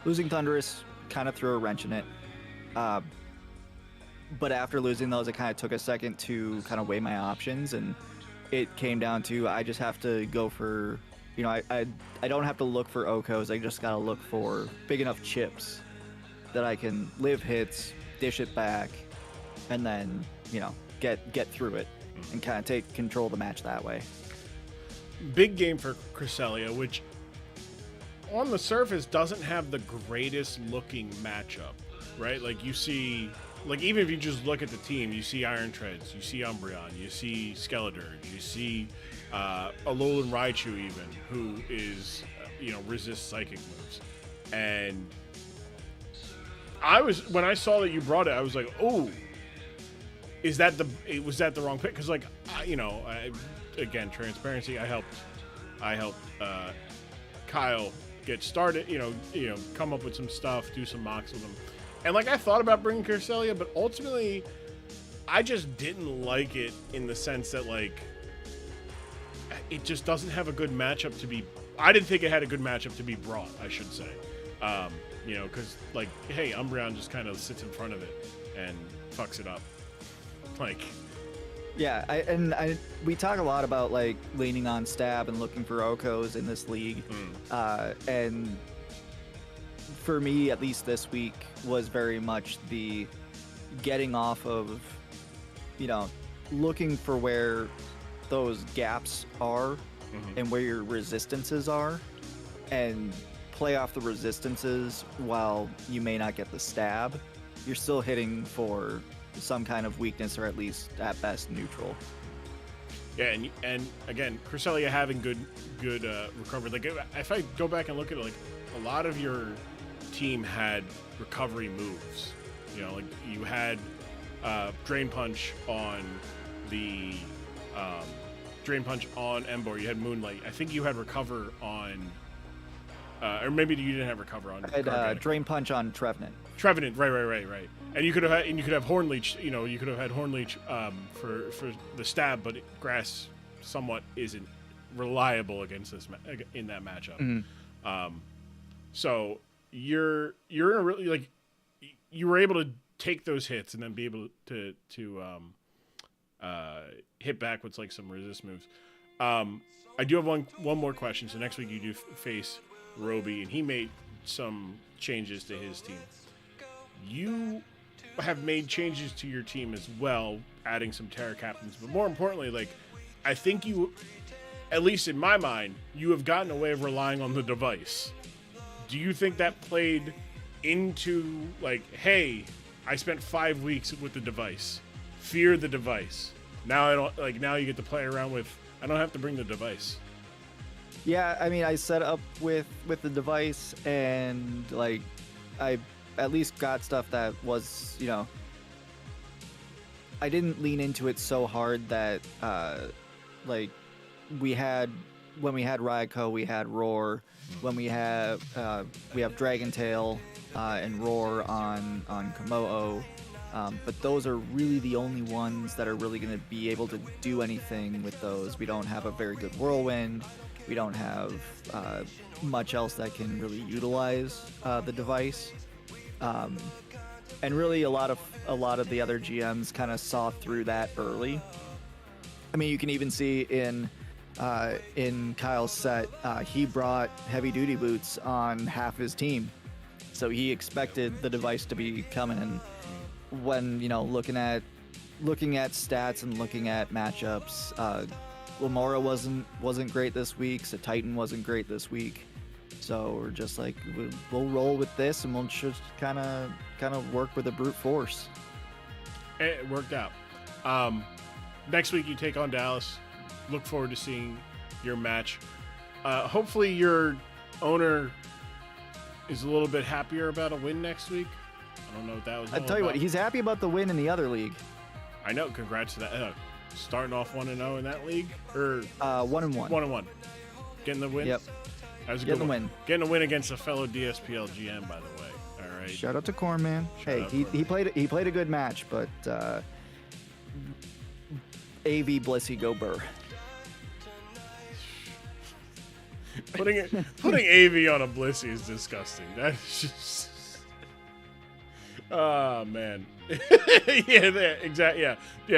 Thunderous kind of threw a wrench in it. But after losing those, it kind of took a second to kind of weigh my options, and it came down to I just have to go for, I don't have to look for Okos. I just gotta look for big enough chips that I can live hits, dish it back, and then get through it and kind of take control of the match that way. Big game for Cresselia, which on the surface doesn't have the greatest looking matchup, right? Like, you see, like, even if you just look at the team, you see Iron Treads, you see Umbreon, you see Skeledirge, you see Alolan Raichu even, who is, resists psychic moves. And when I saw that you brought it, I was like, oh, was that the wrong pick? Because, like, again, transparency, I helped Kyle get started, come up with some stuff, do some mocks with him. And, like, I thought about bringing Cresselia, but ultimately, I just didn't like it in the sense that, like, it just doesn't have a good matchup to be... I didn't think it had a good matchup to be brought, I should say. Because, like, hey, Umbreon just kind of sits in front of it and fucks it up. Like... Yeah, we talk a lot about, like, leaning on stab and looking for Okos in this league. And for me, at least this week, was very much the getting off of, looking for where those gaps are and where your resistances are, and play off the resistances while you may not get the stab. You're still hitting for some kind of weakness, or at least at best neutral. Yeah, and again, Cresselia having good recovery. Like, if I go back and look at it, like, a lot of your team had recovery moves. Like, you had Drain Punch on the Drain Punch on Embor. You had Moonlight. I think you had Recover on, or maybe you didn't have Recover on. I had Drain Punch on Trevenant. Trevenant, right. And you could have Horn Leech. You know, you could have had Horn Leech for the stab, but Grass somewhat isn't reliable against this in that matchup. Mm-hmm. So you're in a really, like, you were able to take those hits and then be able to hit back with like some resist moves. I do have one more question. So next week you do face Roby, and he made some changes to his team. You have made changes to your team as well, adding some Terra captains, but more importantly, like, I think you, at least in my mind, you have gotten away of relying on the device. Do you think that played into, like, hey, I spent 5 weeks with the device, fear the device, now I don't, like, now you get to play around with, I don't have to bring the device? Yeah, I mean, I set up with the device, and like, I at least got stuff that was, you know, I didn't lean into it so hard that like when we had Raikou, we had Roar. When we have Dragon Tail and Roar on Komodo. But those are really the only ones that are really going to be able to do anything with those. We don't have a very good Whirlwind. We don't have much else that can really utilize the device. And really, a lot of the other GMs kind of saw through that early. I mean, you can even see in Kyle's set, he brought heavy duty boots on half his team, so he expected the device to be coming. And when, you know, looking at stats and looking at matchups, Lamora wasn't great this week, so Titan wasn't great this week. So we're just like, we'll roll with this, and we'll just kind of work with a brute force. It worked out. Next week you take on Dallas. Look forward to seeing your match. Hopefully your owner is a little bit happier about a win next week. I don't know what that was. I'll tell you what, he's happy about the win in the other league. I know. Congrats to that. Starting off 1-0 in that league, or 1-1. 1-1. Getting the win. Yep. That was a Getting good the win. win. Getting a win against a fellow DSPL GM, by the way. All right. Shout out to Corn Man. Shout Hey, out he played a good match, but AV Blissey go Burr. Putting AV on a Blissey is disgusting. That's just. Oh man. Yeah,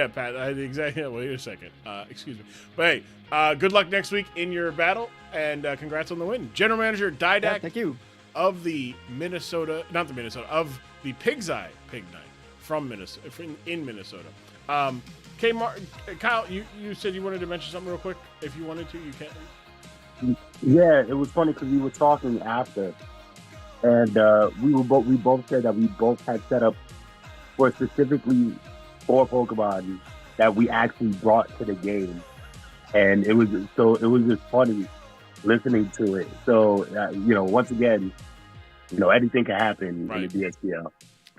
Pat. I had the exact. Yeah, wait a second. Excuse me. But hey, good luck next week in your battle, and congrats on the win, General Manager Didac. Yeah, thank you. Of the of the Pig's Eye Pig Night from Minnesota, in Minnesota. Kyle, you said you wanted to mention something real quick. If you wanted to, you can. Yeah, it was funny because we were talking after, and we both said that we both had set up for specifically for Pokemon that we actually brought to the game, and it was just funny listening to it. So once again, anything can happen in the DSPL.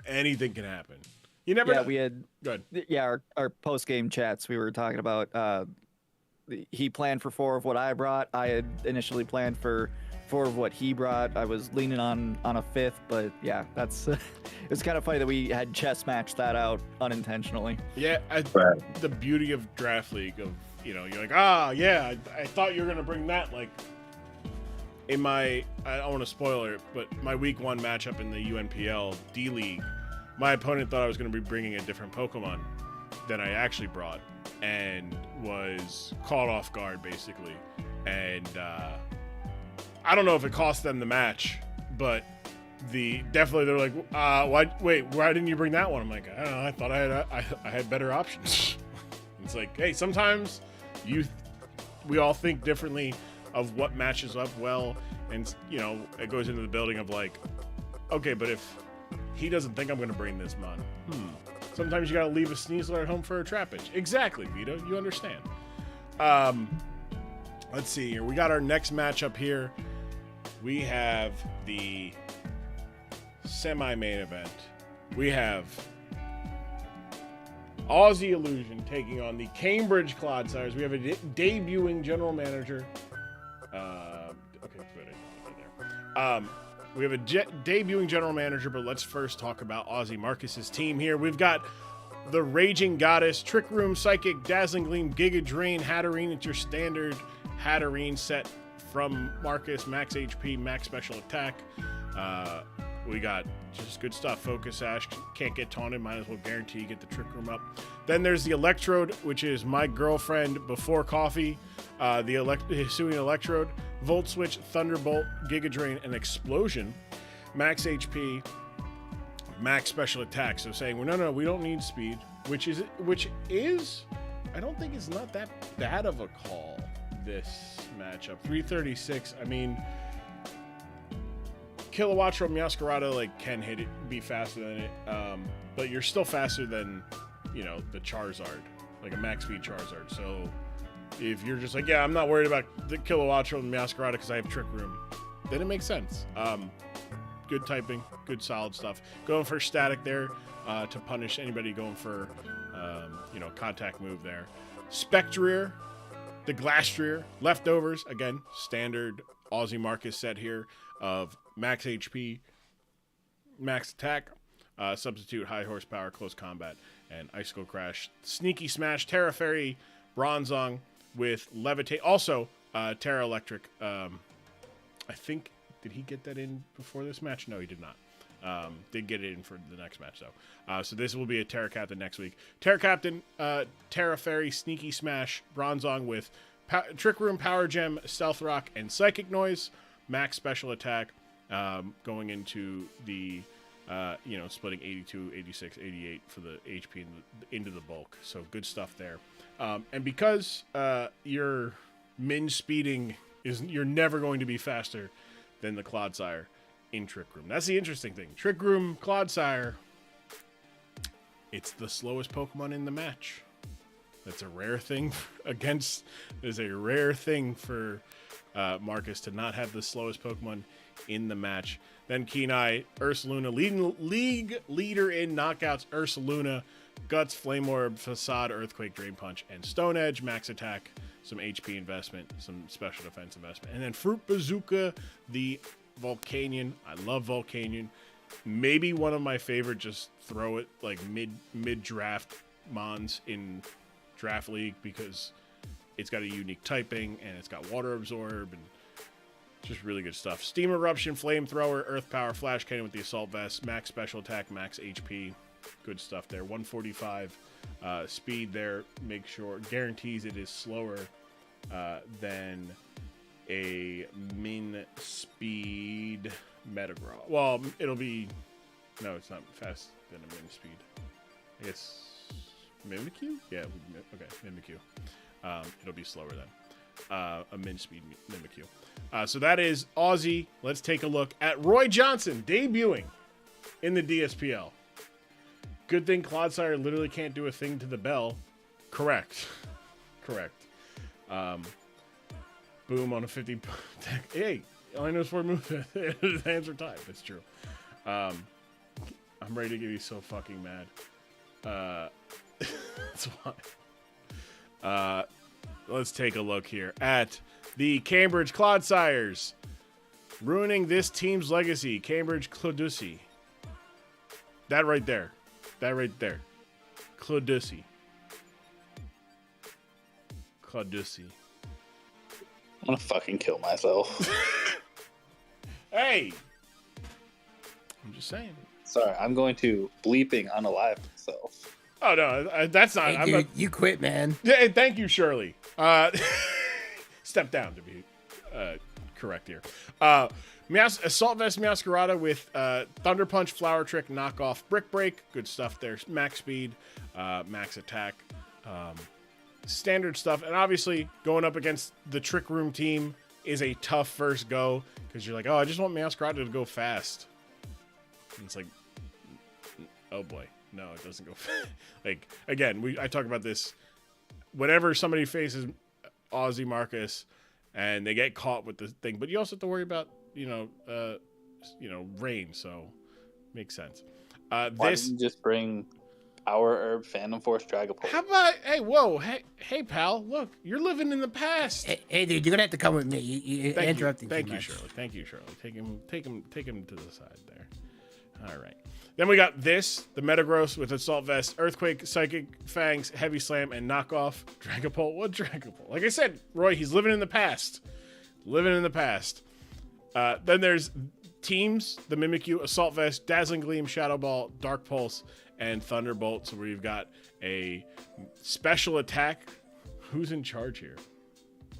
Anything can happen. You never. Yeah, know. we had. Good. Yeah, our post game chats, we were talking about. He planned for 4 of what I brought. I had initially planned for 4 of what he brought. I was leaning on a 5th, but yeah, that's. It's kind of funny that we had chess matched that out unintentionally. Yeah, the beauty of Draft League of you're like, yeah, I thought you were gonna bring that, like. In my, I don't want to spoil it, but my week 1 matchup in the UNPL D League, my opponent thought I was going to be bringing a different Pokemon than I actually brought, and was caught off guard basically. And I don't know if it cost them the match, but they're like, why didn't you bring that one? I'm like, I don't know, I thought I had better options. It's like, hey, sometimes we all think differently of what matches up well, and it goes into the building of like, okay, but if he doesn't think I'm going to bring this mon, sometimes you got to leave a Sneasler at home for a Trapinch. Exactly, Vito, you understand. Let's see here. We got our next matchup here. We have the semi-main event. We have Aussie Illusion taking on the Cambridge Clodsires. We have a debuting general manager. Okay, good. We have a debuting general manager, but let's first talk about Aussie Marcus's team here. We've got the Raging Goddess, Trick Room, Psychic, Dazzling Gleam, Giga Drain, Hatterene. It's your standard Hatterene set from Marcus. Max HP, max special attack. We got just good stuff. Focus Ash, can't get taunted, might as well guarantee you get the Trick Room up. Then there's the Electrode, which is my girlfriend before coffee. The Hisuian Electrode, Volt Switch, Thunderbolt, Giga Drain, and Explosion. Max HP, max special attack. So saying, well, no, we don't need speed, which is, I don't think it's not that bad of a call, this matchup. 336, I mean, Kilowattrel Meowscarada, like, can hit it, be faster than it, but you're still faster than, you know, the Charizard, like a max speed Charizard. So if you're just like, yeah, I'm not worried about the Kilowattrel and Meowscarada because I have Trick Room, then it makes sense. Good typing, good solid stuff. Going for static there to punish anybody going for, you know, contact move there. Spectrier, the Glastrier, Leftovers, again, standard Aussie Marcus set here of max HP, max attack, substitute high horsepower, close combat, and Icicle Crash. Sneaky Smash, Terra Fairy, Bronzong with Levitate. Also, Terra Electric. I think, did he get that in before this match? No, he did not. Did get it in for the next match, though. So this will be a Terra Captain next week. Terra Captain, Terra Fairy, Sneaky Smash, Bronzong with Trick Room, Power Gem, Stealth Rock, and Psychic Noise. Max special attack, going into the, you know, splitting 82, 86, 88 for the HP into the bulk. So good stuff there. And because your min speeding you're never going to be faster than the Clodsire in Trick Room. That's the interesting thing. Trick Room, Clodsire, it's the slowest Pokemon in the match. That's a rare thing there's a rare thing for Marcus to not have the slowest Pokemon in the match. Then Kenai, Ursaluna, league leader in knockouts, Ursaluna, Guts, Flame Orb, Facade, Earthquake, Drain Punch, and Stone Edge, max attack, some HP investment, some special defense investment. And then Fruit Bazooka, the Volcanion. I love Volcanion. Maybe one of my favorite, just throw it like mid draft mons in Draft League, because it's got a unique typing and it's got Water Absorb and just really good stuff. Steam Eruption, Flamethrower, Earth Power, Flash Cannon with the Assault Vest, max special attack, max HP. Good stuff there. 145 speed there. Make sure, guarantees it is slower than a min speed Metagross. Well, it'll be, no, it's not fast than a min speed. I guess Mimikyu? Yeah, okay, Mimikyu. It'll be slower than a min speed Mimikyu. So that is Aussie. Let's take a look at Roy Johnson debuting in the DSPL. Good thing Clodsire literally can't do a thing to the bell. Correct. Boom on a 50. Hey, all I know is 4 moves. His hands are tied. That's true. I'm ready to get you so fucking mad. That's why. Let's take a look here at the Cambridge Clodsires. Ruining this team's legacy. Cambridge Clodussy. That right there. Clodussy. I'm gonna fucking kill myself. Hey! I'm just saying. Sorry, I'm going to bleeping unalive myself. Oh, no, that's not... Hey, dude, you quit, man. Yeah, thank you, Shirley. Step down to be correct here. Assault Vest Meowscarada with Thunder Punch, Flower Trick, Knockoff, Brick Break. Good stuff there. Max speed, max attack. Standard stuff. And obviously, going up against the Trick Room team is a tough first go, because you're like, oh, I just want Meowscarada to go fast. And it's like, oh boy. No, it doesn't go fast. Like, again, I talk about this. Whenever somebody faces Aussie Marcus and they get caught with the thing, but you also have to worry about, rain, so makes sense. Why didn't you just bring Power Herb Phantom Force Dragapult. How about, hey, whoa, hey, pal, look, you're living in the past. Hey, dude, you're gonna have to come with me. You interrupting Thank too you, much. Shirley. Thank you, Shirley. Take him to the side there. All right. Then we got this, the Metagross with Assault Vest, Earthquake, Psychic Fangs, Heavy Slam, and Knockoff Dragapult. What Dragapult? Like I said, Roy, he's living in the past. Living in the past. Then there's teams, the Mimikyu, Assault Vest, Dazzling Gleam, Shadow Ball, Dark Pulse, and Thunderbolt. So we've got a special attack. Who's in charge here?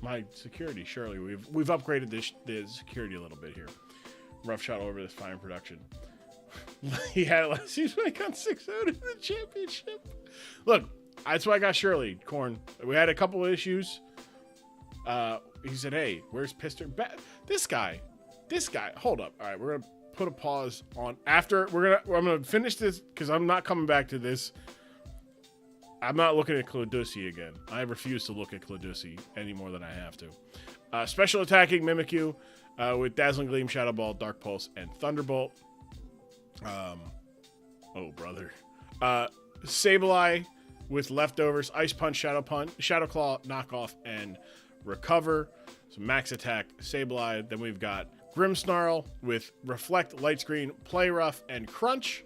My security, surely. We've upgraded the security a little bit here. Rough shot over this fine production. He had it last season when he got 6-0 in the championship. Look, that's why I got Shirley, Corn. We had a couple of issues. He said, hey, where's Pister? This guy. Hold up. All right, we're going to put a pause on after. I'm going to finish this because I'm not coming back to this. I'm not looking at Cladusi again. I refuse to look at Cladusi any more than I have to. Special attacking Mimikyu with Dazzling Gleam, Shadow Ball, Dark Pulse, and Thunderbolt. Oh brother. Sableye with leftovers, Ice Punch, Shadow Claw, Knockoff, and Recover. So max attack, Sableye. Then we've got Grimmsnarl with Reflect, Light Screen, Play Rough, and Crunch.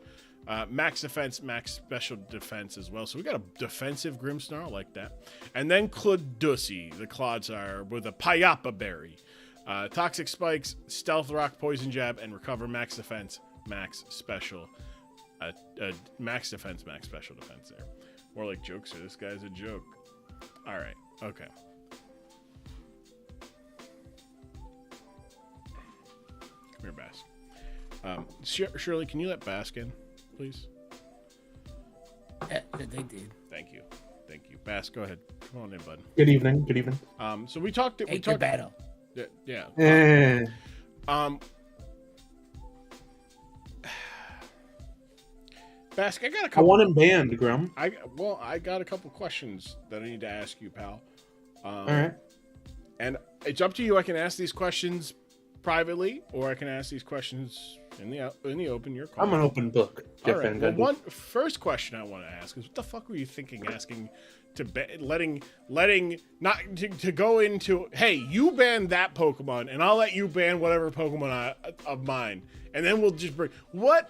Max defense, max special defense as well. So we got a defensive Grimmsnarl like that. And then Cladusi, the Clodsire, with a Payapa Berry. Toxic Spikes, Stealth Rock, Poison Jab, and Recover, max defense, max special. Max defense, max special defense there. More like jokes, this guy's a joke. All right, okay. Come here, Bask. Shirley, can you let Bask in, please? Yeah, they did. Thank you. Bask, go ahead. Come on in, bud. Good evening. So we talked. Hey, good battle. Yeah. Bask, I got a couple. I want him banned, Grum. I got a couple questions that I need to ask you, pal. All right. And it's up to you. I can ask these questions privately, or I can ask these questions in the open. Your call. I'm an open book. All right. Well, first question I want to ask is, what the fuck were you thinking asking to letting not to go into? Hey, you ban that Pokemon, and I'll let you ban whatever Pokemon of mine, and then we'll just bring what.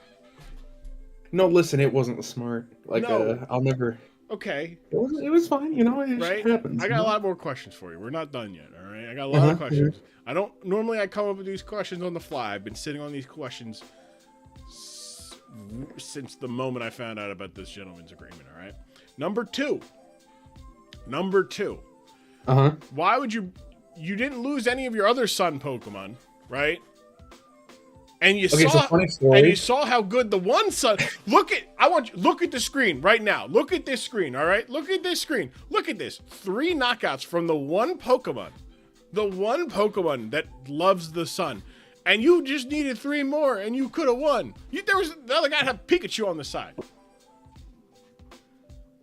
No, listen, it wasn't smart. Like, no. I'll never. Okay. It was fine, you know. It right? happens. I got a lot more questions for you. We're not done yet. All right. I got a lot of questions. I don't normally. I come up with these questions on the fly. I've been sitting on these questions since the moment I found out about this gentleman's agreement. All right. Number two. Why would you didn't lose any of your other Sun Pokemon, right? And you saw how good the one Sun. Look at the screen right now. Look at this screen, all right? Look at this screen. Look at this. 3 knockouts from the one Pokemon. The one Pokemon that loves the sun. And you just needed 3 more and you could have won. The other guy had Pikachu on the side.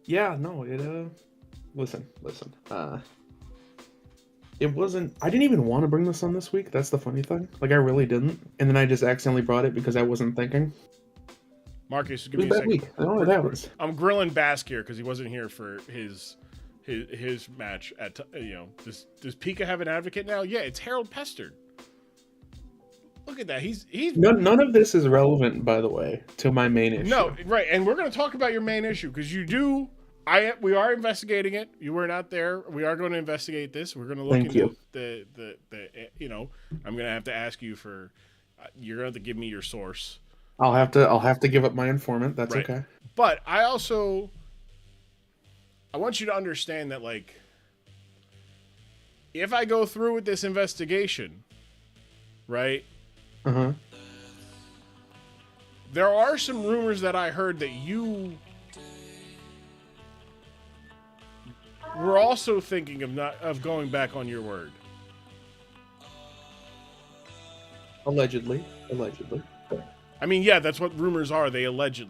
Yeah, no, listen. It wasn't. I didn't even want to bring this on this week. That's the funny thing. Like, I really didn't. And then I just accidentally brought it because I wasn't thinking. Marcus, give me a second. Week. I don't know what that was. I'm grilling Bask here because he wasn't here for his match at. Does Pika have an advocate now? Yeah, it's Harold Pestard. Look at that. He's none of this is relevant, by the way, to my main issue. No, right. And we're going to talk about your main issue because you do. We are investigating it. You were not there. We are going to investigate this. We're going to look into the I'm going to have to ask you for. You're going to have to give me your source. I'll have to give up my informant. That's right. Okay. But I want you to understand that, like, if I go through with this investigation, right? There are some rumors that I heard that you were also thinking of going back on your word. Allegedly. I mean, yeah, that's what rumors are. They allege.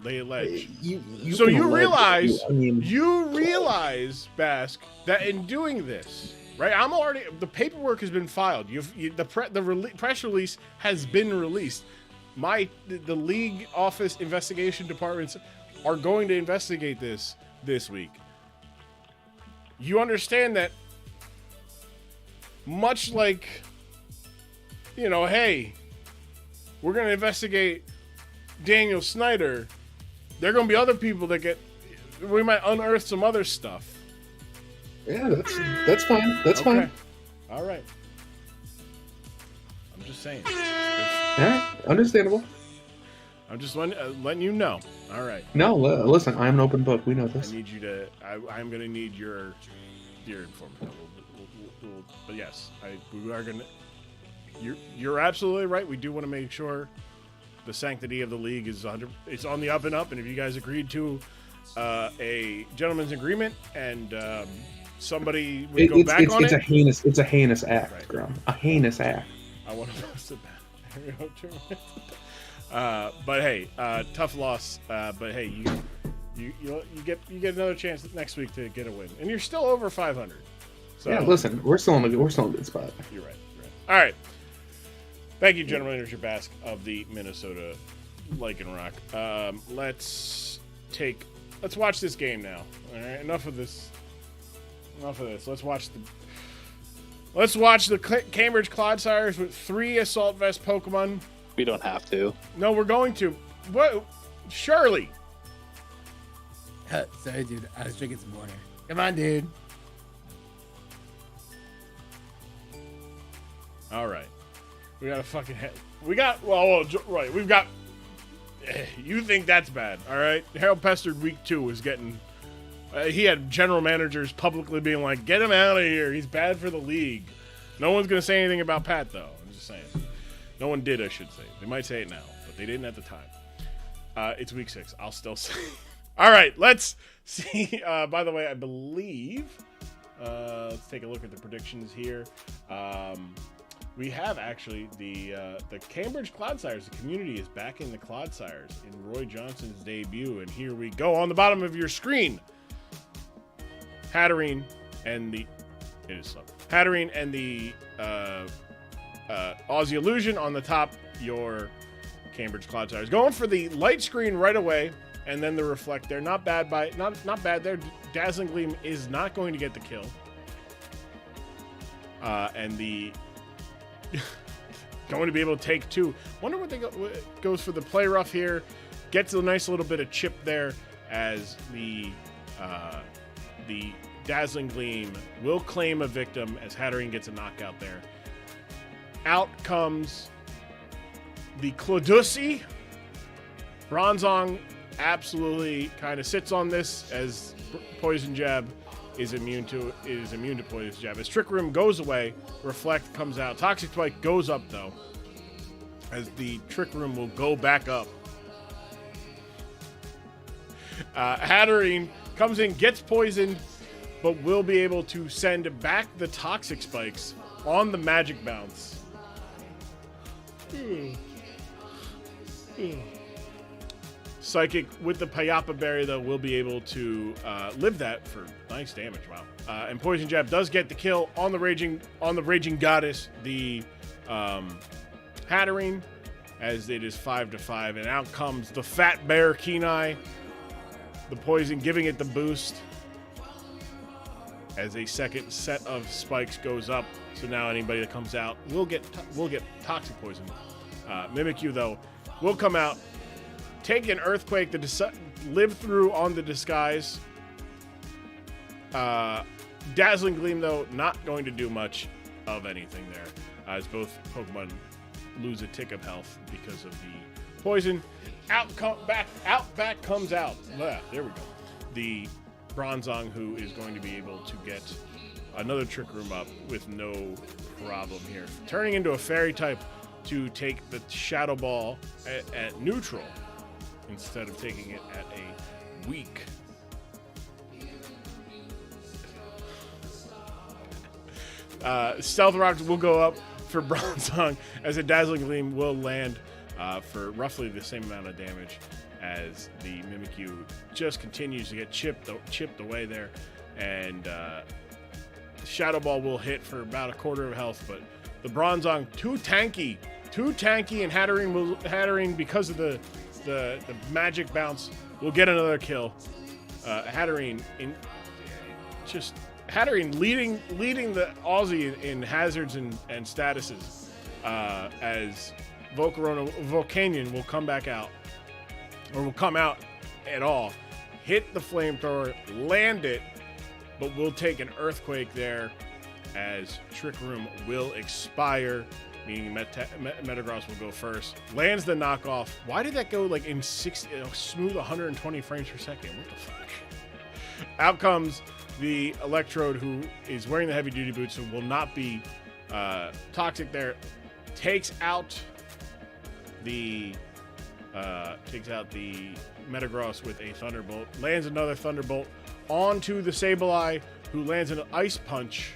So you realize, Bask, that in doing this, right? The paperwork has been filed. The press release has been released. The league office investigation departments are going to investigate this week. You understand that much like, hey, we're going to investigate Daniel Snyder, there are going to be other people that we might unearth some other stuff. Yeah, that's fine. That's fine. All right. I'm just saying. All right, understandable. I'm just letting you know. All right. No, listen, I'm an open book. We know this. I need you to. I'm going to need your information. But yes, we are going to. You're absolutely right. We do want to make sure the sanctity of the league is it's on the up and up. And if you guys agreed to a gentleman's agreement and somebody would go back on it, it's a heinous act, right. Grum. A heinous act. I want to post it back. But hey, tough loss. But hey, you get another chance next week to get a win, and you're still over 500. So yeah, listen, we're still in a good spot. You're right. All right. Thank you, General Manager Bask of the Minnesota Lycan Rock. Let's watch this game now. All right, enough of this. Let's watch the Cambridge Clodsires with 3 Assault Vest Pokemon. We don't have to. No, we're going to. What? Surely. Sorry, dude. I was drinking some water. Come on, dude. All right. We got a fucking head. Right. We've got. You think that's bad, all right? Harold Pestard week 2 was getting. He had general managers publicly being like, "Get him out of here. He's bad for the league." No one's gonna say anything about Pat though. I'm just saying. No one did, I should say. They might say it now, but they didn't at the time. It's week 6. I'll still say. All right, let's see. By the way, I believe. Let's take a look at the predictions here. We have actually the Cambridge Clodsires. The community is backing the Clodsires in Roy Johnson's debut, and here we go on the bottom of your screen. Hatterene and the Aussie Illusion on the top. Your Cambridge Clodsires going for the light screen right away, and then the reflect there. Not bad there. Dazzling Gleam is not going to get the kill, and the going to be able to take 2. Wonder what goes for the play rough here. Gets a nice little bit of chip there as the Dazzling Gleam will claim a victim as Hatterene gets a knockout there. Out comes the Clodussy. Bronzong absolutely kind of sits on this as Poison Jab is immune to Poison Jab. As Trick Room goes away, Reflect comes out. Toxic Spike goes up though, as the Trick Room will go back up. Hatterene comes in, gets poisoned, but will be able to send back the Toxic Spikes on the Magic Bounce. Psychic with the Payapa Berry, though, will be able to live that for nice damage. Wow. And Poison Jab does get the kill on the Raging Goddess, the Hatterene, as it is 5-5. And out comes the Fat Bear Kenai. The poison giving it the boost as a second set of spikes goes up. So now anybody that comes out will get toxic poison. Mimikyu, though, will come out, take an Earthquake to live through on the disguise. Dazzling Gleam, though, not going to do much of anything there, as both Pokemon lose a tick of health because of the poison. Back comes out. There we go. The Bronzong, who is going to be able to get another Trick Room up with no problem here. Turning into a Fairy type to take the Shadow Ball at neutral instead of taking it at a weak. Stealth Rocks will go up for Bronzong as a Dazzling Gleam will land for roughly the same amount of damage as the Mimikyu just continues to get chipped away there. And Shadow Ball will hit for about a quarter of health, but the Bronzong too tanky, and Hatterene because of the the magic bounce will get another kill. Hatterene leading the Aussie in hazards and statuses as Volcanion will come back out, or will come out at all, hit the flamethrower, land it, but we'll take an earthquake there as Trick Room will expire, meaning Metagross will go first. Lands the knockoff. Why did that go like in smooth 120 frames per second? What the fuck? Out comes the Electrode, who is wearing the heavy duty boots, so will not be toxic there. Takes out the Metagross with a Thunderbolt. Lands another Thunderbolt onto the Sableye, who lands an Ice Punch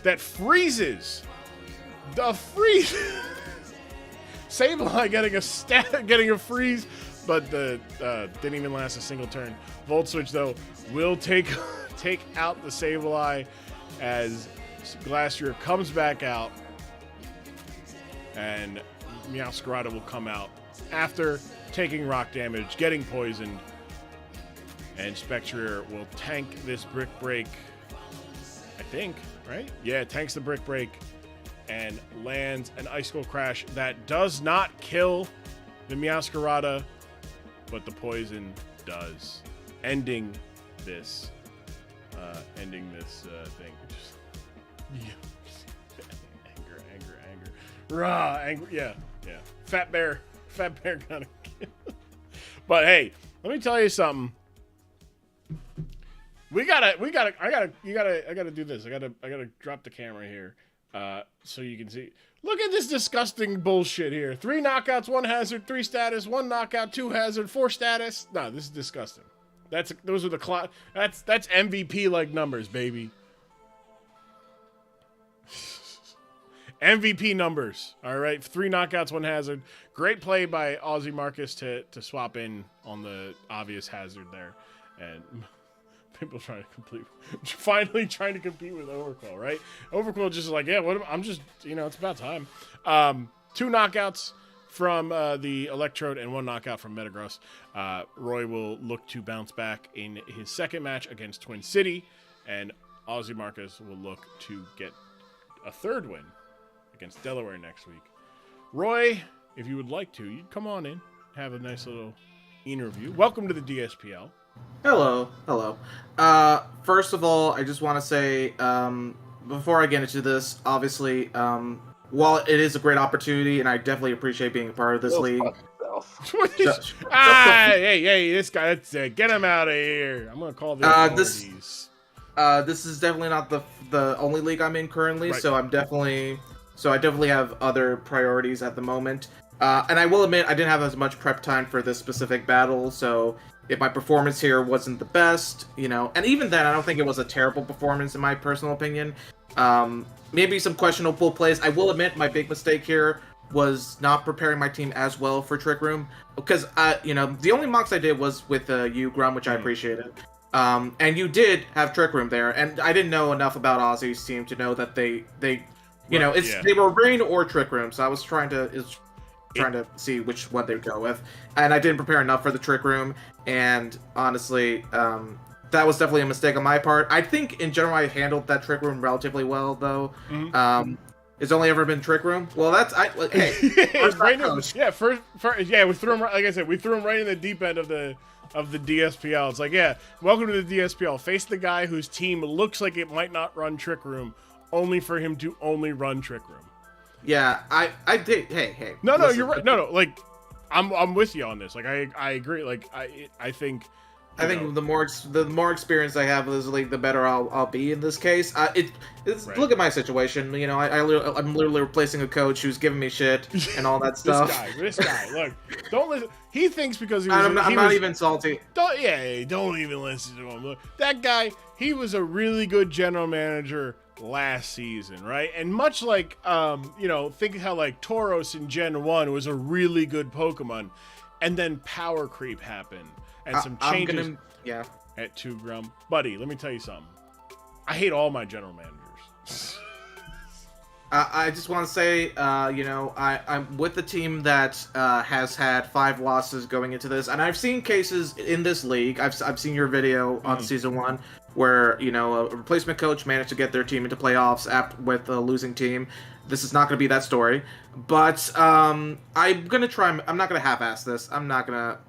that freezes. The freeze. Sableye getting a freeze, but didn't even last a single turn. Volt Switch though will take out the Sableye as Glastrier comes back out, and Meowscarada will come out after taking rock damage, getting poisoned, and Spectrier will tank this Brick Break. I think, right? Yeah, tanks the Brick Break and lands an Icicle Crash that does not kill the Meowscarada, but the poison does, ending this thing. Just, anger. Rah, anger. Yeah. Fat bear gonna kill. But hey, let me tell you something. I gotta do this. I gotta drop the camera here, so you can see. Look at this disgusting bullshit here. 3 knockouts, 1 hazard, 3 status, 1 knockout, 2 hazard, 4 status. No, this is disgusting. That's MVP like numbers, baby. MVP numbers. All right, 3 knockouts, 1 hazard. Great play by Aussie Marcus to swap in on the obvious hazard there, and people finally trying to compete with Overquill, right? Overquill just like, yeah, I'm just, it's about time. 2 knockouts from the Electrode and 1 knockout from Metagross. Roy will look to bounce back in his second match against Twin City, and Aussie Marcus will look to get a 3rd win against Delaware next week. Roy, if you would like to, you'd come on in, have a nice little interview. Welcome to the DSPL. Hello. First of all, I just want to say, before I get into this, obviously, while it is a great opportunity, and I definitely appreciate being a part of this league. Hey, this guy, that's it. Get him out of here. I'm going to call the authorities. This is definitely not the only league I'm in currently, right. So I definitely have other priorities at the moment. And I will admit, I didn't have as much prep time for this specific battle, so if my performance here wasn't the best, and even then, I don't think it was a terrible performance in my personal opinion. Maybe some questionable plays. I will admit my big mistake here was not preparing my team as well for Trick Room, because the only mocks I did was with you, Grum, which I appreciated. And you did have Trick Room there, and I didn't know enough about Aussie's team to know that they were Rain or Trick Room, so I was trying to see which one they'd go with, and I didn't prepare enough for the Trick Room, and honestly, that was definitely a mistake on my part. I think in general I handled that Trick Room relatively well, though. Mm-hmm. It's only ever been Trick Room. Well, hey, right now, we threw him. Like I said, we threw him right in the deep end of the DSPL. It's like, yeah, welcome to the DSPL. Face the guy whose team looks like it might not run Trick Room, only for him to only run Trick Room. Yeah, I did. Hey. No, you're right. No, like, I'm with you on this. Like, I agree. Like, I think the more experience I have in this league, the better I'll be in this case. Right. Look at my situation. I'm literally replacing a coach who's giving me shit and all that stuff. This guy. Look, don't listen. He thinks because I'm not even salty. Don't even listen to him. Look, that guy. He was a really good general manager last season, right? And much like think how like Tauros in Gen 1 was a really good Pokemon, and then power creep happened and some changes at 2 Grum. Buddy, let me tell you something. I hate all my general managers. I just want to say, you know, I'm with the team that has had 5 losses going into this, and I've seen cases in this league. I've seen your video on season 1 where, you know, a replacement coach managed to get their team into playoffs with a losing team. This is not going to be that story, but I'm gonna try. I'm not gonna half-ass this. I'm not gonna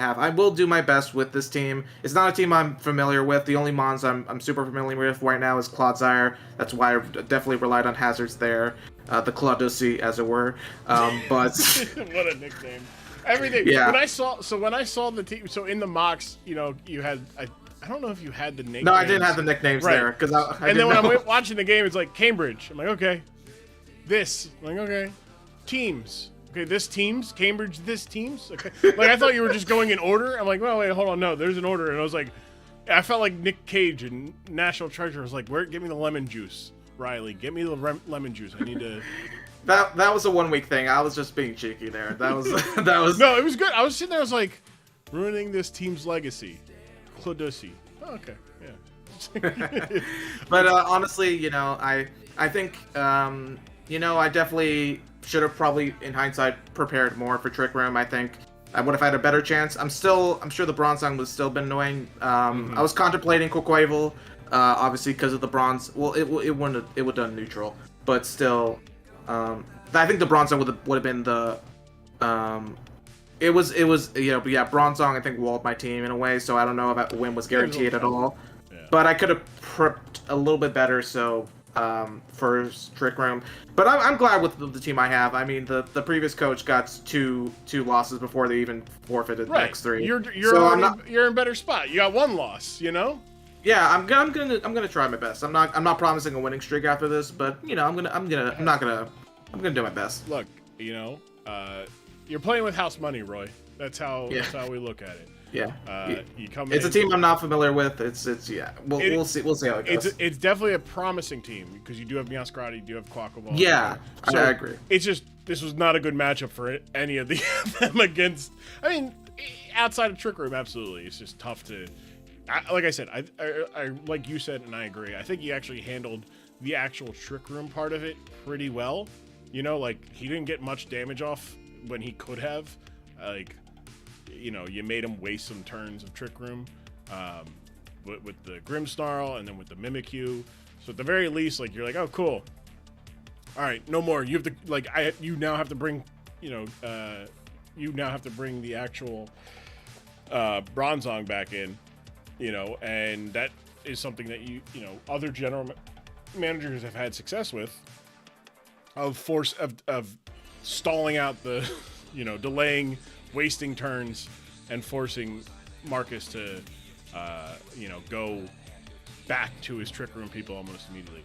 have. I will do my best with this team. It's not a team I'm familiar with. The only mons I'm super familiar with right now is Clodsire. That's why I definitely relied on hazards there, the Claudusi, as it were. But what a nickname! Everything. Yeah. When I saw the team, so in the mocks, you know, you had I don't know if you had the nicknames. No, I didn't have the nicknames there because I and then when know. I'm watching the game, it's like Cambridge. I'm like, okay. This, I'm like, okay, teams. Okay, this teams, Cambridge, this teams. Okay, like I thought you were just going in order. I'm like, well, wait, hold on, no, there's an order, and I was like, I felt like Nick Cage in National Treasure. I was like, give me the lemon juice, Riley, get me the lemon juice. I need to. That was a 1 week thing. I was just being cheeky there. That was No, it was good. I was sitting there. I was like, ruining this team's legacy, Claudusi. Oh, okay, yeah. But honestly, you know, I think. You know, I definitely should have probably, in hindsight, prepared more for Trick Room. I think I would have had a better chance. I'm sure the Bronzong would still been annoying. I was contemplating Quaquavel, obviously because of the bronze. Well, it would have done neutral, but still, I think the Bronzong would have been the. It was you know, but yeah, Bronzong I think walled my team in a way, so I don't know if a win was guaranteed at all. Yeah. But I could have prepped a little bit better, so. For Trick Room, but I'm glad with the team I have. I mean, the previous coach got two losses before they even forfeited the next 3. You're in better spot. You got 1 loss, you know. Yeah, I'm gonna try my best. I'm not promising a winning streak after this, but you know, I'm gonna do my best. Look, you know, you're playing with house money, Roy. That's how we look at it. Yeah, you come. It's a team I'm not familiar with. It's yeah. We'll see how it goes. It's definitely a promising team because you do have Miascarati, you do have Quaquaval. Yeah, so I agree. It's just this was not a good matchup for any of them against. I mean, outside of Trick Room, absolutely, it's just tough to. Like I said, I like you said, and I agree. I think he actually handled the actual Trick Room part of it pretty well. You know, like he didn't get much damage off when he could have. Like. You know, you made him waste some turns of Trick Room with the Grimmsnarl and then with the Mimikyu. So at the very least, like, you're like, oh, cool. All right, no more. You have to, like, you now have to bring, you know, the actual Bronzong back in, you know, and that is something that you know, other general managers have had success with of stalling out the, you know, delaying, wasting turns and forcing Marcus to, you know, go back to his Trick Room people almost immediately.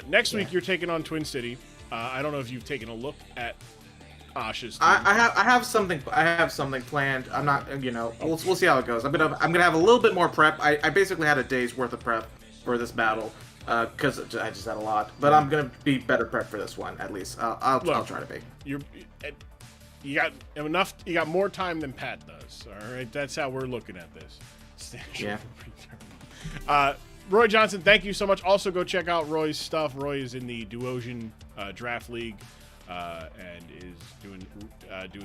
Next week, you're taking on Twin City. I don't know if you've taken a look at Ash's team. I have something planned. I'm not, you know, we'll see how it goes. I'm gonna have a little bit more prep. I basically had a day's worth of prep for this battle because I just had a lot. But I'm gonna be better prepped for this one at least. I'll try to be. You got enough. You got more time than Pat does. All right, that's how we're looking at this. Yeah. Roy Johnson, thank you so much. Also, go check out Roy's stuff. Roy is in the Duosian Draft League and is doing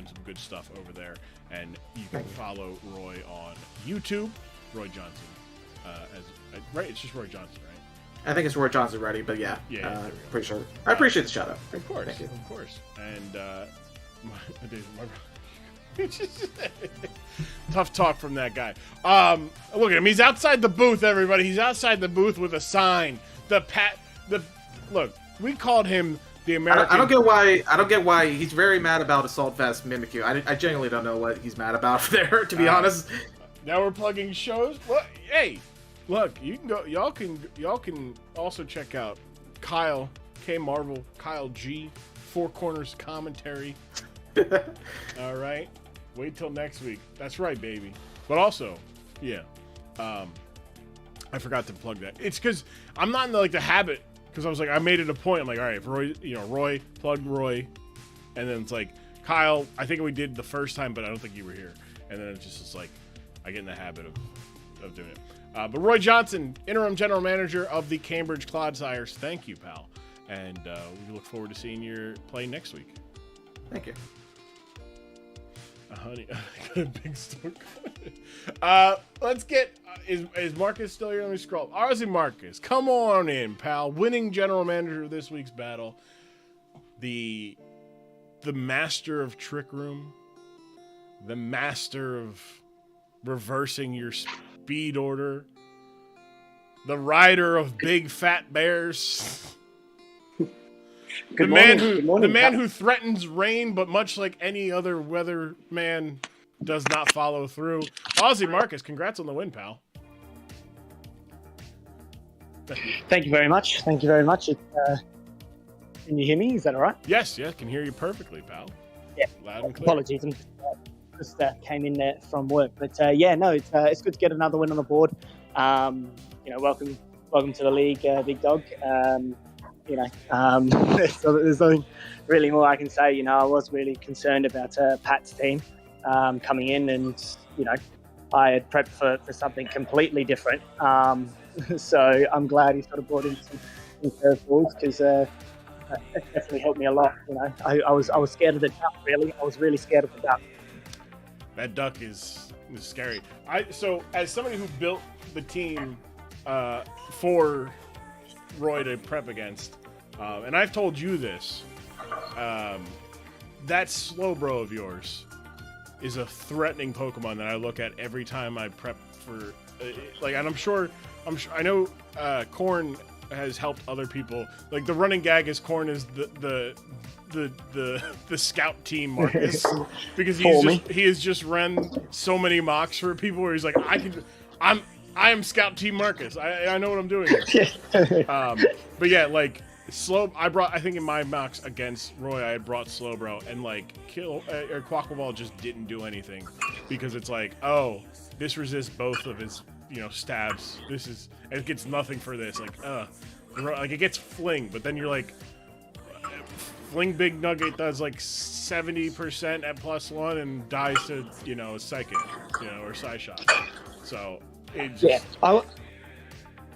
some good stuff over there. And you can follow Roy on YouTube, Roy Johnson. Right, it's just Roy Johnson, right? I think it's Roy Johnson ready, but yeah, pretty sure. I appreciate the shout out. Of course, of course. And tough talk from that guy. Look at him. He's outside the booth, everybody. He's outside the booth with a sign. Look, we called him the American. I don't get why he's very mad about Assault Fest Mimikyu. I genuinely don't know what he's mad about there, to be honest. Now we're plugging shows. What? Hey, look, you can go. Y'all can also check out Kyle K Marvel, Kyle G, Four Corners Commentary. All right, wait till next week. That's right, baby. But also, yeah, I forgot to plug that. It's because I'm not in the habit. Because I was like, I made it a point. I'm like, all right, if Roy, plug Roy, and then it's like Kyle. I think we did the first time, but I don't think you were here. And then it's like I get in the habit of doing it. But Roy Johnson, interim general manager of the Cambridge Clodsires. Thank you, pal. and we look forward to seeing your play next week. Thank you. Honey, I got a big store. Let's get. Is Marcus still here? Let me scroll. Ozzy Marcus, come on in, pal. Winning general manager of this week's battle. The master of Trick Room. The master of reversing your speed order. The rider of big fat bears. The man who threatens rain, but much like any other weather man, does not follow through. Ozzy Marcus, congrats on the win, pal. Thank you very much. Thank you very much. Can you hear me? Is that all right? Yes, can hear you perfectly, pal. Yeah. Loud and clear. Apologies, I just came in there from work, but it's good to get another win on the board. Welcome to the league, big dog. So there's nothing really more I can say. I was really concerned about Pat's team coming in, and I had prepped for something completely different. So I'm glad he sort of brought in some curveballs, because that definitely helped me a lot. I was scared of the duck. Really, I was really scared of the duck. That duck is scary. So as somebody who built the team for Roy to prep against, and I've told you this, that Slowbro of yours is a threatening Pokemon that I look at every time I prep for, and I know Corn has helped other people. Like, the running gag is Corn is the scout team Marcus, because he has just run so many mocks for people where he's like, I am Scout Team Marcus. I know what I'm doing here. But yeah, like I think in my mocks against Roy, I had brought Slowbro, and Quackaball just didn't do anything, because it's like, oh, this resists both of his stabs. It gets nothing for this. Like it gets Fling, but then you're like, Fling Big Nugget does like 70% at +1 and dies to a Psychic, or Psy-Shot. So.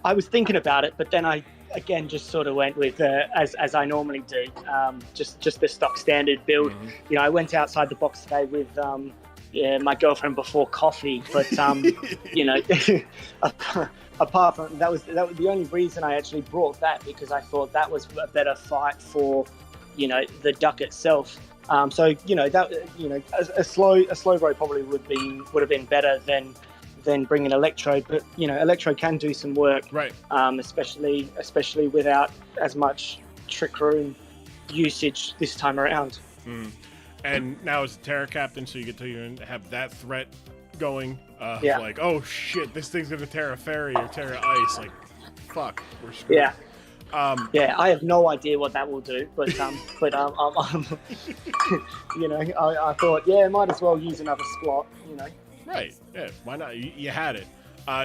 I was thinking about it, but then I again just sort of went with as I normally do, just the stock standard build. Mm-hmm. I went outside the box today with my girlfriend before coffee, but apart from that was the only reason I actually brought that, because I thought that was a better fight for the duck itself. A slow row probably would have been better than bringing Electrode, but Electrode can do some work, right? Especially without as much Trick Room usage this time around. And now it's Terra Captain, so you get to have that threat going. Like, oh shit, this thing's gonna Terra Fairy or Terra Ice. Like, fuck, we're screwed. Yeah. I have no idea what that will do, but I thought, might as well use another squat. Right. Yeah. Why not? You had it.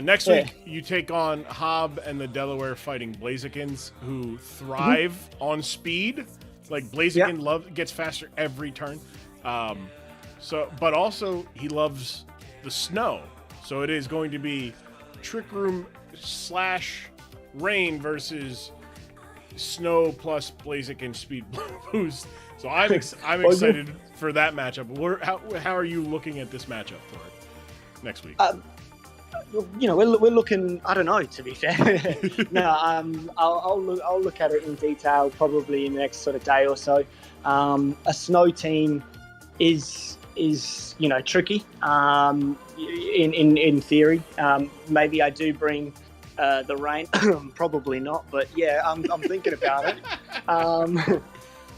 Next week, you take on Hob and the Delaware Fighting Blazikins, who thrive on speed. Like, Blaziken gets faster every turn. But also he loves the snow. So it is going to be Trick Room / rain versus snow plus Blaziken speed boost. So I'm excited for that matchup. How are you looking at this matchup for it next week? We're looking. I don't know, to be fair. No, I'll look at it in detail probably in the next sort of day or so. A snow team is tricky. In theory, maybe I do bring the rain. Probably not, but yeah, I'm thinking about it.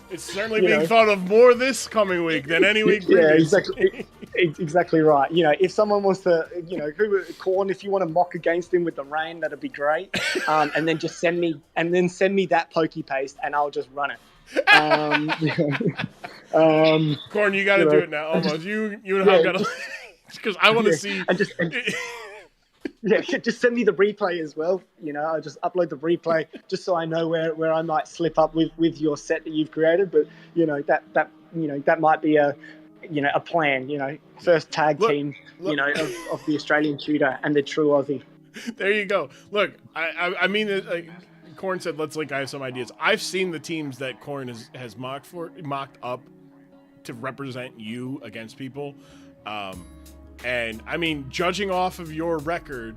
It's certainly being thought of more this coming week than any week previous. Yeah, exactly right. If someone wants to, Corn, if you want to mock against him with the rain, that'd be great. And then just send me that pokey paste, and I'll just run it. Corn, you got to do it now. Almost you and I got to, because I want to see. Just send me the replay as well. I'll just upload the replay just so I know where I might slip up with your set that you've created. But that might be a plan. First tag team of the Australian tutor and the true Aussie. There you go. Look, I mean, like, Corn said, "Let's link. I have some ideas." I've seen the teams that Corn has mocked up to represent you against people, and I mean, judging off of your record,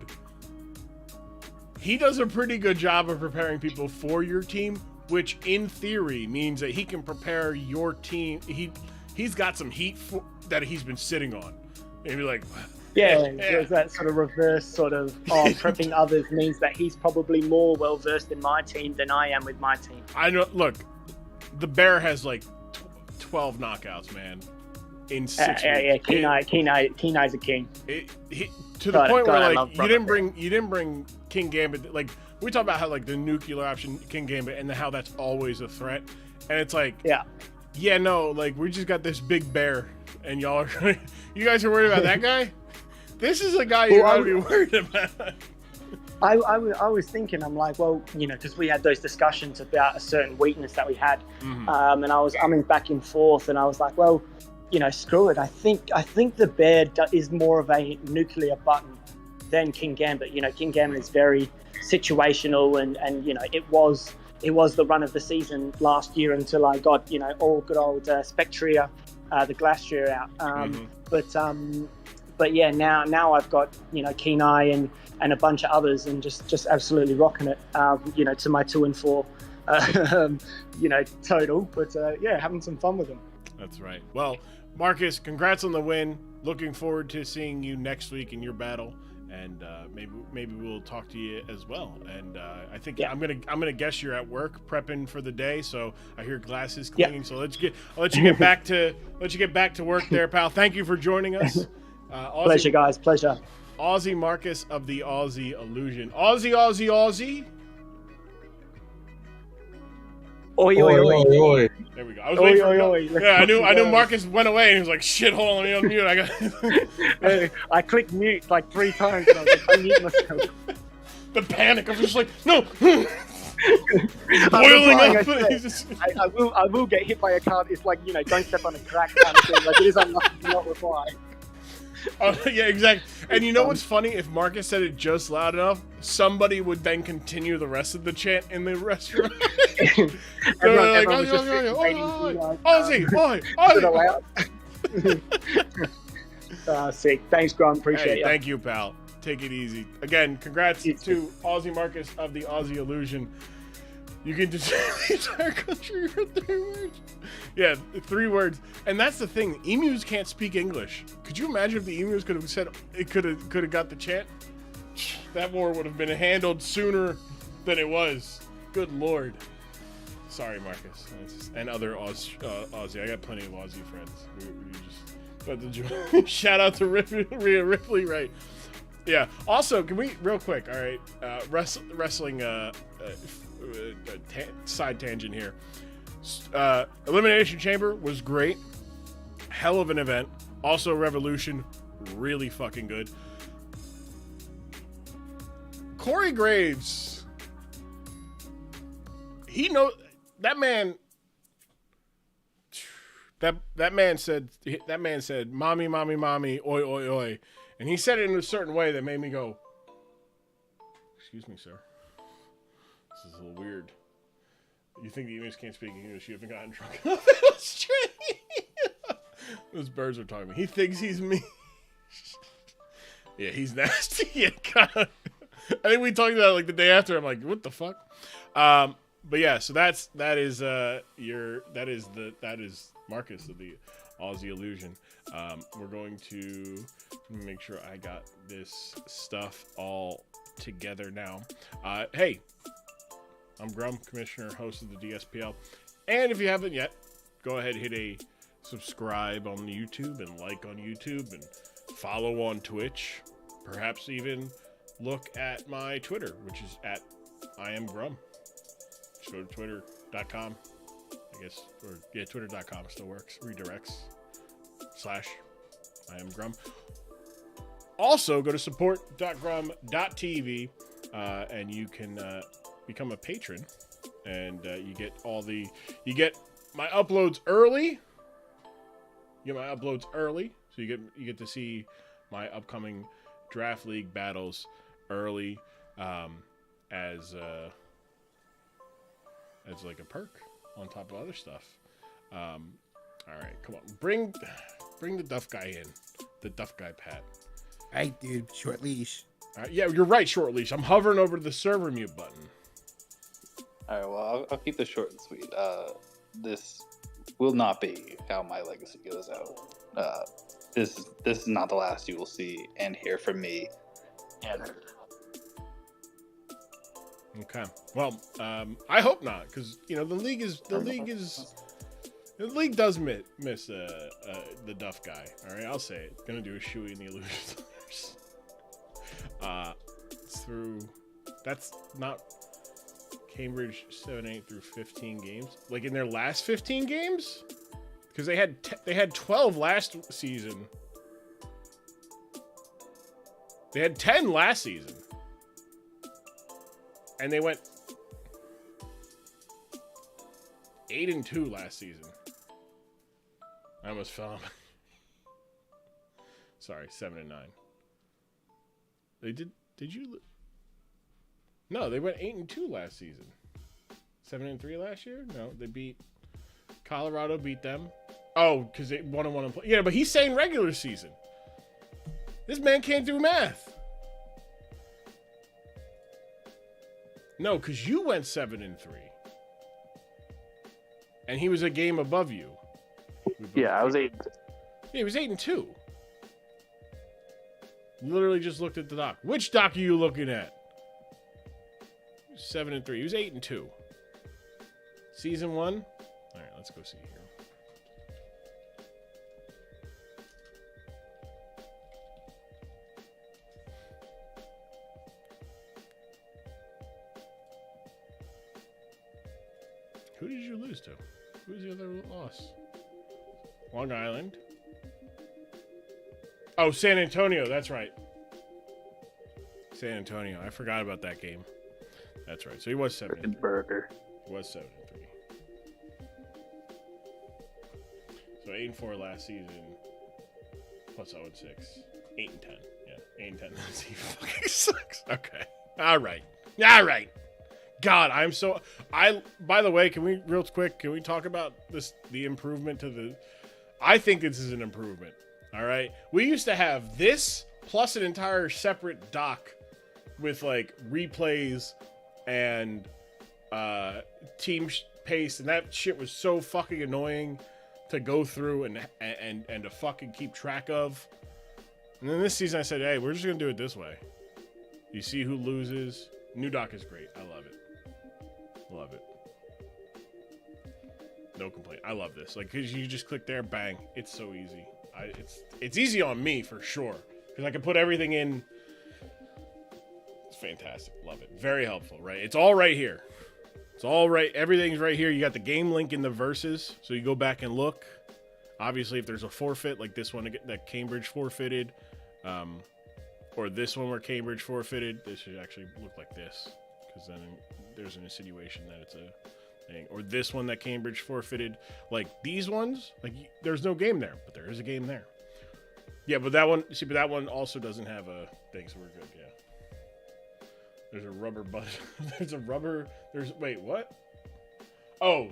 he does a pretty good job of preparing people for your team, which in theory means that he can prepare your team. He's got some heat that he's been sitting on. Maybe like. Yeah, there's that sort of reverse sort of prepping others means that he's probably more well versed in my team than I am with my team. I know. Look, the Bear has like 12 knockouts, man. In 6 weeks. Kenai's a king. To the point where like you didn't bring King Gambit. Like we talk about how like the nuclear option King Gambit and how that's always a threat, and it's like no, like we just got this big bear, and y'all are you guys are worried about that guy. This is a guy you gotta be worried about. I was thinking, I'm like, well, because we had those discussions about a certain weakness that we had, and I was back and forth, and I was like, well, screw it. I think the Bear is more of a nuclear button than King Gambit. King Gambit is very situational, and it was the run of the season last year until I got all good old Spectria, the Glacier out. But yeah, now I've got Kenai and a bunch of others, and just absolutely rocking it. To my 2 and 4, total. But having some fun with them. That's right. Well, Marcus, congrats on the win. Looking forward to seeing you next week in your battle, and maybe we'll talk to you as well. And I think I'm gonna guess you're at work prepping for the day. So I hear glasses cleaning. So I'll let you get back to work there, pal. Thank you for joining us. Pleasure, guys. Pleasure. Aussie Marcus of the Aussie Illusion. Aussie. Oi. There we go. I was waiting for I knew Marcus went away and he was like, shit, hold on, let me unmute. I clicked mute like 3 times and I was like, unmute myself. The panic. I was just like, no. Boiling up. I will get hit by a car. It's like, don't step on a crack kind of thing. Like, it is unlucky to not reply. Yeah, exactly. And you know what's funny? If Marcus said it just loud enough, somebody would then continue the rest of the chant in the restaurant. Everyone was just sick. Thanks, Grant. Appreciate it. Thank you, pal. Take it easy. Again, congrats to Aussie Marcus of the Aussie Illusion. You can destroy the entire country for 3 words. Yeah, 3 words. And that's the thing. Emus can't speak English. Could you imagine if the emus could have said it could have got the chant? That war would have been handled sooner than it was. Good Lord. Sorry, Marcus. And other Aussie. I got plenty of Aussie friends. Shout out to Rhea Ripley, right? Yeah. Also, can we, real quick, all right, wrestling side tangent here. Elimination Chamber was great. Hell of an event. Also, Revolution, really fucking good. Corey Graves, that man said, mommy, mommy, mommy, oi, oi, oi. And he said it in a certain way that made me go, excuse me, sir. This is a little weird. You think the emus can't speak English? You haven't gotten drunk enough in Australia. Those birds are talking to me. He thinks he's me. Yeah, he's nasty. Yeah, kind of. I think we talked about it like the day after. I'm like, what the fuck? But yeah, so that is Marcus of the Aussie Illusion. We're going to make sure I got this stuff all together now. Hey, I'm Grum, Commissioner, host of the DSPL. And if you haven't yet, go ahead and hit a subscribe on YouTube and like on YouTube and follow on Twitch. Perhaps even look at my Twitter, which is at I am Grum. Just go to twitter.com, I guess, or yeah, twitter.com still works. Redirects / I am Grum. Also, go to support.grum.tv and you can become a patron, and you get my uploads early. You get my uploads early, so you get to see my upcoming Draft League battles early, as as like a perk on top of other stuff. All right, come on, bring the Duff guy in, the Duff guy Pat. Right, dude, short leash. All right, yeah, you're right, short leash. I'm hovering over the server mute button. All right, well, I'll keep this short and sweet. This will not be how my legacy goes out. This is not the last you will see and hear from me. Okay. Well, I hope not, because the league does miss the Duff guy. All right, I'll say it. Gonna do a shoey in the illusions. That's not Cambridge 7-8 through 15 games. Like in their last 15 games, because they had 12 last season. They had 10 last season. And they went 8-2 last season. I almost fell on. Sorry, 7-9. They did you? No, they went 8-2 last season. 7-3 last year? No, they beat Colorado. Beat them. Oh, because they 1-1 in play. Yeah, but he's saying regular season. This man can't do math. No, because you went 7-3, and he was a game above you. Yeah, I was 8. Yeah, he was 8-2. Literally just looked at the doc. Which doc are you looking at? 7-3. He was 8-2. Season 1. All right, let's go see here. Who did you lose to? Who was the other loss? Long Island. Oh, San Antonio. That's right. San Antonio. I forgot about that game. That's right. So he was 7-3. Burger. He was 7-3. So 8-4 last season. Plus 0-6. 8-10. Yeah, 8-10. He fucking sucks. Okay. All right. God, by the way, can we real quick, can we talk about the improvement to the, I think this is an improvement. All right. We used to have this plus an entire separate doc with like replays and team pace, and that shit was so fucking annoying to go through and to fucking keep track of. And then this season I said, hey, we're just going to do it this way. You see who loses. New doc is great. I love it. Love it. No complaint. I love this. Like, cause you just click there, bang. It's so easy. It's easy on me for sure. Because I can put everything in. It's fantastic. Love it. Very helpful, right? It's all right here. It's all right. Everything's right here. You got the game link in the verses. So you go back and look. Obviously, if there's a forfeit, like this one that Cambridge forfeited, or this one where Cambridge forfeited, this should actually look like this. Because then there's an insinuation that it's a thing. Or this one that Cambridge forfeited. Like these ones, like there's no game there, but there is a game there. Yeah, but that one also doesn't have a thing, so we're good. Yeah. There's a rubber butt. Wait, what? Oh,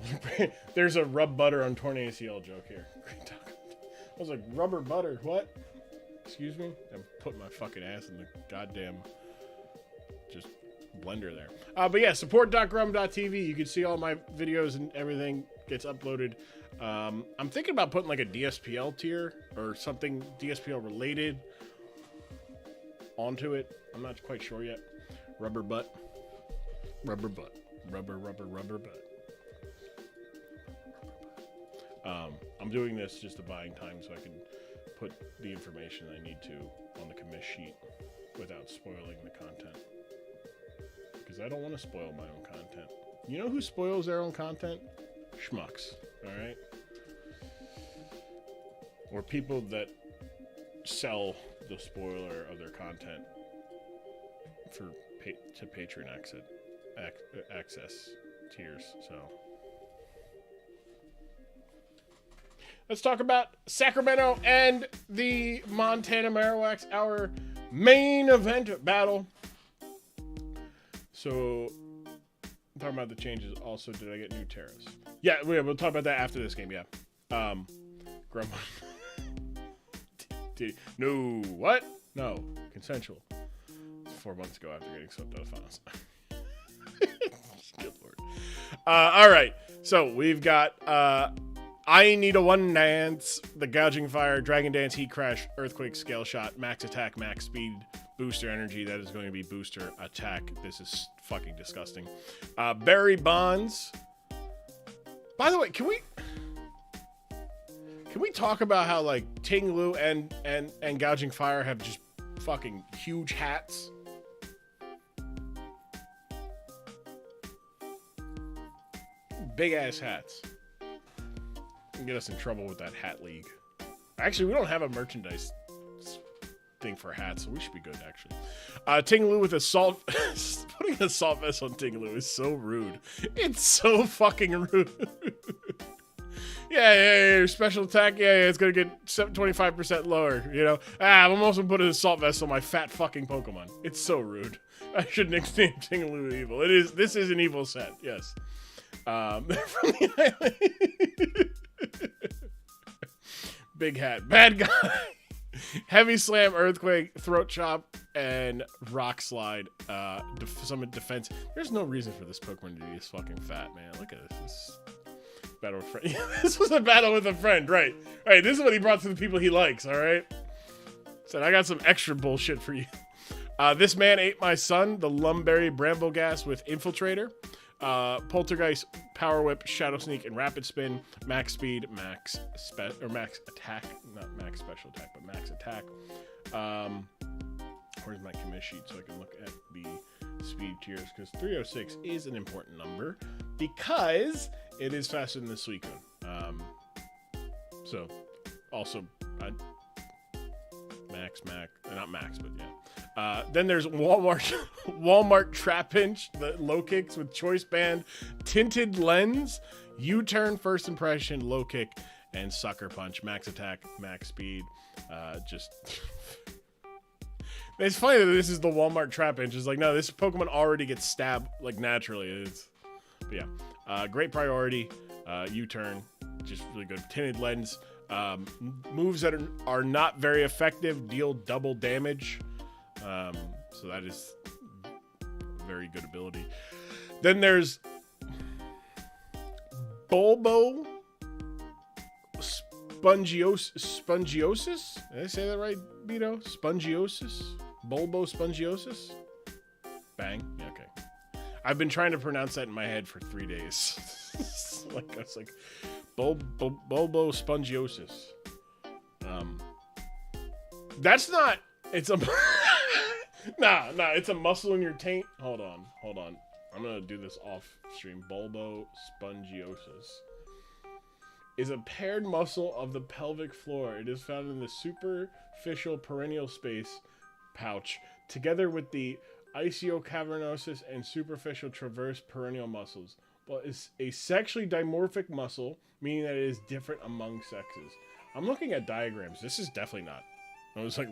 there's a rub butter on torn ACL joke here. I was like, rubber butter, what? Excuse me? I'm putting my fucking ass in the goddamn just blender there. But yeah, support.grum.tv. You can see all my videos and everything gets uploaded. I'm thinking about putting like a DSPL tier or something DSPL related onto it. I'm not quite sure yet. Rubber butt. Rubber butt. Rubber butt. I'm doing this just to buying time so I can put the information I need to on the commish sheet without spoiling the content. Because I don't want to spoil my own content. You know who spoils their own content? Schmucks. Alright? Or people that sell the spoiler of their content to Patreon access tiers. So let's talk about Sacramento and the Montana Marowaks, our main event battle. So talking about the changes. Also, did I get new terrace? Yeah, we'll talk about that after this game. Yeah. Grandma. No, what? No, consensual. It's 4 months ago after getting swept out of finals. Good lord. All right, so we've got I Need a One Dance, the Gouging Fire, Dragon Dance, Heat Crash, Earthquake, Scale Shot, Max Attack, Max Speed, Booster Energy. That is going to be Booster Attack. This is fucking disgusting. Barry Bonds. By the way, can we talk about how like Ting Lu and Gouging Fire have just fucking huge hats? Big ass hats. Get us in trouble with that hat league. Actually, we don't have a merchandise thing for hats, so we should be good, actually. Ting Lu with assault. Putting an assault vest on Ting Lu is so rude. It's so fucking rude. Yeah, special attack. Yeah, it's gonna get 25% lower. You know, I'm also gonna put an assault vest on my fat fucking Pokemon. It's so rude. I should nickname Ting Lu evil. This is an evil set. Yes. From the island. Big hat, bad guy. Heavy Slam, Earthquake, Throat Chop, and Rock Slide. Summon defense. There's no reason for this Pokemon to be this fucking fat, man. Look at this. Battle with friend. This was a battle with a friend, right? Right. This is what he brought to the people he likes. All right. Said I got some extra bullshit for you. This man ate my son. The Lumberry Brambleghast with Infiltrator. Poltergeist, Power Whip, Shadow Sneak, and Rapid Spin. Max Speed, Max Attack, not Max Special Attack, but Max Attack. Where's my commit sheet so I can look at the speed tiers? Because 306 is an important number because it is faster than the Suicune. So, also, not Max, but yeah. Then there's Walmart Trapinch, the low kicks with Choice Band, Tinted Lens, U-turn, First Impression, low kick, and Sucker Punch. Max Attack, Max Speed. It's funny that this is the Walmart Trapinch. It's like, no, this Pokemon already gets stabbed like naturally. But yeah, great priority. U-turn, just really good. Tinted Lens. Moves that are not very effective deal double damage. So that is very good ability. Then there's Bulbo Spongiosis. Did I say that right, Beto? Spongiosis? Bulbo Spongiosis? Bang. Yeah, okay. I've been trying to pronounce that in my head for 3 days. I was like Bulbo Spongiosis. That's not. It's a. Nah, it's a muscle in your taint. Hold on. I'm gonna do this off stream. Bulbo Spongiosis is a paired muscle of the pelvic floor. It is found in the superficial perennial space pouch, together with the ischiocavernosus and superficial transverse perennial muscles. But it's a sexually dimorphic muscle, meaning that it is different among sexes. I'm looking at diagrams. This is definitely not. I was like,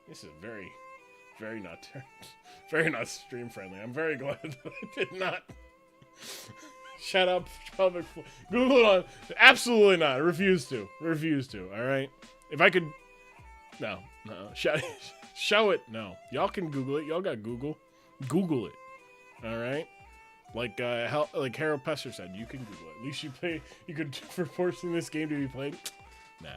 this is very, very not stream friendly. I'm very glad that I did not. Shut up, pelvic floor. Google it on. Absolutely not. Refuse to. All right. If I could. No. Show it. No. Y'all can Google it. Y'all got Google. Google it. All right. Like Harold Pester said, you can Google it. At least you could for forcing this game to be played. Nah.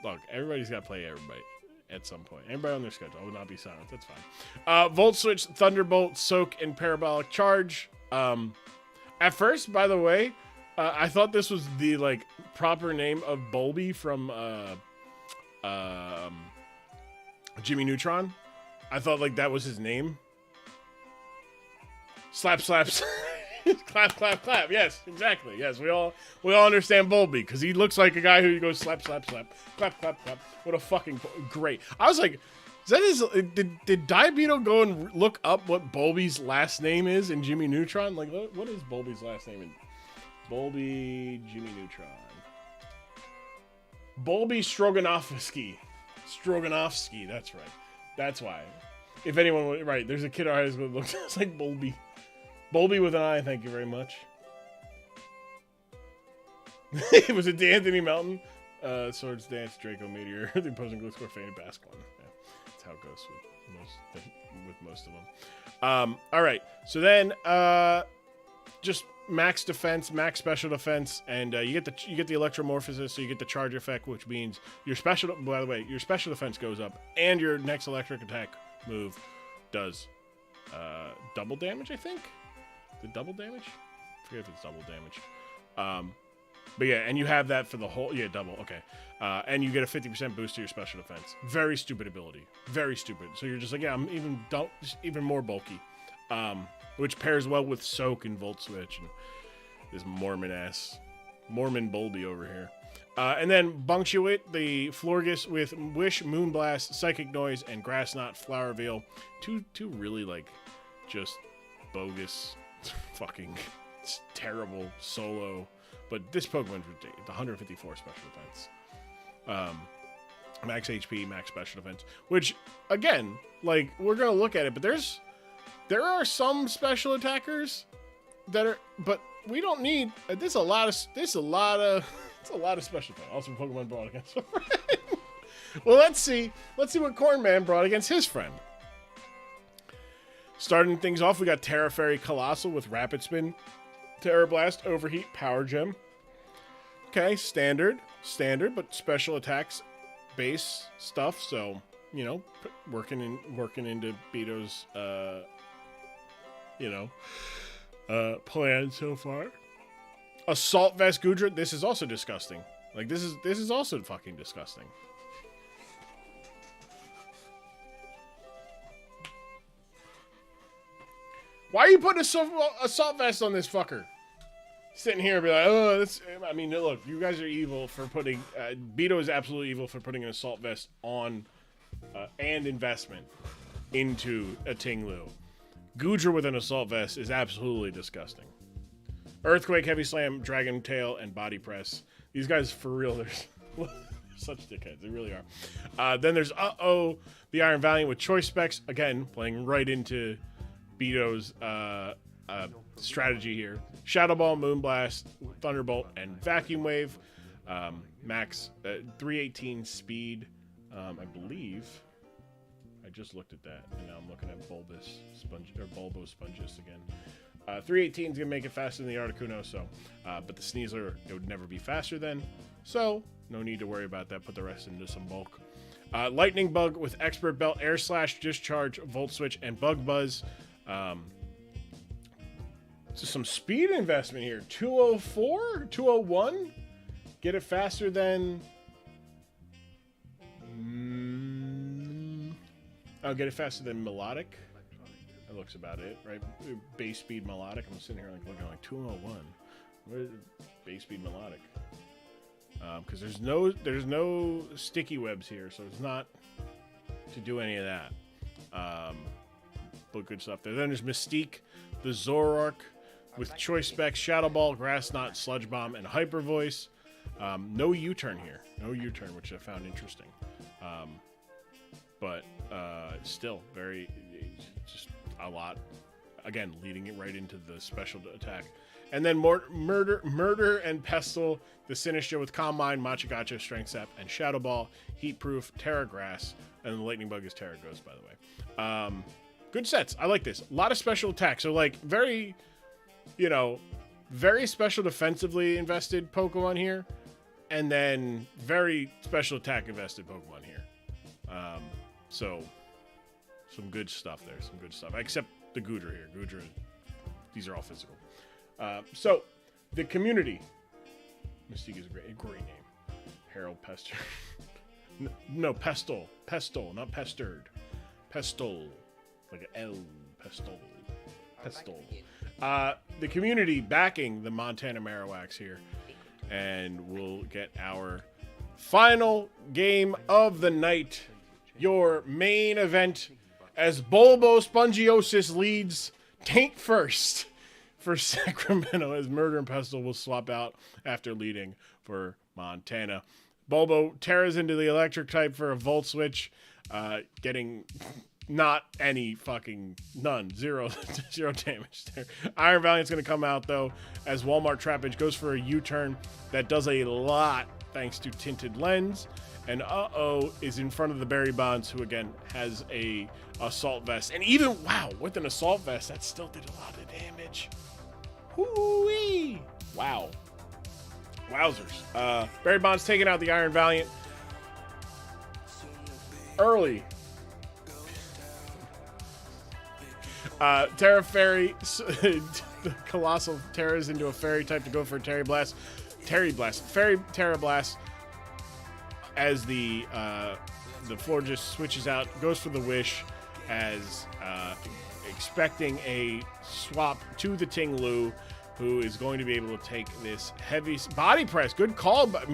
Look, everybody's got to play everybody at some point. Everybody on their schedule. I will not be silent. That's fine. Volt Switch, Thunderbolt, Soak, and Parabolic Charge. At first, by the way, I thought this was the proper name of Bulby from Jimmy Neutron. I thought that was his name. Slap, slaps. Clap, clap, clap. Yes, exactly. Yes, we all understand Bulby because he looks like a guy who goes slap, slap, slap, clap, clap, clap. What a fucking great. I was like, is that his? Did Diabeto go and look up what Bulby's last name is in Jimmy Neutron? Like, what is Bulby's last name in Bulby Jimmy Neutron? Bulby Stroganovsky. That's right. That's why. If anyone, right, there's a kid I was going to look like Bulby. Bolby with an I, thank you very much. It was a D'Anthony Melton. Swords Dance, Draco Meteor, the opposing glue score, Faded Bask one. Yeah, that's how it goes with most of them. All right, so then just max defense, max special defense, and you get the electromorphosis, so you get the charge effect, which means your special. By the way, your special defense goes up, and your next electric attack move does double damage. I think the double damage. I forget if it's double damage. But yeah, and you have that for the whole... Yeah, double. Okay. And you get a 50% boost to your special defense. Very stupid ability. Very stupid. So you're just like, yeah, I'm even more bulky. Which pairs well with Soak and Volt Switch. And this Mormon Bulby over here. And then Punctuate the Florgus with Wish, Moonblast, Psychic Noise, and Grass Knot, Flower Veil. Two really, like, just bogus, fucking terrible solo... But this Pokemon's ridiculous. The 154 special defense. Max HP, max special defense. Which, again, like, we're going to look at it, but there are some special attackers that are... But we don't need... There's a lot of special defense. Also, Pokemon brought against a friend. Well, let's see what Cornman brought against his friend. Starting things off, we got Terra Fairy Colossal with Rapid Spin. Terra Blast, Overheat, Power Gem. Okay, standard, but special attacks, base stuff. So, you know, working into Beto's, plan so far. Assault Vest Goodra. This is also disgusting. Like this is also fucking disgusting. Why are you putting assault vest on this fucker? Sitting here and be like, oh, that's... I mean, look, you guys are evil for putting... Beto is absolutely evil for putting an assault vest on and investment into a Tinglu. Goodra with an assault vest is absolutely disgusting. Earthquake, Heavy Slam, Dragon Tail, and Body Press. These guys, for real, they're such dickheads. They really are. Then there's the Iron Valiant with Choice Specs. Again, playing right into... Beto's strategy here. Shadow Ball, Moonblast, Thunderbolt, and Vacuum Wave. Max 318 speed. I believe. I just looked at that, and now I'm looking at Bulbo Sponges again. 318 is gonna make it faster than the Articuno, so. But the Sneasler, it would never be faster than. So no need to worry about that. Put the rest into some bulk. Lightning Bug with Expert Belt, Air Slash, Discharge, Volt Switch, and Bug Buzz. So some speed investment here. 204? 201? Get it faster than... I'll get it faster than Melodic. That looks about it, right? Base speed Melodic. I'm sitting here like looking like 201. What is base speed Melodic? Because there's no sticky webs here, so it's not to do any of that. But good stuff there. Then there's Mystique, the Zoroark with Choice Specs, Shadow Ball, Grass Knot, Sludge Bomb, and Hyper Voice. No U-turn here. No U-turn, which I found interesting. But still very, just a lot. Again, leading it right into the special attack. And then Murder and Pestle, the Sinistcha with Calm Mind, Machagacho, Strength Sap, and Shadow Ball, Heat Proof, Terra Grass, and the Lightning Bug is Terra Ghost, by the way. Good sets. I like this. A lot of special attacks. So, like, very special defensively invested Pokemon here. And then very special attack invested Pokemon here. So, some good stuff there. Some good stuff. Except the Goodra here. Goodra, these are all physical. So, the community. Mystique is a great name. Harold Pester. No, Pestle. Pestle, not Pestered. Pestle. Like an L. Pestle. Pestle. The community backing the Montana Marowaks here. And we'll get our final game of the night. Your main event as Bulbo Spongiosis leads tank first for Sacramento, as Murder and Pestle will swap out after leading for Montana. Bulbo tears into the electric type for a Volt Switch. getting not any fucking none. Zero damage there. Iron Valiant's going to come out, though, as Walmart Trappage goes for a U-turn that does a lot thanks to Tinted Lens. And is in front of the Barry Bonds, who, again, has a assault vest. And even, wow, with an assault vest, that still did a lot of damage. Whoo-wee! Wow. Wowzers. Barry Bonds taking out the Iron Valiant early. Terra Fairy, the Colossal Terras into a Fairy type to go for a Terry Blast. Fairy Terra Blast as the floor just switches out, goes for the Wish as expecting a swap to the Ting Lu, who is going to be able to take this heavy body press. Good call, but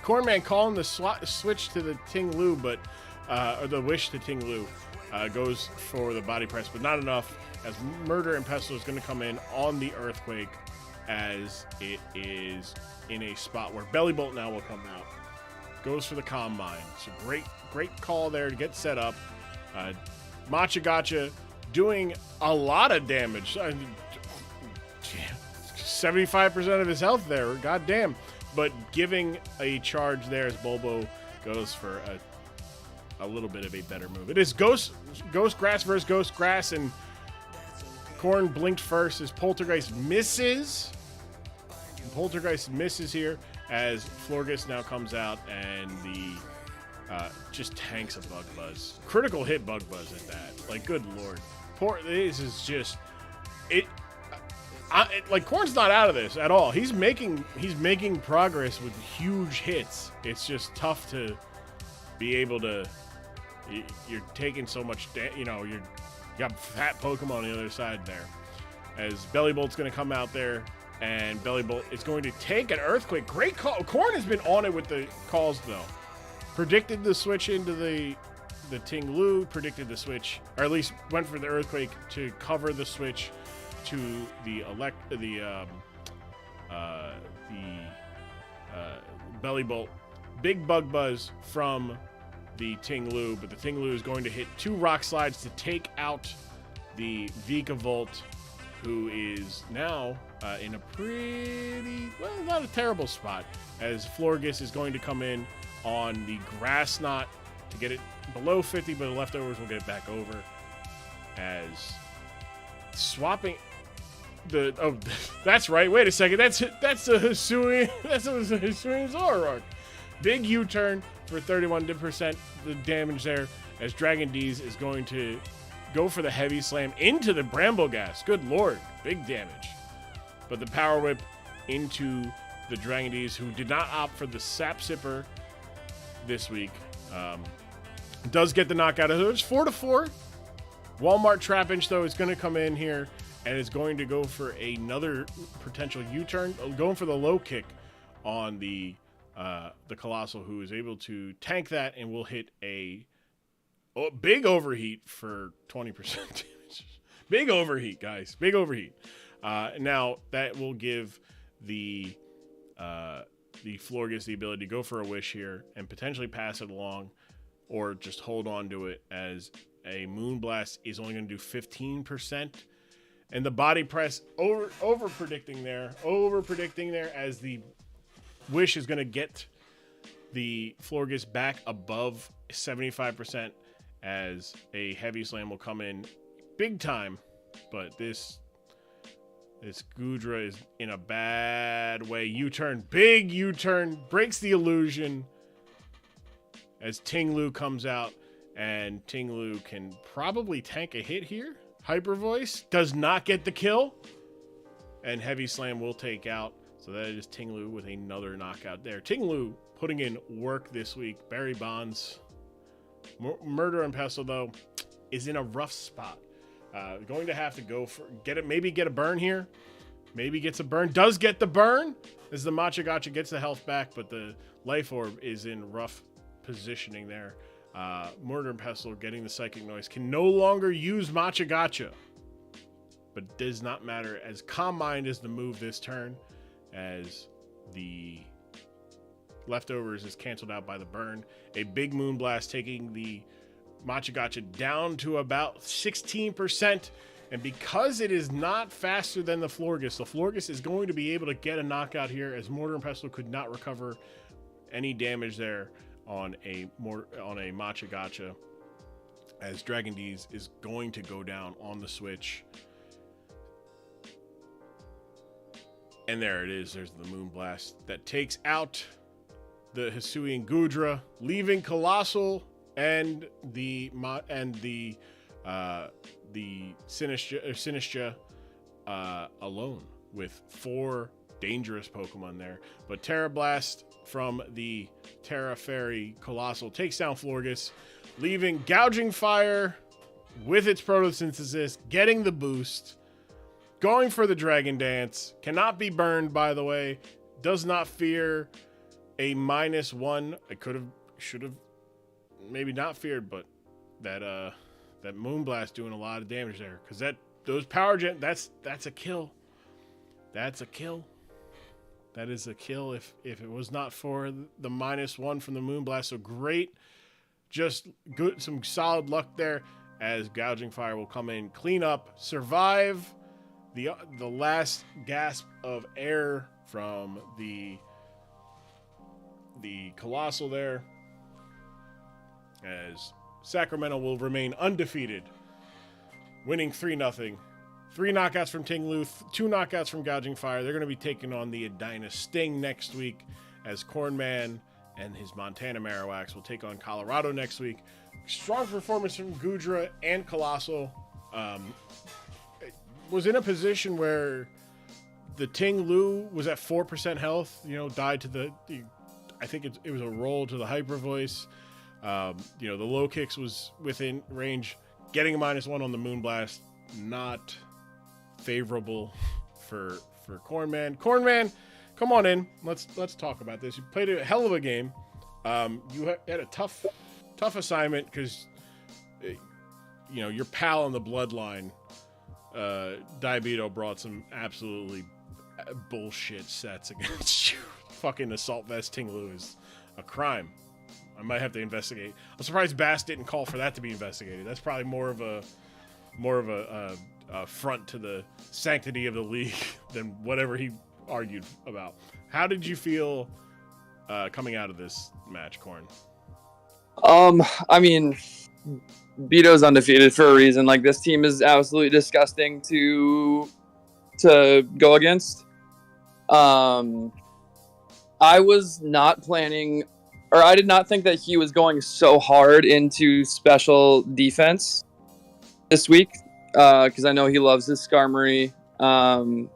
Cornman calling the switch to the Ting Lu, but or the Wish to Ting Lu. Goes for the body press, but not enough, as Murder and Pestle is going to come in on the Earthquake, as it is in a spot where Belly Bolt now will come out. Goes for the Combine. So great call there to get set up. Machagacha doing a lot of damage. 75% of his health there, goddamn. But giving a charge there as Bulbo goes for a little bit of a better move. It is Ghost Grass versus Ghost Grass, and Korn blinked first as Poltergeist misses. Poltergeist misses here as Florgus now comes out and the just tanks a Bug Buzz. Critical hit Bug Buzz at that. Like, good lord. This is just it. Like, Korn's not out of this at all. He's making progress with huge hits. It's just tough to be able to. You're taking so much, you got fat Pokemon on the other side there. As Belly Bolt's going to come out there, and Belly Bolt is going to take an Earthquake. Great call. Korn has been on it with the calls, though. Predicted the switch into the Ting Lu, predicted the switch, or at least went for the Earthquake to cover the switch to the Belly Bolt. Big Bug Buzz from the Ting Lu, but the Ting Lu is going to hit 2 Rock Slides to take out the Vikavolt, who is now in a pretty, well, not a terrible spot, as Florgus is going to come in on the Grass Knot to get it below 50, but the leftovers will get it back over, as swapping the, that's right, wait a second, that's a Hisuian, that's a Hisuian Zoroark. Big U-turn for 31% the damage there, as Dragon D's is going to go for the Heavy Slam into the Brambleghast. Good lord, big damage. But the Power Whip into the Dragon D's, who did not opt for the Sap Sipper this week. Does get the knockout. It's 4-4. Walmart Trapinch, though, is going to come in here and is going to go for another potential U-turn, going for the low kick on the Colossal, who is able to tank that and will hit a big overheat for 20% damage. Big overheat, guys. Big overheat. Now, that will give the Florgus the ability to go for a Wish here and potentially pass it along, or just hold on to it, as a Moonblast is only going to do 15%. And the Body Press over predicting there, as the Wish is going to get the Florgus back above 75%, as a Heavy Slam will come in big time. But this Goodra is in a bad way. U-turn, big U-turn, breaks the illusion as Ting Lu comes out, and Ting Lu can probably tank a hit here. Hyper Voice does not get the kill, and Heavy Slam will take out. So that is Ting Lu with another knockout there. Ting Lu putting in work this week. Barry Bonds, Murder and Pestle, though, is in a rough spot. Going to have to go for maybe get a burn here. Maybe gets a burn. Does get the burn as the Machagacha gets the health back, but the Life Orb is in rough positioning there. Murder and Pestle getting the Psychic Noise. Can no longer use Machagacha, but does not matter, as Calm Mind is the move this turn, as the leftovers is canceled out by the burn. A big Moonblast taking the Machagacha down to about 16%. And because it is not faster than the Florges is going to be able to get a knockout here, as Mortar and Pestle could not recover any damage there on a Machagacha, as Dragon D's is going to go down on the switch. And there it is. There's the Moonblast that takes out the Hisuian Gudra, leaving Colossal and the Sinistra alone with 4 dangerous Pokemon there. But Terra Blast from the Terra Fairy Colossal takes down Florges, leaving Gouging Fire with its Photosynthesis, getting the boost, going for the Dragon Dance. Cannot be burned, by the way. Does not fear a -1. I should have maybe not feared, but that Moonblast doing a lot of damage there, because those power gen, that's a kill. That's a kill. That is a kill if it was not for the -1 from the Moonblast. So great, just good, some solid luck there, as Gouging Fire will come in, clean up, survive the last gasp of air from the Colossal there, as Sacramento will remain undefeated, winning 3-0. 3 knockouts from Ting Lu, 2 knockouts from Gouging Fire. They're going to be taking on the Edina Sting next week, as Cornman and his Montana Marowak will take on Colorado next week. Strong performance from Gudra and Colossal. Was in a position where the Ting Lu was at 4% health, died to I think it was a roll to the Hyper Voice. The low kicks was within range. Getting a -1 on the Moonblast, not favorable for Cornman. Cornman, come on in. Let's talk about this. You played a hell of a game. You had a tough assignment, because your pal in the Bloodline, Diabeto, brought some absolutely bullshit sets against you. Fucking Assault Vest Ting Lu is a crime. I might have to investigate. I'm surprised Bass didn't call for that to be investigated. That's probably more of a front to the sanctity of the league than whatever he argued about. How did you feel coming out of this match, Corn? I mean, Beto's undefeated for a reason. Like, this team is absolutely disgusting to go against. I was not planning, or I did not think that he was going so hard into special defense this week, because I know he loves his Skarmory, and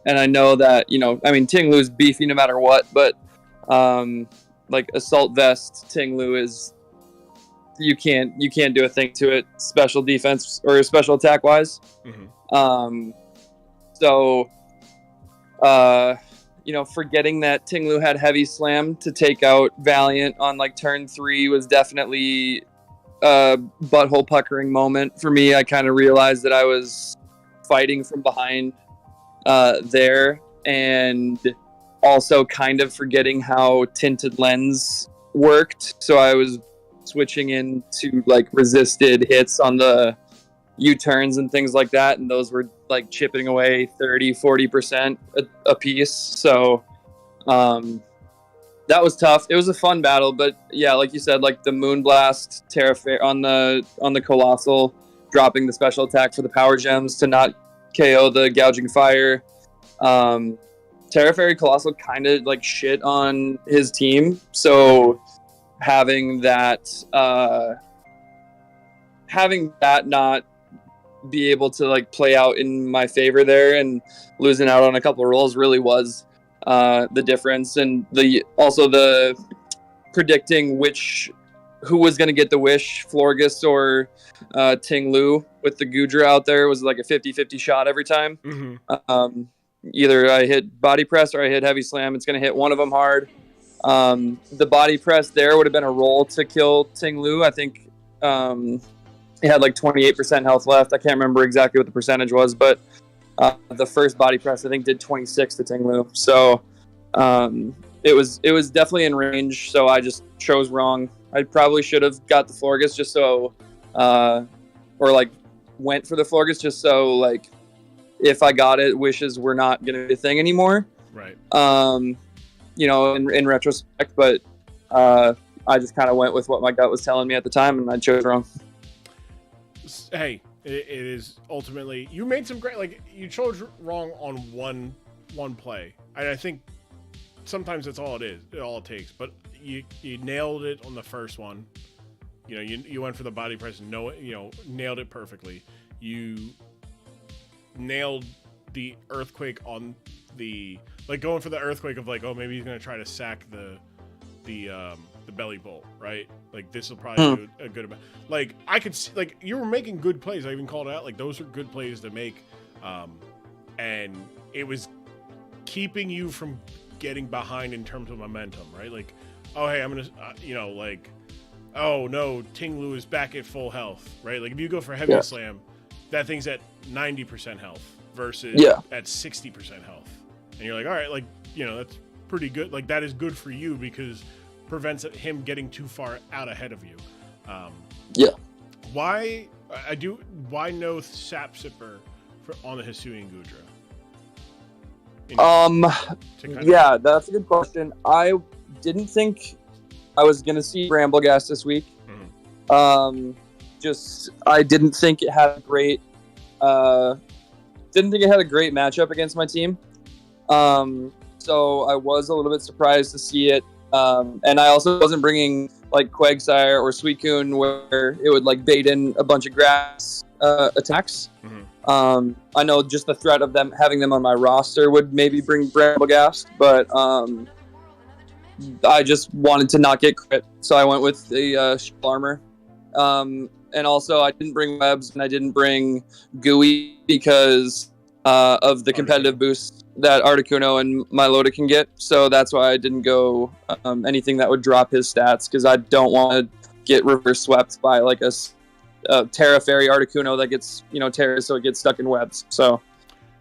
I know that, Ting Lu's beefy no matter what, but like Assault Vest Ting Lu is, you can't do a thing to it, special defense or special attack wise. Mm-hmm. Forgetting that Ting Lu had Heavy Slam to take out Valiant on like turn 3 was definitely a butthole puckering moment for me. I kind of realized that I was fighting from behind there, and also kind of forgetting how Tinted Lens worked. So I was switching into like resisted hits on the U-turns and things like that, and those were like chipping away 30-40% a piece. So that was tough. It was a fun battle, but yeah, like you said, like the Moonblast Terra on the Colossal, dropping the special attack for the power gems to not KO the Gouging Fire. Terra Fairy Colossal kind of like shit on his team, so having that not be able to like play out in my favor there, and losing out on a couple of rolls really was the difference. And the predicting who was going to get the wish, Florges or Ting Lu, with the Gudra out there was like a 50-50 shot every time. Mm-hmm. Either I hit body press or I hit heavy slam. It's going to hit one of them hard. The body press there would have been a roll to kill Ting Lu. I think it had like 28% health left. I can't remember exactly what the percentage was, but the first body press I think did 26 to Ting Lu. So it was definitely in range. So I just chose wrong. I probably should have got the Florgus just so, or like went for the Florgus just so like if I got it, wishes were not going to be a thing anymore. Right. You know, in retrospect, but I just kind of went with what my gut was telling me at the time, and I chose wrong. Hey, it is ultimately you made some great. Like you chose wrong on one play. I think sometimes that's all it is. All it takes. But you nailed it on the first one. You know, you went for the body press. Nailed it perfectly. You nailed the earthquake on the going for the earthquake of like, oh, maybe he's gonna try to sack the belly bolt, right? Like this will probably do a good amount. Like I could see, like you were making good plays. I even called it out. Like those are good plays to make, and it was keeping you from getting behind in terms of momentum, right? Like, oh hey, I'm gonna, like, oh no, Ting Lu is back at full health, right? Like if you go for heavy slam, that thing's at 90% health versus at 60% health, and you're like, all right, like that's pretty good. Like that is good for you because prevents him getting too far out ahead of you. Why no Sap Sipper on the Hisuian Gudra? That's a good question. I didn't think I was gonna see Brambleghast this week. I didn't think it had a great matchup against my team. So I was a little bit surprised to see it. And I also wasn't bringing like Quagsire or Suicune where it would like bait in a bunch of grass attacks. I know just the threat of them having them on my roster would maybe bring Brambleghast, but I just wanted to not get crit, so I went with the Shield Armor. And also I didn't bring Webs and I didn't bring Gooey because of the competitive boost that Articuno and Milotic can get, so that's why I didn't go anything that would drop his stats, because I don't want to get reverse swept by like a Terra Fairy Articuno that gets Terra, so it gets stuck in webs. So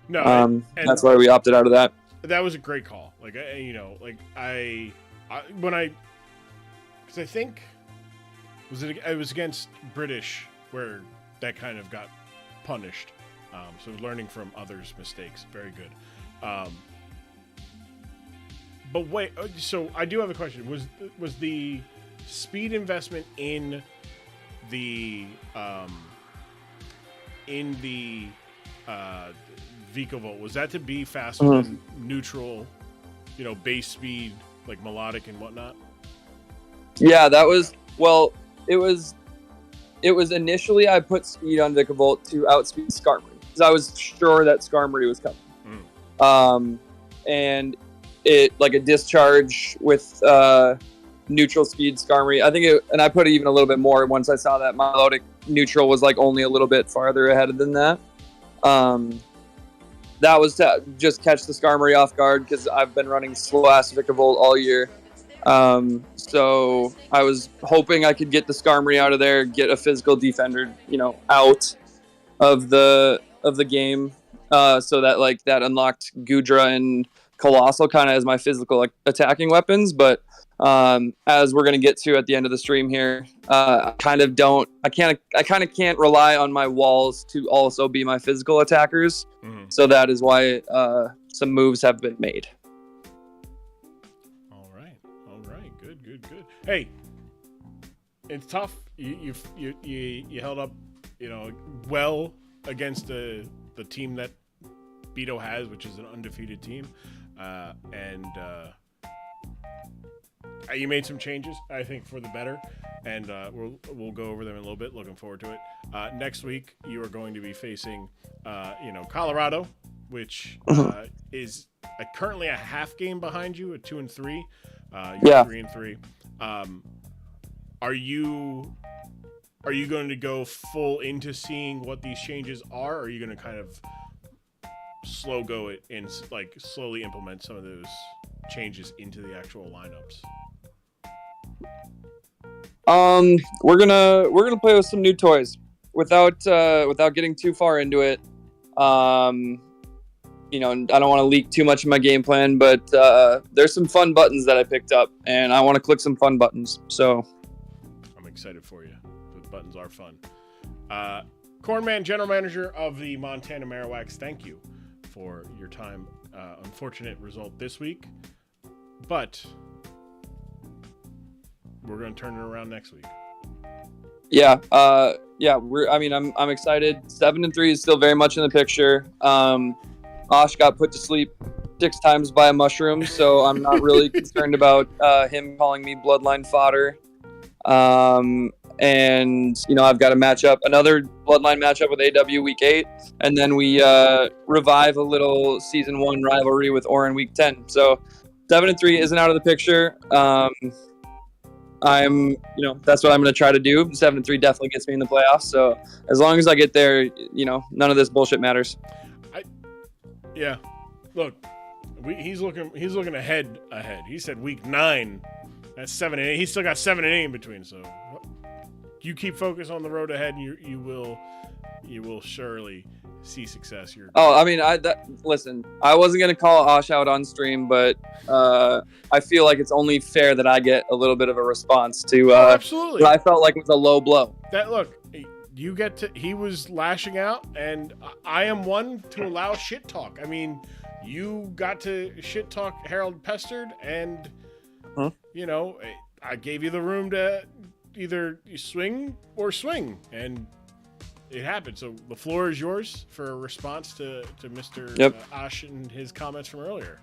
that's why we opted out of that. That was a great call. Like because I think it was against British where that kind of got punished. So learning from others' mistakes, very good. But wait, so I do have a question. Was the speed investment in the Vikavolt, was that to be faster than neutral, base speed, like melodic and whatnot? Yeah, that was, it was initially I put speed on Vikavolt to outspeed Skarmory, because I was sure that Skarmory was coming. And it like a discharge with neutral speed Skarmory. I think and I put it even a little bit more once I saw that Milotic neutral was like only a little bit farther ahead than that. That was to just catch the Skarmory off guard, because I've been running slow ass Vikavolt all year. So I was hoping I could get the Skarmory out of there, get a physical defender, out of the game. So that like that unlocked Gudra and Colossal kind of as my physical attacking weapons, but as we're gonna get to at the end of the stream here, I kind of can't rely on my walls to also be my physical attackers. So that is why some moves have been made. All right, good. Hey, it's tough. You held up, well against the team that Beto has, which is an undefeated team, and you made some changes, I think, for the better, and we'll go over them in a little bit. Looking forward to it. Next week, you are going to be facing, Colorado, which is currently a half game behind you, at 2-3. You're 3-3. Are you going to go full into seeing what these changes are, or are you going to kind of slow go it and like slowly implement some of those changes into the actual lineups? We're gonna play with some new toys without getting too far into it. And I don't want to leak too much of my game plan, but there's some fun buttons that I picked up, and I want to click some fun buttons. So excited for you. The buttons are fun. Cornman, general manager of the Montana Marowaks, thank you for your time. Unfortunate result this week, but we're going to turn it around next week. Yeah, I'm excited. 7-3 is still very much in the picture. Osh got put to sleep 6 times by a mushroom, so I'm not really concerned about him calling me bloodline fodder. And I've got another bloodline matchup with AW week 8, and then we revive a little season 1 rivalry with Orin week 10. So 7-3 isn't out of the picture. That's what I'm going to try to do. 7-3 definitely gets me in the playoffs. So as long as I get there, none of this bullshit matters. Yeah, look, he's looking ahead. He said week 9. That's 7 and 8. He's still got 7 and 8 in between. So you keep focused on the road ahead, and you will surely see success. Listen, I wasn't gonna call Osh out on stream, but I feel like it's only fair that I get a little bit of a response to absolutely. What I felt like was a low blow. He was lashing out, and I am one to allow shit talk. I mean, you got to shit talk Harold Pestered, and I gave you the room to either swing or swing, and it happened. So the floor is yours for a response to Mr. Osh and his comments from earlier.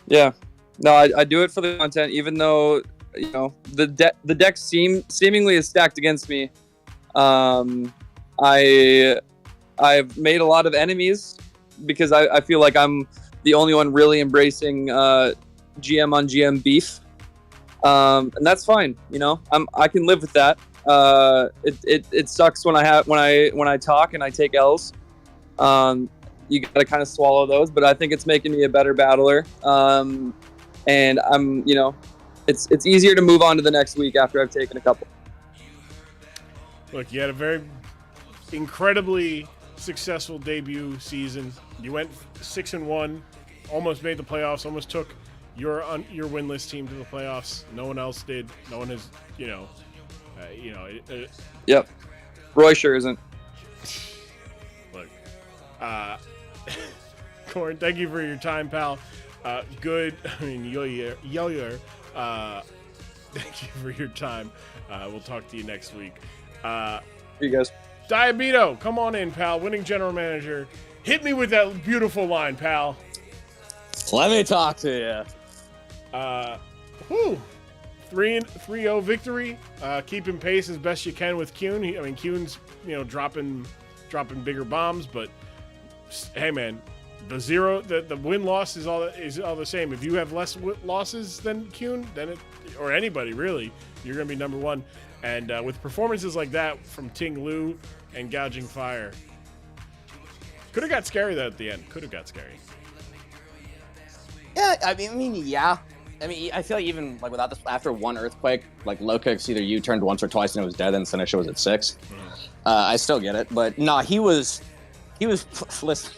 Yeah, no, I do it for the content, even though the deck seemingly is stacked against me. I've made a lot of enemies because I feel like I'm the only one really embracing GM on GM beef, and that's fine. I can live with that. It sucks when I talk and I take L's. You gotta kind of swallow those, but I think it's making me a better battler. And I'm it's easier to move on to the next week after I've taken a couple. Look, you had a very incredibly successful debut season. You went 6-1, almost made the playoffs, almost took your winless team to the playoffs. No one else did. No one has, Yep. Roy sure isn't. Look, Corn, thank you for your time, pal. Yo-Yer, thank you for your time. We'll talk to you next week. You guys. Diabito, come on in, pal. Winning general manager. Hit me with that beautiful line, pal. Let me talk to you. 3-0 victory. Keeping pace as best you can with Kuhn. Kuhn's dropping bigger bombs, but hey, man, the win-loss is all the same. If you have less losses than Kuhn, or anybody really, you're gonna be number 1. And with performances like that from Ting Lu and Gouging Fire, could have got scary though at the end. Could have got scary. Yeah, I feel like even without this, after one earthquake, low kicks, either you turned once or twice and it was dead, and Sinisha was at 6. I still get it, but no, he was. Listen,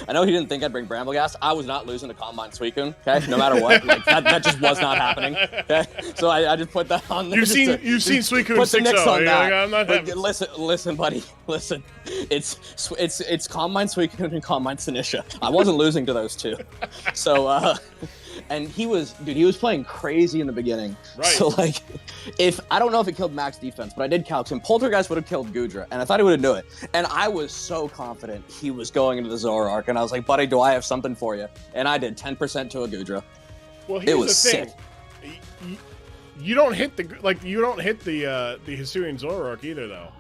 I know he didn't think I'd bring Brambleghast. I was not losing to Combine Suicune, okay? No matter what. That just was not happening, okay? So I just put that on there. You've seen Suicune 6-0. I'm not having... Listen, buddy. Listen. It's Combine Suicune and Combine Sinisha. I wasn't losing to those two. So, and he was playing crazy in the beginning. Right. So, I don't know if it killed max defense, but I did calc him. Poltergeist would have killed Gudra, and I thought he would do it. And I was so confident he was going into the Zoroark, and I was like, buddy, do I have something for you? And I did 10% to a Gudra. Well, here's the thing. Sick. You don't hit the Hisuian Zoroark either, though.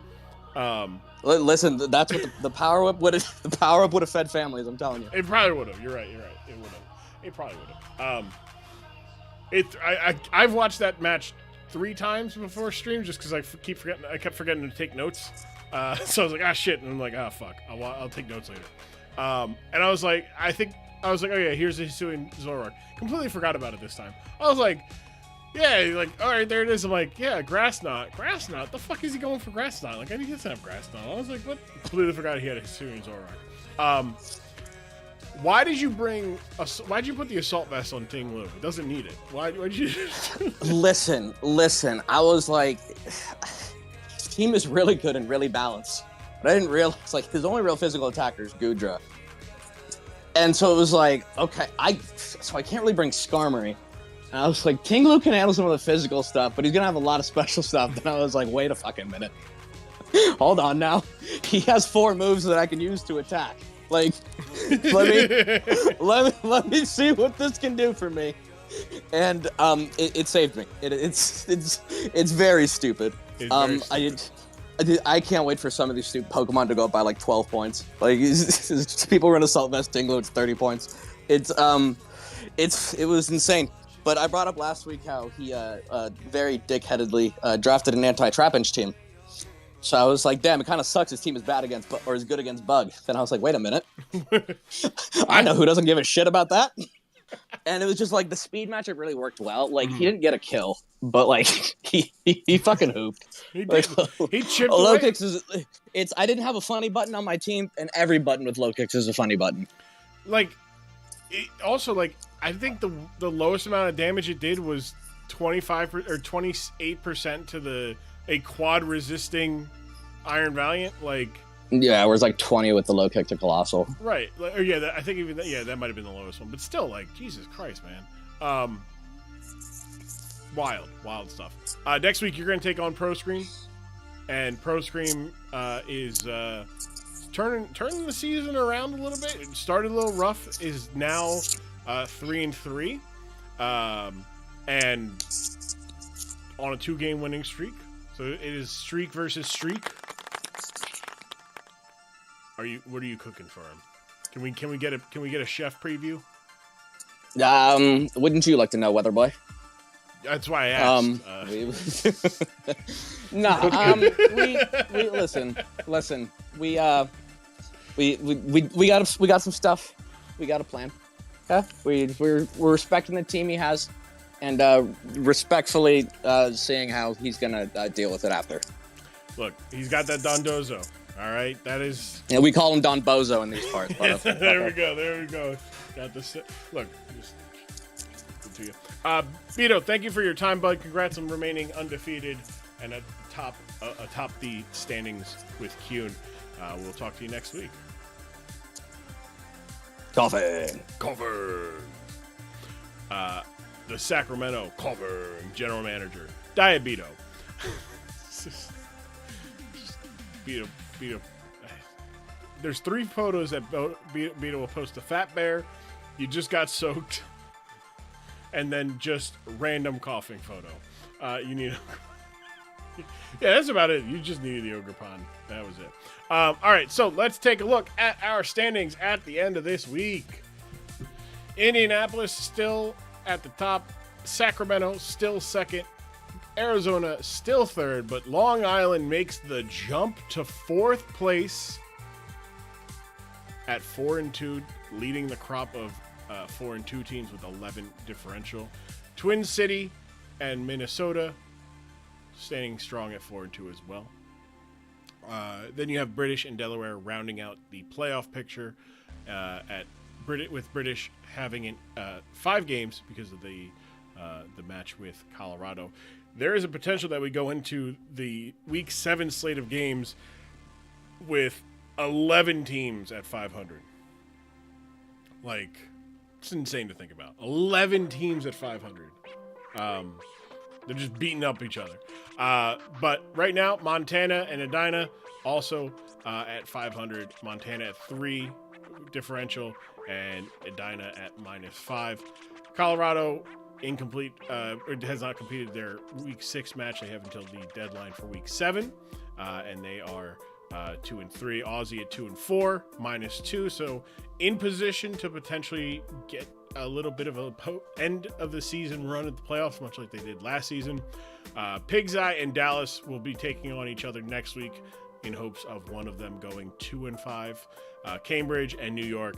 Listen, that's what the Power Whip would have fed families. I'm telling you. It probably would have. You're right. It would have. It probably would have. I've watched that match 3 times before stream just because I kept forgetting to take notes. So I was like, shit, and I'm like, fuck, I'll take notes later. And I was like, oh yeah, here's the Hisuian Zoroark. Completely forgot about it this time. I was like, yeah, all right, there it is. I'm like, yeah, Grass Knot. The fuck is he going for Grass Knot? He doesn't have Grass Knot. I was like, what? Completely forgot he had a Hisuian Zoroark. Why'd you put the Assault Vest on Ting Lu? It doesn't need it. Why'd you... Listen. I was like... team is really good and really balanced. But I didn't realize, like, his only real physical attacker is Gudra. And so it was like, okay, so I can't really bring Skarmory. And I was like, Tinglu can handle some of the physical stuff, but he's going to have a lot of special stuff. And I was like, wait a fucking minute. Hold on now. He has 4 moves that I can use to attack. Like, let me see what this can do for me. And it saved me. It's very stupid. I can't wait for some of these stupid Pokemon to go up by like 12 points. Like people are gonna Assault Vest Tinglu, it's 30 points. It was insane. But I brought up last week how he very dickheadedly drafted an anti-Trapinch team. So I was like, damn, it kind of sucks his team is bad against, or is good against Bug. Then I was like, wait a minute. I know who doesn't give a shit about that. And it was just like the speed matchup really worked well. Like he didn't get a kill, but like he fucking hooped. He did. Like, He chipped low away. kicks I didn't have a funny button on my team, and every button with low kicks is a funny button. Like, also, like, I think the lowest amount of damage it did was 25 or 28% to a quad resisting Iron Valiant. Like, Yeah, whereas like 20 with the low kick to Colossal. right? Or yeah, I think even that might have been the lowest one. But still, like, Jesus Christ, man. Wild stuff. Next week you're gonna take on Pro Scream, and Pro Scream is turning the season around a little bit. It started a little rough. Is now 3-3, and on a 2-game winning streak. So it is streak versus streak. What are you cooking for him? Can we get a chef preview? Wouldn't you like to know, Weather Boy? That's why I asked. We listen. We got some stuff. We got a plan. Yeah, we're respecting the team he has, and respectfully seeing how he's gonna deal with it after. Look, he's got that Dondozo. All right, that is. Yeah, we call him Don Bozo in these parts. There we go. Got this. Look, just good to you. Beto, thank you for your time, bud. Congrats on remaining undefeated and atop the standings with Kuhn. We'll talk to you next week. Coffee. The Sacramento general manager, Diabeto. Beto. There's 3 photos that Beto will post. A fat bear, you just got soaked, and then just random coughing photo. You need. Yeah, that's about it. You just needed the Ogre Pond. That was it. All right, so let's take a look at our standings at the end of this week. Indianapolis still at the top. Sacramento still second. Arizona still third, but Long Island makes the jump to 4th place at 4-2, leading the crop of 4-2 teams with 11 differential. Twin City and Minnesota standing strong at 4-2 as well. Then you have British and Delaware rounding out the playoff picture with British having 5 games because of the match with Colorado. There is a potential that we go into the Week 7 slate of games with 11 teams at 500. Like, it's insane to think about. 11 teams at 500. They're just beating up each other. But right now, Montana and Edina also at 500. Montana at 3 differential and Edina at -5. Colorado incomplete, has not completed their Week 6 match. They have until the deadline for Week 7, and they are 2-3. Aussie at 2-4, -2. So in position to potentially get a little bit of a end of the season run at the playoffs, much like they did last season. Pig's Eye and Dallas will be taking on each other next week in hopes of one of them going 2-5. Cambridge and New York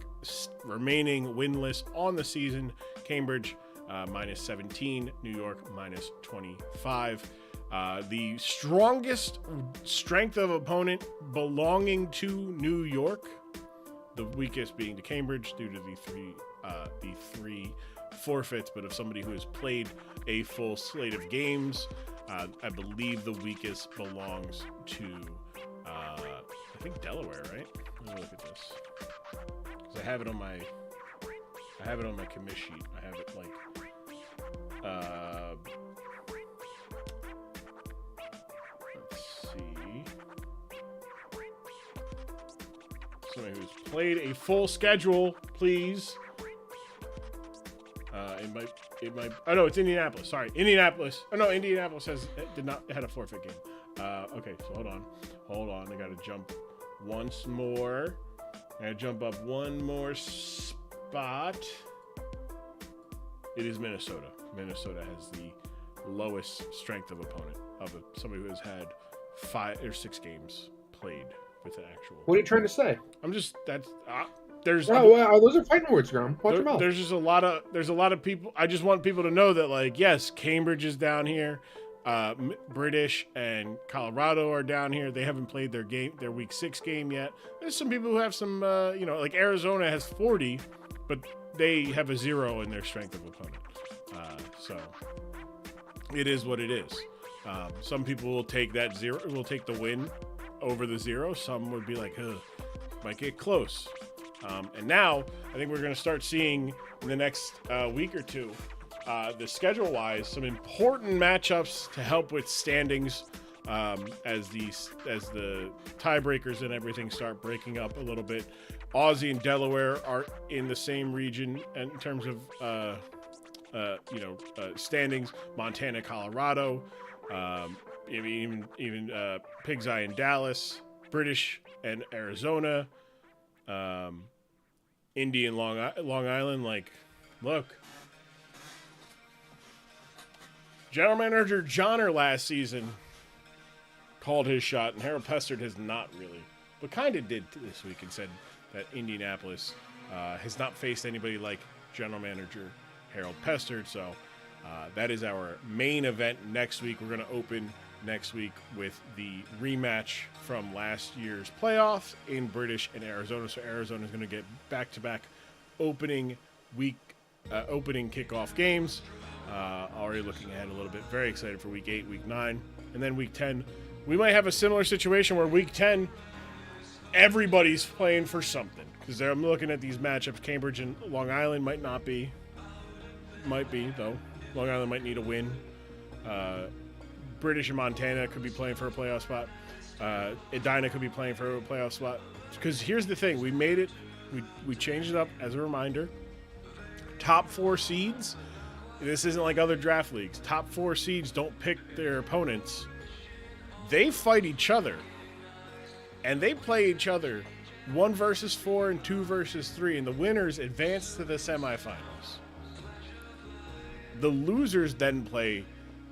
remaining winless on the season. Cambridge -17, New York -25. The strongest strength of opponent belonging to New York, the weakest being to Cambridge due to the three forfeits, but of somebody who has played a full slate of games. I believe the weakest belongs to, I think Delaware, right? Let me look at this. Because I have it on my commit sheet. I have it like, let's see. Somebody who's played a full schedule, please. It might. Oh no, it's Indianapolis. Sorry, Indianapolis. Oh no, Indianapolis had a forfeit game. Okay, so hold on. I gotta jump once more. I gotta jump up one more spot. It is Minnesota. Minnesota has the lowest strength of opponent of somebody who has had 5 or 6 games played with an actual. What are you trying to say? I'm just there's wow, those are fighting words, Grom. Watch them out. There's just a lot of people. I just want people to know that, like, yes, Cambridge is down here, British and Colorado are down here. They haven't played their week 6 game yet. There's some people who have some, like Arizona has 40, but they have a 0 in their strength of opponent. So it is what it is. Some people will take that 0, will take the win over the 0. Some would be like, might get close. And now I think we're going to start seeing in the next week or two, the schedule-wise, some important matchups to help with standings as the tiebreakers and everything start breaking up a little bit. Aussie and Delaware are in the same region in terms of standings. Montana, Colorado, even Pig's Eye and Dallas, British and Arizona. Indy and Long Island, like, look. General Manager Johnner last season called his shot, and Harold Pestard has not really, but kind of did this week and said that Indianapolis has not faced anybody like General Manager Harold Pestard, so that is our main event next week. We're going to open next week with the rematch from last year's playoffs in British and Arizona. So Arizona is going to get back-to-back opening kickoff games. Already looking ahead a little bit. Very excited for week 8, week 9, and then week 10. We might have a similar situation where week 10, everybody's playing for something. Because I'm looking at these matchups. Cambridge and Long Island might not be. Might be, though. Long Island might need a win. British and Montana could be playing for a playoff spot. Edina could be playing for a playoff spot. Because here's the thing. We made it. We changed it up as a reminder. Top 4 seeds. This isn't like other draft leagues. Top 4 seeds don't pick their opponents. They fight each other. And they play each other 1 versus 4 and 2 versus 3. And the winners advance to the semifinals. The losers then play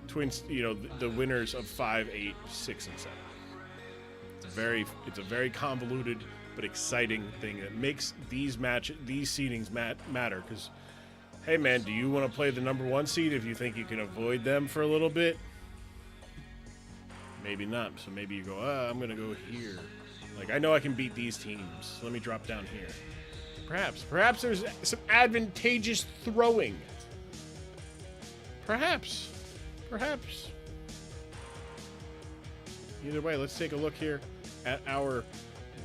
twins, the winners of 5, 8, 6, and 7. It's a very convoluted but exciting thing that makes these seedings matter. Because, hey man, do you want to play the number 1 seed if you think you can avoid them for a little bit? Maybe not. So maybe you go, I'm gonna go here. Like, I know I can beat these teams. So let me drop down here. Perhaps there's some advantageous throwing. Perhaps. Either way, let's take a look here at our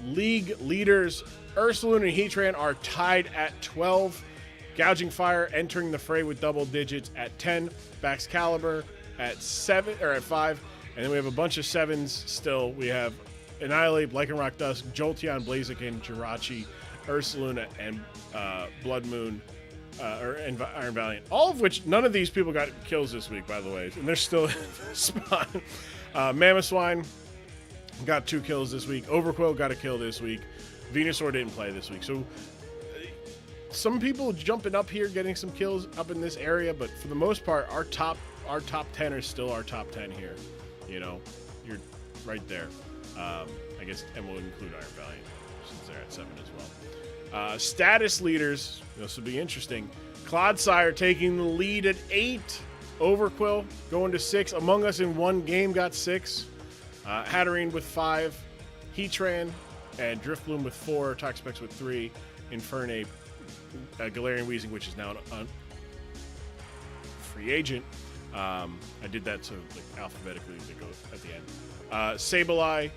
league leaders. Ursulune and Heatran are tied at 12. Gouging Fire entering the fray with double digits at 10. Baxcalibur at 7 or at 5. And then we have a bunch of 7s still. We have Annihilate, Lycanroc Dusk, Jolteon, Blaziken, Jirachi, Ursaluna, and Blood Moon. And Iron Valiant, all of which none of these people got kills this week, by the way, and they're still in the spot. Mamoswine got 2 kills this week. Overquill got a kill this week. Venusaur didn't play this week, so some people jumping up here, getting some kills up in this area, but for the most part, our top 10 are still our top 10 here. You're right there. I guess, and we'll include Iron Valiant since they're at 7 as well. Status leaders, this will be interesting. Clodsire taking the lead at 8. Overquill going to 6. Among Us in 1 game got 6. Hatterene with 5. Heatran and Drifloon with 4. Toxapex with 3. Infernape, Galarian Weezing, which is now free agent. I did that so like alphabetically they go at the end. Sableye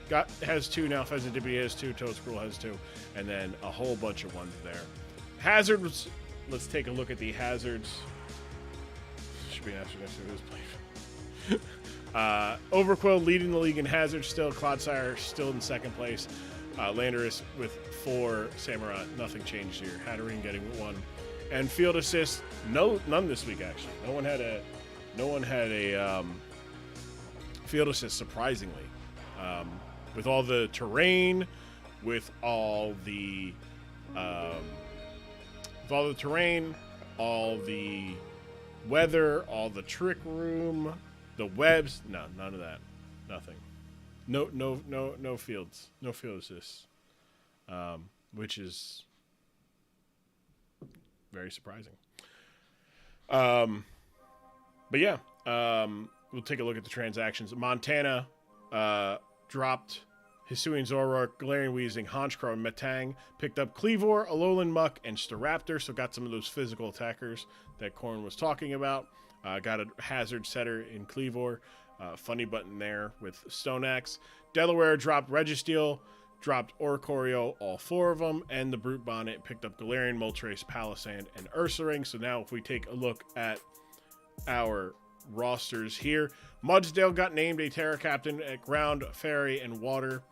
has 2 now. Pheasant Dippy has 2. Toad Squirrel has 2, and then a whole bunch of ones there. Hazards. Let's take a look at the hazards. Should be an answer next to who's played. Overquill leading the league in hazards still. Clodsire still in second place. Landorus with 4. Samurott, nothing changed here. Hatterene getting 1. And field assist, none this week actually. No one had a field assist, surprisingly. With all the terrain, with all the weather, all the trick room, the webs. No, none of that. Nothing. No fields. No field assists. Which is very surprising. But yeah, we'll take a look at the transactions. Montana dropped Hisuian Zoroark, Galarian Weezing, Honchkrow, and Metang. Picked up Cleavor, Alolan Muck, and Staraptor, so got some of those physical attackers that Corn was talking about. Got a hazard setter in Cleavor. Funny button there with Stoneaxe. Delaware dropped Registeel, dropped Oricorio, all 4 of them, and the Brute Bonnet picked up Galarian, Moltres, Palisand, and Ursaring. So now if we take a look at our rosters here, Mudsdale got named a Terra Captain at Ground, Fairy, and Water.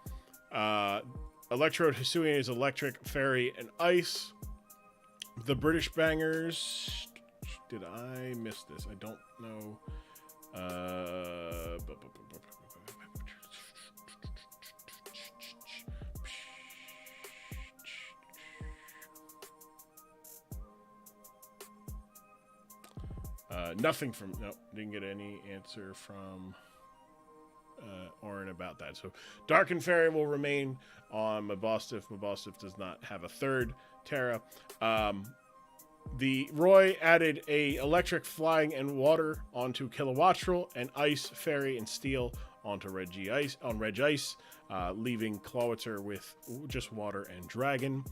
Electrode Hisuian is Electric, Fairy, and Ice. The British Bangers, did I miss this? I don't know. Nothing from, no, didn't get any answer from Orin about that. So Dark and Fairy will remain on Mabosstiff. Mabosstiff does not have a 3rd Terra. The Roy added a Electric, Flying, and Water onto Kilowattrel, and Ice, Fairy, and Steel onto Reg Ice, leaving Clawitzer with just Water and Dragon.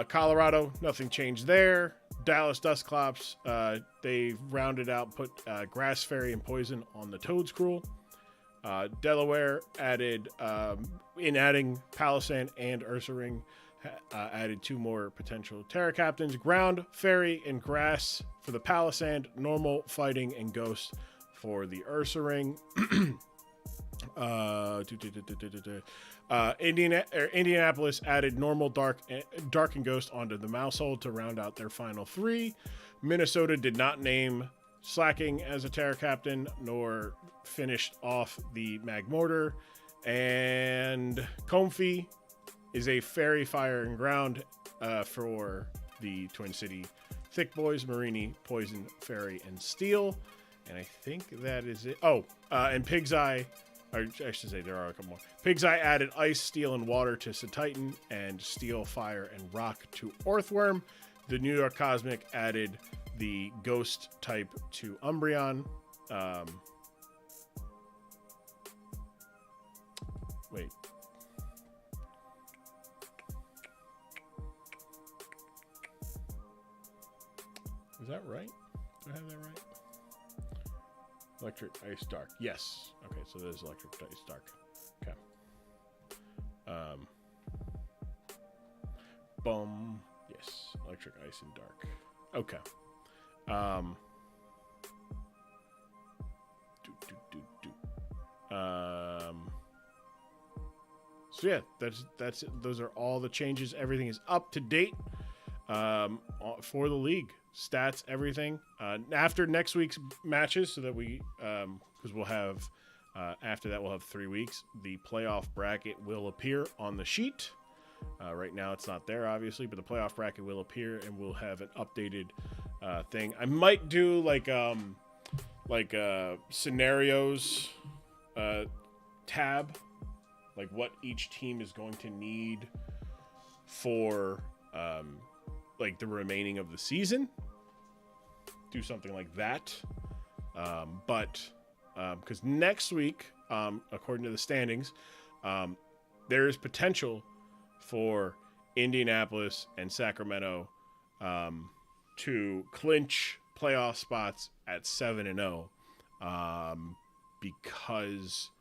Colorado, nothing changed there. Dallas Dusclops, they rounded out, put Grass Fairy and Poison on the Toadscruel. Delaware added, in adding Palisand and Ursaring, added 2 more potential Terra Captains. Ground, Fairy, and Grass for the Palisand. Normal, Fighting, and Ghost for the Ursaring. Indianapolis added Normal, Dark, and Ghost onto the Mousehold to round out their final 3. Minnesota did not name Slacking as a Terra Captain, nor finished off the Magmortar. And Comfy is a Fairy, Fire, and Ground for the Twin City Thick Boys, Marini, Poison, Fairy, and Steel. And I think that is it. Oh, and Pig's Eye, or I should say there are a couple more. Pig's Eye added Ice, Steel, and Water to Titan, and Steel, Fire, and Rock to Orthworm. The New York Cosmic added the Ghost type to Umbreon. Wait. Is that right? Do I have that right? Electric, Ice, Dark. Yes. Okay, so there's Electric, Ice, Dark. Okay. Boom. Yes. Electric, Ice, and Dark. Okay. So yeah, that's it. Those are all the changes. Everything is up to date for the league. Stats, everything. After next week's matches, so that we, because we'll have, after that we'll have 3 weeks, the playoff bracket will appear on the sheet. Right now it's not there, obviously, but the playoff bracket will appear, and we'll have an updated thing. I might do like scenarios tab, like what each team is going to need for like the remaining of the season. Do something like that. But because next week, according to the standings, there is potential for Indianapolis and Sacramento to clinch playoff spots at 7-0, because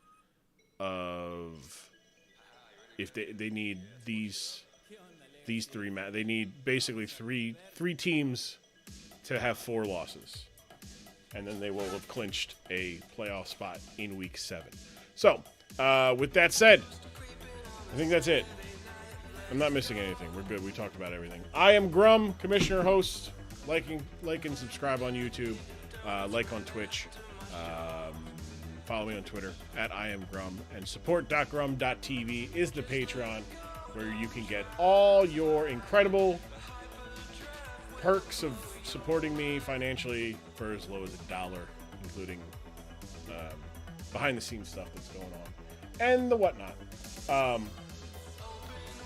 of if they need these three they need basically three teams to have 4 losses, and then they will have clinched a playoff spot in week 7. So, with that said, I think that's it. I'm not missing anything. We're good. We talked about everything. I am Grum, Commissioner Host. Like and subscribe on YouTube. Like on Twitch. Follow me on Twitter at I am Grum. And support.grum.tv is the Patreon, where you can get all your incredible perks of supporting me financially for as low as $1, including behind the scenes stuff that's going on and the whatnot.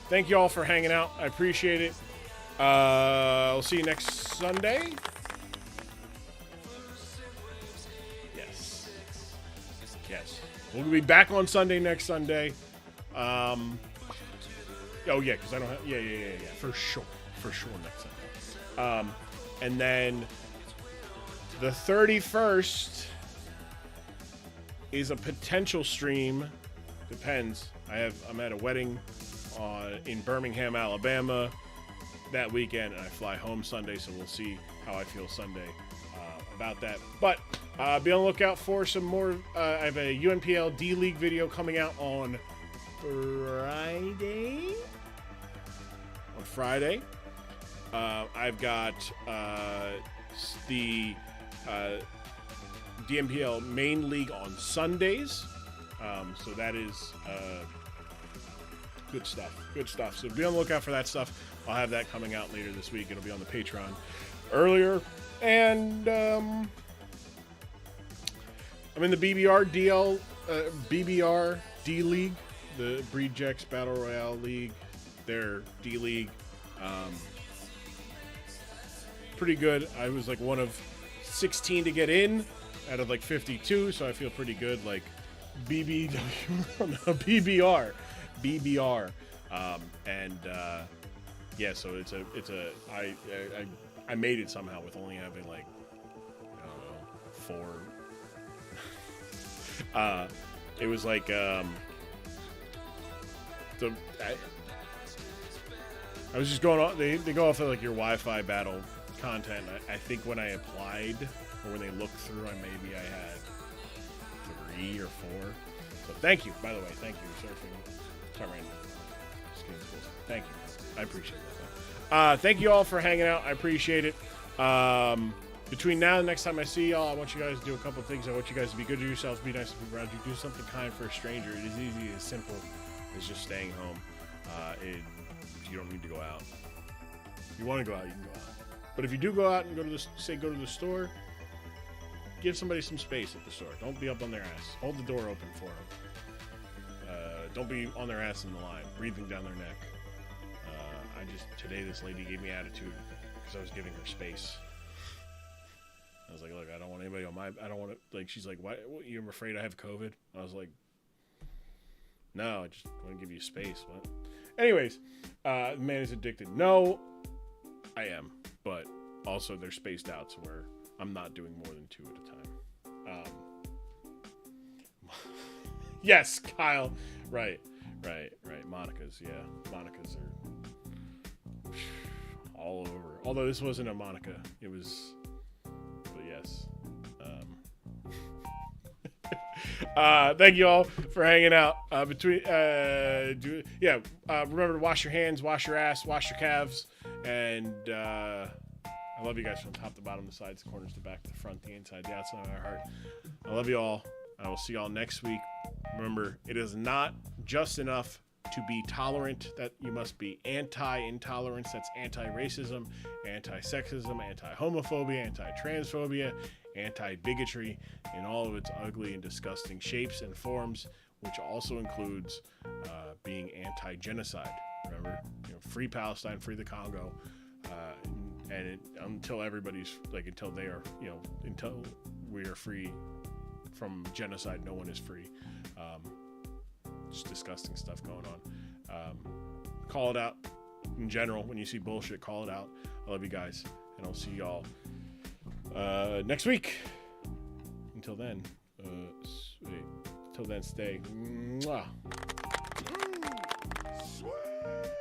Thank you all for hanging out. I appreciate it. I'll see you next Sunday. Yes. We'll be back on Sunday next Sunday. Oh yeah, because I don't have. Yeah. For sure next Sunday. And then the 31st is a potential stream. Depends. I'm at a wedding in Birmingham, Alabama that weekend, and I fly home Sunday, so we'll see how I feel Sunday about that. But be on the lookout for some more. I have a UNPL D-League video coming out on Friday. I've got the DMPL main league on Sundays. So that is good stuff. So be on the lookout for that stuff. I'll have that coming out later this week. It'll be on the Patreon earlier. And I'm in the BBR D-League, the Breedjecks Battle Royale League, their D-League. Pretty good. I was like one of 16 to get in out of like 52, so I feel pretty good. Like BBR. Yeah, so I made it somehow with only having like, I don't know, 4. It was like I was just going on. They go off of like your Wi-Fi battle content. I think when I applied or when they looked through, maybe I had 3 or 4. So thank you, by the way. Thank you, surfing. Thank you. I appreciate that. Thank you all for hanging out. I appreciate it. Between now and the next time I see y'all, I want you guys to do a couple things. I want you guys to be good to yourselves, be nice to people around you, do something kind for a stranger. It is easy, as simple as just staying home. You don't need to go out. If you want to go out, you can go out. But if you do go out and go to the store, give somebody some space at the store. Don't be up on their ass. Hold the door open for them. Don't be on their ass in the line, breathing down their neck. Today this lady gave me attitude because I was giving her space. I was like, look, I don't want anybody on I don't want to, like, she's like, why, you're afraid I have COVID? I was like, no, I just want to give you space. What? Anyways, the man is addicted. No, I am, but also they're spaced out to where I'm not doing more than 2 at a time. Yes, Kyle. Right. Monica's are all over. Although this wasn't a Monica, it was. But yes. Thank you all for hanging out. Remember to wash your hands, wash your ass, wash your calves, and I love you guys from top to bottom, the sides, the corners, the back, the front, the inside, the outside of my heart. I love you all. I will see y'all next week. Remember, it is not just enough to be tolerant, that you must be anti-intolerance. That's anti-racism, anti-sexism, anti-homophobia, anti-transphobia, anti-bigotry in all of its ugly and disgusting shapes and forms, which also includes being anti-genocide. Remember, free Palestine, free the Congo, until everybody's until they are, until we are free from genocide, no one is free. Just disgusting stuff going on. Call it out in general. When you see bullshit, call it out. I love you guys, and I'll see y'all next week. Until then, stay. Mwah. Sweet.